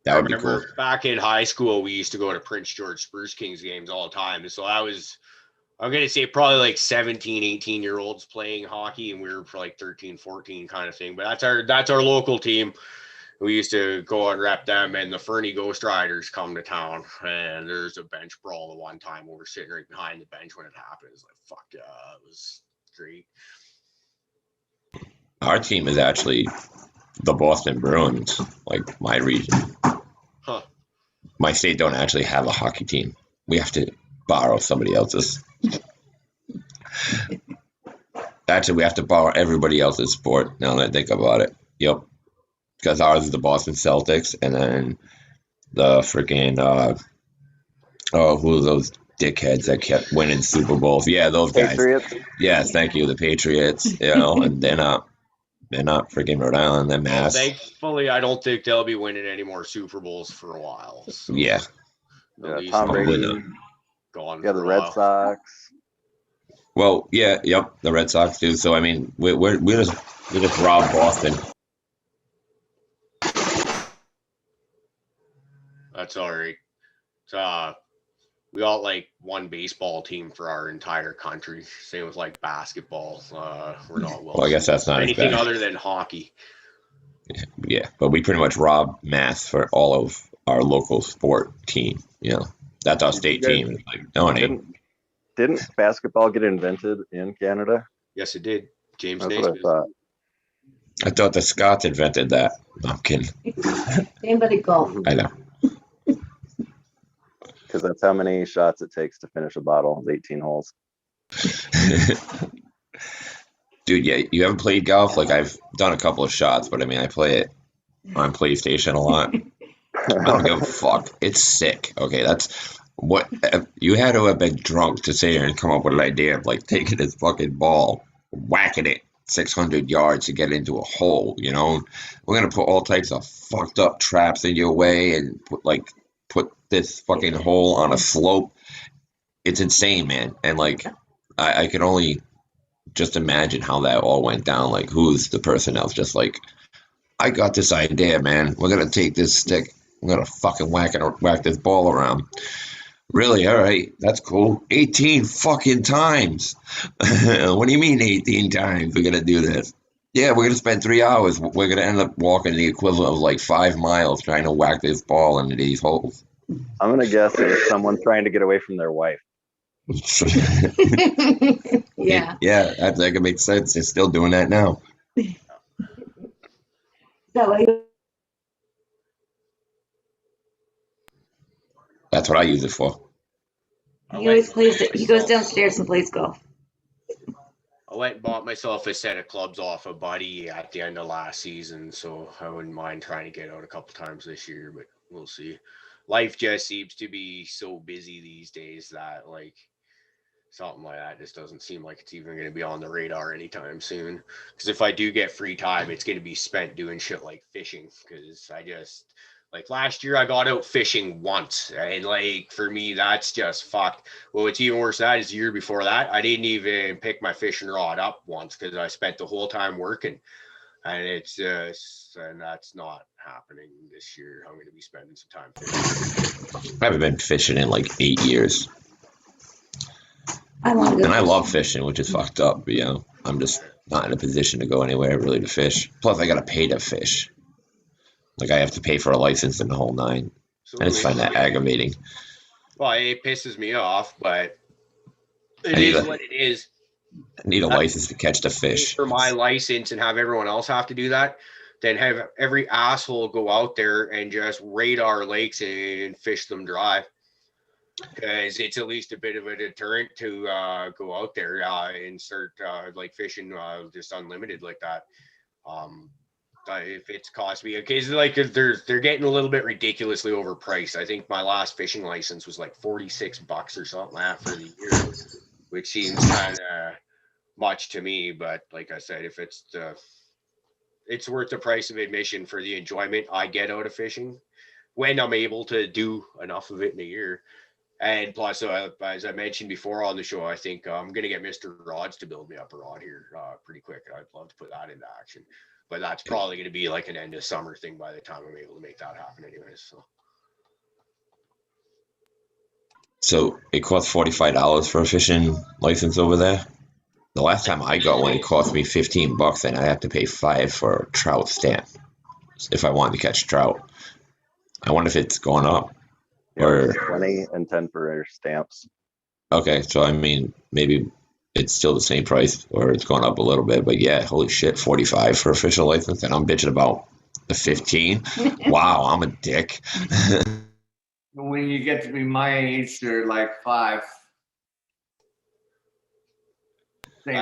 That would be cool. Back in high school, we used to go to Prince George Spurs Kings games all the time. So I'm going to say probably like 17, 18-year-olds playing hockey, and we were for like 13, 14 kind of thing. But that's our local team. We used to go and rep them, and the Fernie Ghost Riders come to town, and there's a bench brawl the one time we were sitting right behind the bench when it happened. It's like, fuck yeah, it was great. Our team is actually the Boston Bruins, like my region. Huh. My state don't actually have a hockey team. We have to borrow somebody else's. Actually, we have to borrow everybody else's sport, now that I think about it. Yep. Because ours is the Boston Celtics, and then the freaking, who are those dickheads that kept winning Super Bowls? Yeah, those guys. Patriots. Yes, thank you, the Patriots, and they're not freaking Rhode Island, they're Mass. Thankfully, I don't think they'll be winning any more Super Bowls for a while. So Yeah. Tom Brady. Gone. Yeah, the Red Sox. Well, yeah, yep, the Red Sox do. So I mean, we just robbed Boston. That's all right. We got like one baseball team for our entire country. Same with like basketball. We're not well. I guess that's not anything as bad. other than hockey. Yeah, but we pretty much robbed Mass for all of our local sport team. That's our state team. Like, didn't basketball get invented in Canada? Yes, it did. James That's Naismith. what I thought the Scots invented that. No, I'm kidding. Anybody golf? I know. Because that's how many shots it takes to finish a bottle. 18 holes. Dude, yeah, you haven't played golf? Like, I've done a couple of shots, but I mean, I play it on PlayStation a lot. I don't give a fuck. It's sick. Okay, that's what you had to have been drunk to sit here and come up with an idea of like taking this fucking ball, whacking it 600 yards to get into a hole. We're gonna put all types of fucked up traps in your way and put this fucking hole on a slope. It's insane, man. And like, I can only just imagine how that all went down. Like, who's the person else just like, I got this idea, man. We're gonna take this stick. I'm gonna fucking whack this ball around. Really? All right, that's cool. 18 fucking times. What do you mean 18 times we're gonna do this? Yeah, we're gonna spend 3 hours. We're gonna end up walking the equivalent of like 5 miles trying to whack this ball into these holes. I'm gonna guess it was someone trying to get away from their wife. Yeah. Yeah, that could make sense. They're still doing that now. That's what I use it for. He always plays it. He goes downstairs and plays golf. I went and bought myself a set of clubs off a buddy at the end of last season, so I wouldn't mind trying to get out a couple times this year, but we'll see. Life just seems to be so busy these days that like something like that just doesn't seem like it's even going to be on the radar anytime soon. Because if I do get free time, it's going to be spent doing shit like fishing. Because I just like last year I got out fishing once, and like for me that's just fucked. Well, what's even worse than that is the year before that I didn't even pick my fishing rod up once because I spent the whole time working, and it's just and that's not happening this year. I'm going to be spending some time fishing. I haven't been fishing in like 8 years. I want to go. And I love fishing. fishing, which is fucked up, but, you know, I'm just not in a position to go anywhere really to fish. Plus, I got to pay to fish. Like, I have to pay for a license and the whole nine. I just find that aggravating. Well, it pisses me off, but it is what it is. I need a license to catch the fish. For my license and have everyone else have to do that, then have every asshole go out there and just radar lakes and fish them dry. Because it's at least a bit of a deterrent to go out there and start like fishing just unlimited like that. If it's cost me occasionally, like they're getting a little bit ridiculously overpriced. I think my last fishing license was like $46 or something like that for the year, which seems kind of much to me. But like I said, if it's worth the price of admission for the enjoyment I get out of fishing when I'm able to do enough of it in a year. And plus, as I mentioned before on the show, I think I'm going to get Mr. Rods to build me up a rod here pretty quick. I'd love to put that into action. But that's probably going to be like an end of summer thing by the time I'm able to make that happen anyways. So it costs $45 for a fishing license over there? The last time I got one, it cost me $15, and I have to pay $5 for a trout stamp if I wanted to catch trout. I wonder if it's going up. Yeah, Or 20 and 10 for stamps. okay, so I mean, maybe it's still the same price, or it's going up a little bit. But yeah, holy shit, 45 for official license, and I'm bitching about the 15. Wow, I'm a dick. When you get to be my age, they're like 5.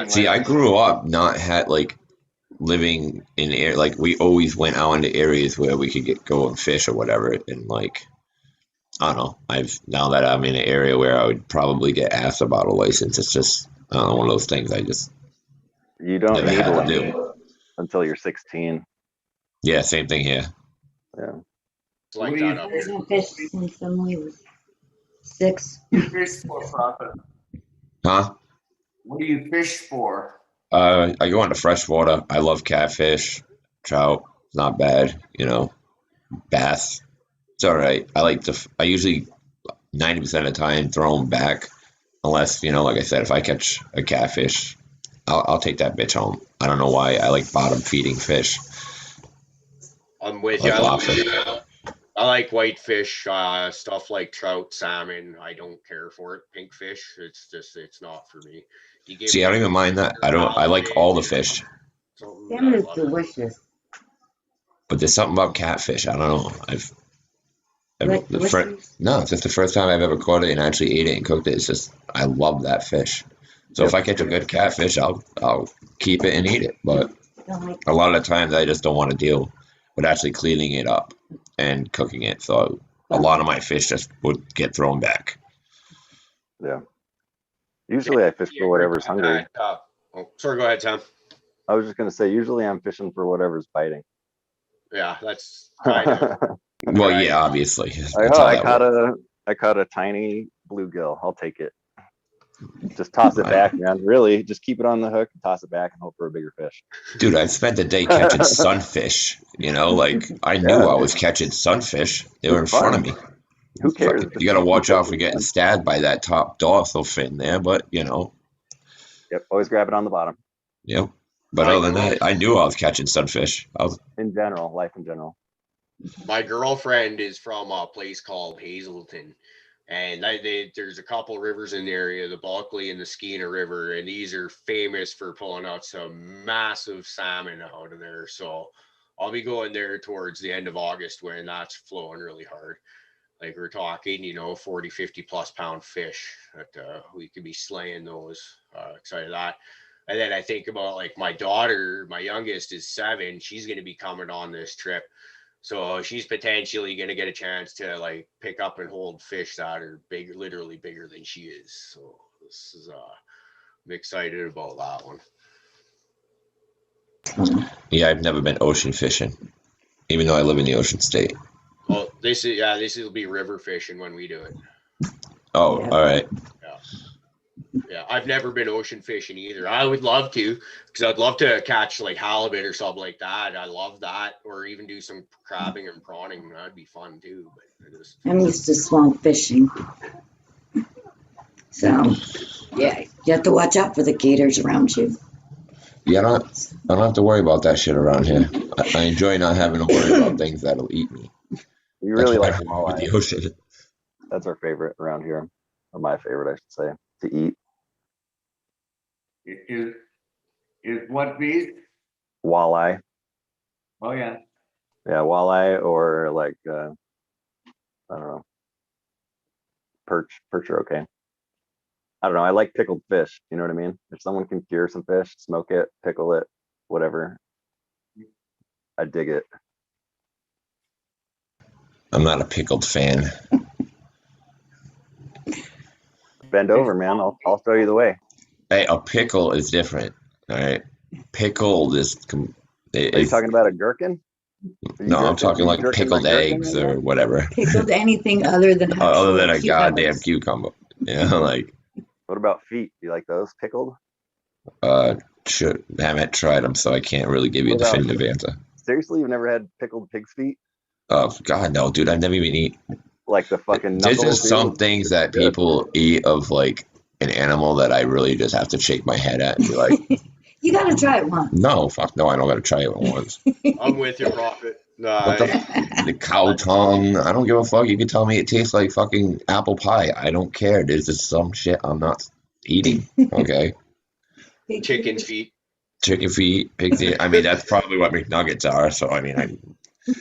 See, I grew up not had like living in air, like we always went out into areas where we could go and fish or whatever, and like I don't know. Now that I'm in an area where I would probably get asked about a license, it's just I don't know, one of those things I just You don't never need had to one do. until you're 16. Yeah, same thing here. Yeah. Like that I haven't fished since Emily was 6. You fish for profit. Huh? What do you fish for? I go into freshwater. I love catfish, trout. It's not bad, you know. Bass. It's all right. I usually 90% of the time throw them back, unless you know, like I said, if I catch a catfish, I'll take that bitch home. I don't know why. I like bottom feeding fish. I'm with Like you. lobster. I like whitefish, stuff like trout, salmon. I don't care for it. Pink fish, it's not for me. See, I don't even mind that. I like all the fish. Salmon is delicious. But there's something about catfish. I don't know. No, it's just the first time I've ever caught it and actually ate it and cooked it. It's just I love that fish. So if I catch a good catfish, I'll keep it and eat it. But a lot of the times I just don't want to deal with actually cleaning it up and cooking it. So a lot of my fish just would get thrown back. Yeah. Usually I fish for whatever's hungry. Sorry, go ahead, Tom. I was just gonna say usually I'm fishing for whatever's biting. Yeah, that's kind of. Well, yeah, obviously. I caught a tiny bluegill. I'll take it. Just toss it back, man. Really, just keep it on the hook, toss it back, and hope for a bigger fish. Dude, I spent the day catching sunfish. You know, like I knew I was catching sunfish. They were in front of me. Who cares? You got to watch out for getting stabbed by that top dorsal fin there, but you know. Yep, always grab it on the bottom. Yep. But other than that, I knew I was catching sunfish. In general, life in general. My girlfriend is from a place called Hazelton, and there's a couple rivers in the area, the Bulkley and the Skeena River, and these are famous for pulling out some massive salmon out of there. So I'll be going there towards the end of August when that's flowing really hard. Like we're talking, 40, 50 plus pound fish that we could be slaying those. Excited that. And then I think about like my daughter, my youngest is 7. She's going to be coming on this trip. So she's potentially going to get a chance to like pick up and hold fish that are big, literally bigger than she is. So this is, I'm excited about that one. Yeah, I've never been ocean fishing, even though I live in the ocean state. Oh, this will be river fishing when we do it. Oh, all right. Yeah, I've never been ocean fishing either. I would love to, because I'd love to catch like halibut or something like that. I love that, or even do some crabbing and prawning. That'd be fun too. But I'm used to swamp fishing, so yeah, you have to watch out for the gators around you. Yeah, I don't have to worry about that shit around here. I enjoy not having to worry about things that'll eat me. We really like with walleye. the ocean. That's our favorite around here, or my favorite, I should say, to eat. Is what beast? Walleye. Oh yeah. Yeah, walleye or like I don't know, perch. Perch are okay. I don't know. I like pickled fish. You know what I mean? If someone can cure some fish, smoke it, pickle it, whatever, I dig it. I'm not a pickled fan. Bend over, man. I'll show you the way. Hey, a pickle is different. All right, pickled is. Are you talking about a gherkin? No, I'm talking like pickled eggs or whatever. Pickled anything other than other than a cucumbers. goddamn cucumber. Yeah, like. What about feet? Do you like those pickled? Should haven't tried them, so I can't really give you a definitive answer. Seriously, you've never had pickled pig's feet? Oh God, no, dude! I've never even eaten. Like the fucking There's knuckles. just some things that people eat of like an animal that I really just have to shake my head at and be like, you gotta try it once. No, fuck no, I don't gotta try it once. I'm with you, Prophet. What the cow tongue? I don't give a fuck. You can tell me it tastes like fucking apple pie. I don't care. There's just some shit I'm not eating. Okay. Chicken feet. Chicken feet, pig feet. I mean, that's probably what McNuggets are. So I mean,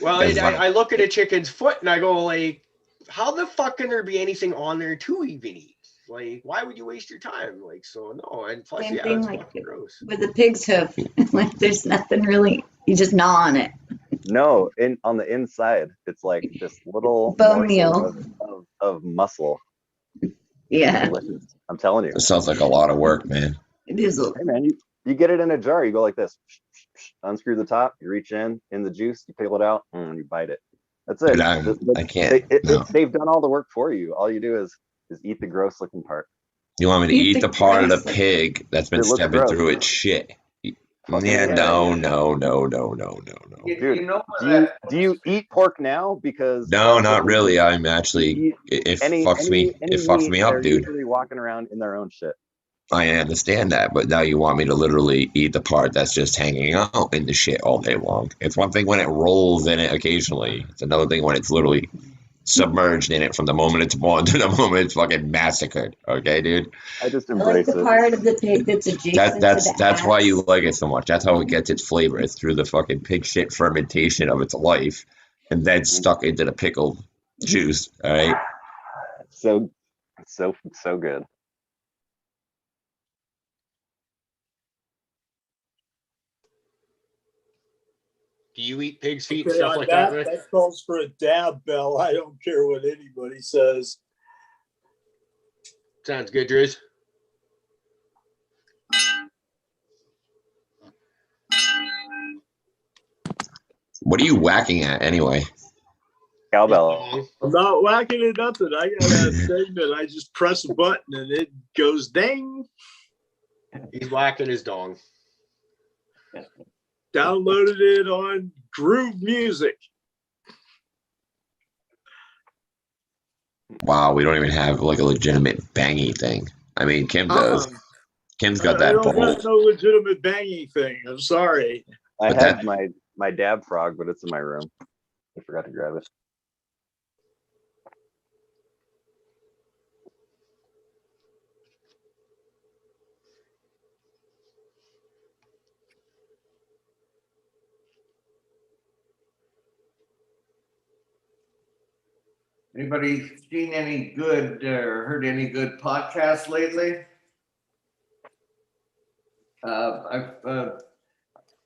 I look at a chicken's foot and I go like, how the fuck can there be anything on there to even eat? Like, why would you waste your time? Like, so no, and plus, Same yeah, thing it's like fucking gross. with the pig's hoof. Like, there's nothing really. You just gnaw on it. No, on the inside, it's like this little bone meal of muscle. Yeah, delicious. I'm telling you. It sounds like a lot of work, man. It is. Hey man, you get it in a jar. You go like this, unscrew the top, you reach in the juice, you peel it out, and you bite it. That's it. I can't. No. They've done all the work for you. All you do is eat the gross looking part. You want me to eat the part of the pig that's been stepping through its shit? Yeah, no. Dude, do you eat pork now? Because no, not really. I'm actually it fucks me up, dude. Usually walking around in their own shit. I understand that, but now you want me to literally eat the part that's just hanging out in the shit all day long. It's one thing when it rolls in it occasionally. It's another thing when it's literally submerged in it from the moment it's born to the moment it's fucking massacred. Okay, dude? I just embrace the part of the pig that's adjacent that's why you like it so much. That's how it gets its flavor. It's through the fucking pig shit fermentation of its life and then stuck into the pickled juice. All right. So good. Do you eat pig's feet and stuff like that, Rick? That calls for a dab bell. I don't care what anybody says. Sounds good, Driz. What are you whacking at anyway? Cowbell. I'm not whacking at nothing. I got a thing that I just press a button and it goes ding. He's whacking his dong. Downloaded it on Groove Music. Wow, we don't even have like a legitimate bangy thing. I mean, Kim does. Kim's got that I don't bowl. have no legitimate banging thing. I'm sorry. I had my dab frog, but it's in my room. I forgot to grab it. Anybody seen any good or heard any good podcasts lately?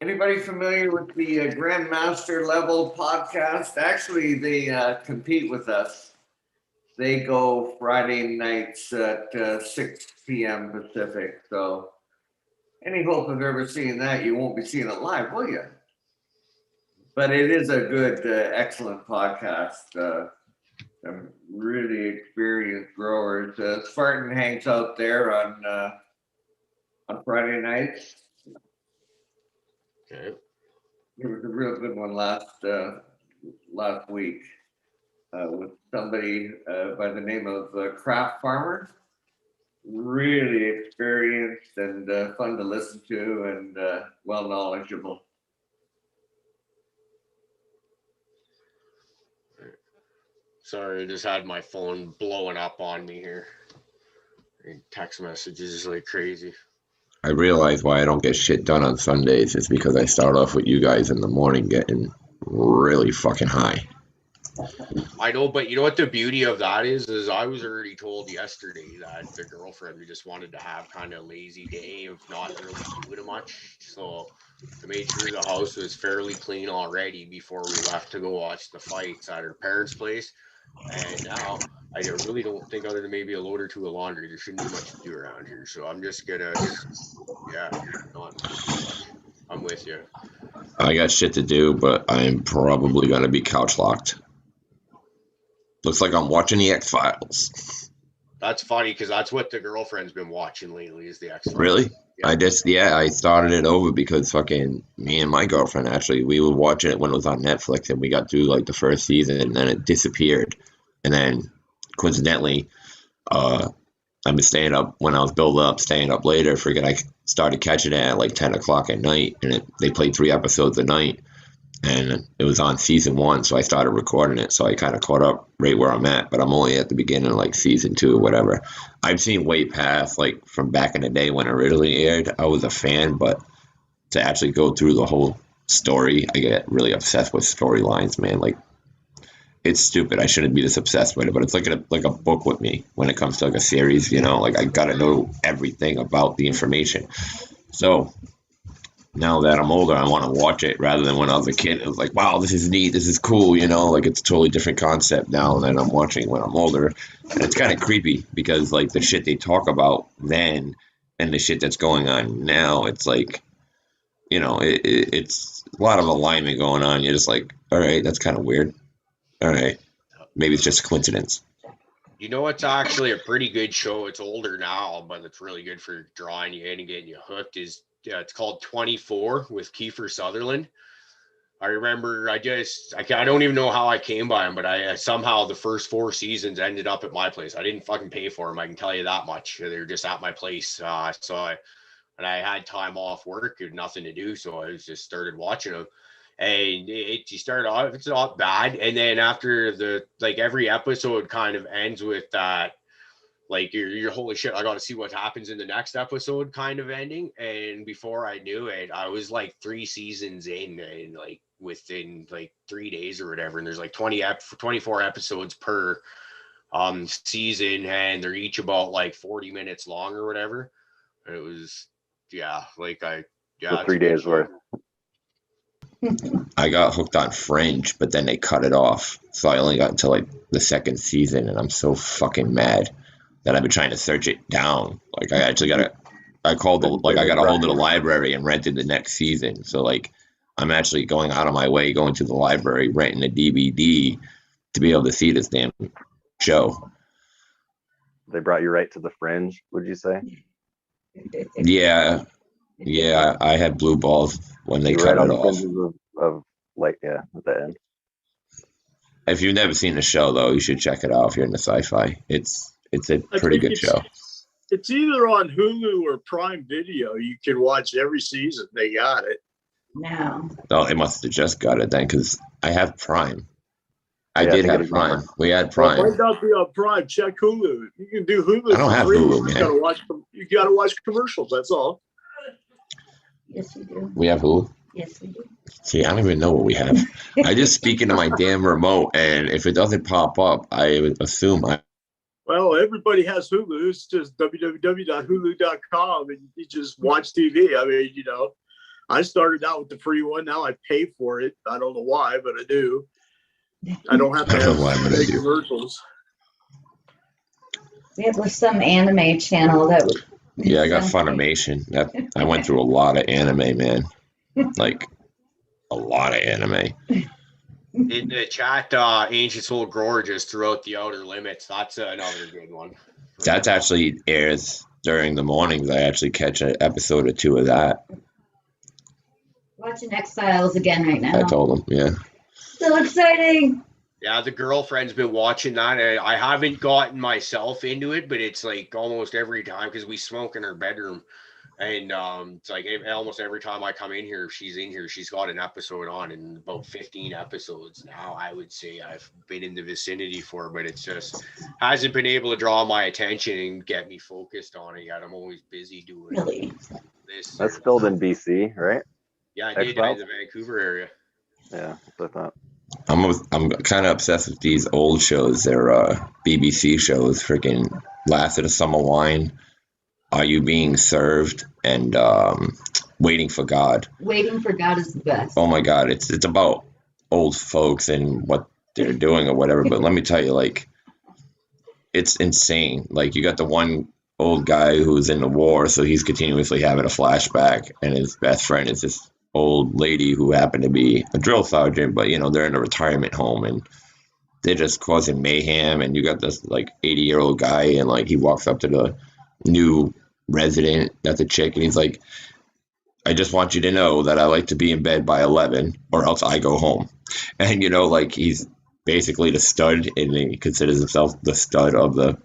Anybody familiar with the Grandmaster Level podcast? Actually, they compete with us. They go Friday nights at 6 p.m. Pacific. So any hope of ever seeing that, you won't be seeing it live, will you? But it is a good, excellent podcast. Some really experienced growers. Spartan hangs out there on Friday nights. Okay. There was a real good one last week with somebody by the name of Craft Farmer. Really experienced and fun to listen to, and well knowledgeable. Sorry, I just had my phone blowing up on me here. Text messages like crazy. I realize why I don't get shit done on Sundays is because I start off with you guys in the morning getting really fucking high. I know, but you know what the beauty of that is I was already told yesterday that the girlfriend, we just wanted to have kind of a lazy day of not really doing much. So I made sure the house was fairly clean already before we left to go watch the fights at her parents' place. And now I really don't think, other than maybe a load or two of laundry, there shouldn't be much to do around here. So I'm just gonna, not much. I'm with you. I got shit to do, but I'm probably gonna be couch locked. Looks like I'm watching the X-Files. That's funny because that's what the girlfriend's been watching lately is the X-Files. Really? Yeah. I started it over because fucking me and my girlfriend, actually, we were watching it when it was on Netflix, and we got through like the first season, and then it disappeared. And then coincidentally, I've been staying up when I was built up, staying up later. I started catching it at like 10 o'clock at night, and they played 3 episodes a night. And it was on season 1, so I started recording it. So I kind of caught up right where I'm at, but I'm only at the beginning of like season 2 or whatever. I've seen way past, like from back in the day when it originally aired. I was a fan, but to actually go through the whole story, I get really obsessed with storylines, man. Like, it's stupid. I shouldn't be this obsessed with it, but it's like a book with me when it comes to like a series, you know, like I gotta know everything about the information. So now that I'm older, I want to watch it rather than when I was a kid. It was like, wow, this is neat, this is cool, you know, like it's a totally different concept now that I'm watching when I'm older. And it's kind of creepy because like the shit they talk about then and the shit that's going on now, it's like, you know, it's a lot of alignment going on. You're just like, all right, that's kind of weird. All right, maybe it's just a coincidence. You know, it's actually a pretty good show. It's older now, but it's really good for drawing you in and getting you hooked. It's called 24 with Kiefer Sutherland. I remember I don't even know how I came by him, but I somehow the first 4 seasons ended up at my place. I didn't fucking pay for them. I can tell you that much. They were just at my place. And I had time off work and nothing to do. So I just started watching them. And you start off, it's not bad. And then after every episode kind of ends with that, like you're holy shit, I got to see what happens in the next episode kind of ending. And before I knew it, I was like 3 seasons in, and like within like 3 days or whatever. And there's like 24 episodes per season, and they're each about like 40 minutes long or whatever. And it was, So 3 days worth. I got hooked on Fringe, but then they cut it off. So I only got until like the 2nd season, and I'm so fucking mad that I've been trying to search it down. Like I actually I got a hold of the library and rented the next season. So like I'm actually going out of my way, going to the library, renting a DVD to be able to see this damn show. They brought you right to the Fringe, would you say? Yeah, I had blue balls when they cut it off. At the end. If you've never seen the show, though, you should check it out if you're into sci-fi. It's a pretty good show. It's either on Hulu or Prime Video. You can watch every season. They got it. No. Oh, they must have just got it then, because I have Prime. I did have Prime. We had Prime. Well, it might not be on Prime. Check Hulu. You can do Hulu. I don't have Hulu, man. You gotta watch commercials. That's all. Yes, we do. We have Hulu? Yes, we do. See, I don't even know what we have. I just speak into my damn remote, and if it doesn't pop up, I would assume Well, everybody has Hulu. It's just www.hulu.com, and you just watch TV. I mean, I started out with the free one. Now I pay for it. I don't know why, but I do. I don't have to have big commercials. Yeah, there's some anime channel that would. Yeah, I got Funimation. I went through a lot of anime, man. Like a lot of anime. In the chat, Ancient Soul Grower just threw out The Outer Limits. That's another good one. That's actually airs during the mornings. I actually catch an episode or two of that. Watching Exiles again right now. I told him, yeah. So exciting. Yeah, the girlfriend's been watching that. I haven't gotten myself into it, but it's like almost every time because we smoke in her bedroom. And it's like almost every time I come in here, she's in here, she's got an episode on, and about 15 episodes now, I would say I've been in the vicinity for, but it's just hasn't been able to draw my attention and get me focused on it yet. I'm always busy doing this. That's filmed in BC, right? Yeah, I did in the Vancouver area. Yeah, that's what I thought. I'm kind of obsessed with these old shows. They're BBC shows. Freaking Last of the Summer Wine, Are You Being Served, and Waiting for God. Waiting for God is the best. Oh my God, it's about old folks and what they're doing or whatever. But let me tell you, like, it's insane. Like, you got the one old guy who's in the war, so he's continuously having a flashback, and his best friend is this old lady who happened to be a drill sergeant, but they're in a retirement home and they're just causing mayhem. And you got this like 80-year-old guy, and like he walks up to the new resident, that's a chick, and he's like, I just want you to know that I like to be in bed by 11 or else I go home. And like he's basically the stud, and he considers himself the stud of the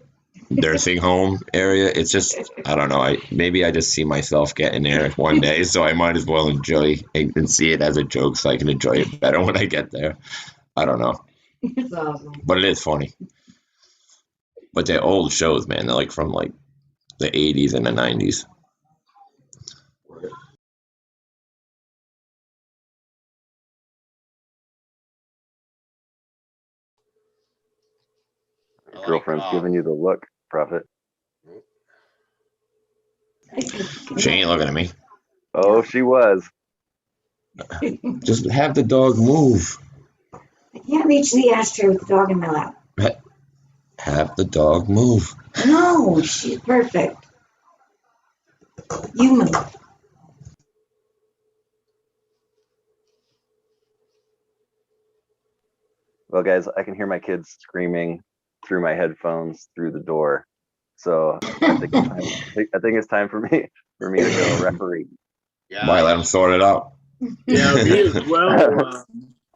nursing home area. It's just, I don't know, maybe I just see myself getting there one day, so I might as well enjoy and see it as a joke so I can enjoy it better when I get there. I don't know. It's awesome. But it is funny. But they're old shows, man. They're like from like the 80s and the 90s. Your girlfriend's giving you the look, Prophet. She ain't looking at me. Oh, she was. Just have the dog move. I can't reach the ashtray with the dog in my lap. Have the dog move. No, she's perfect. You move. Well, guys, I can hear my kids screaming through my headphones through the door. So I think it's time for me to go referee. Yeah. Why let them sort it out? Yeah, me as well.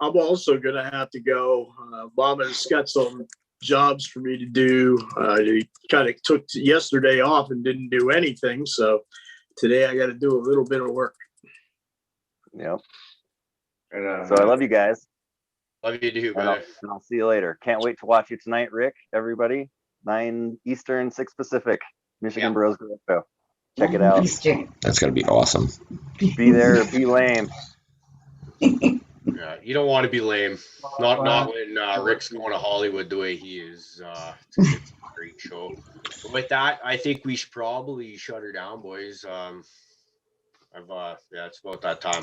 I'm also gonna have to go. Mama's got some jobs for me to do. He kind of took yesterday off and didn't do anything, so today I got to do a little bit of work. Yep. So I love you guys. Love you too, brother. And I'll see you later. Can't wait to watch you tonight, Rick. Everybody, 9 Eastern, 6 Pacific, Michigan Bros Grill Show. Check it out. Eastern. That's gonna be awesome. Be there or be lame. Yeah, you don't want to be lame. Not when Rick's going to Hollywood the way he is. It's a great show. But with that, I think we should probably shut her down, boys. It's about that time.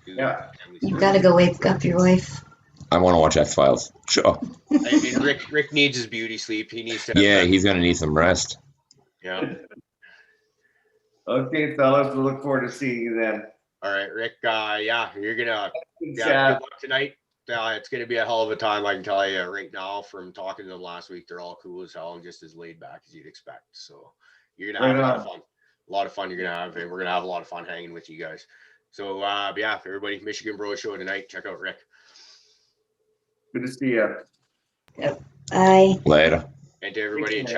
Yeah. You gotta go wake up your wife. I want to watch X-Files. Sure. And Rick needs his beauty sleep. He needs to. Yeah, he's gonna need some rest. Yeah. Okay, fellas, we'll look forward to seeing you then. All right, Rick. You're gonna. Good Good luck tonight. It's gonna be a hell of a time. I can tell you right now from talking to them last week. They're all cool as hell and just as laid back as you'd expect. So you're gonna have a lot of fun. A lot of fun you're gonna have, and we're gonna have a lot of fun hanging with you guys. So everybody, Michigan Bro Show tonight. Check out Rick. Good to see you. Yep. Bye. Later. And to everybody in chat.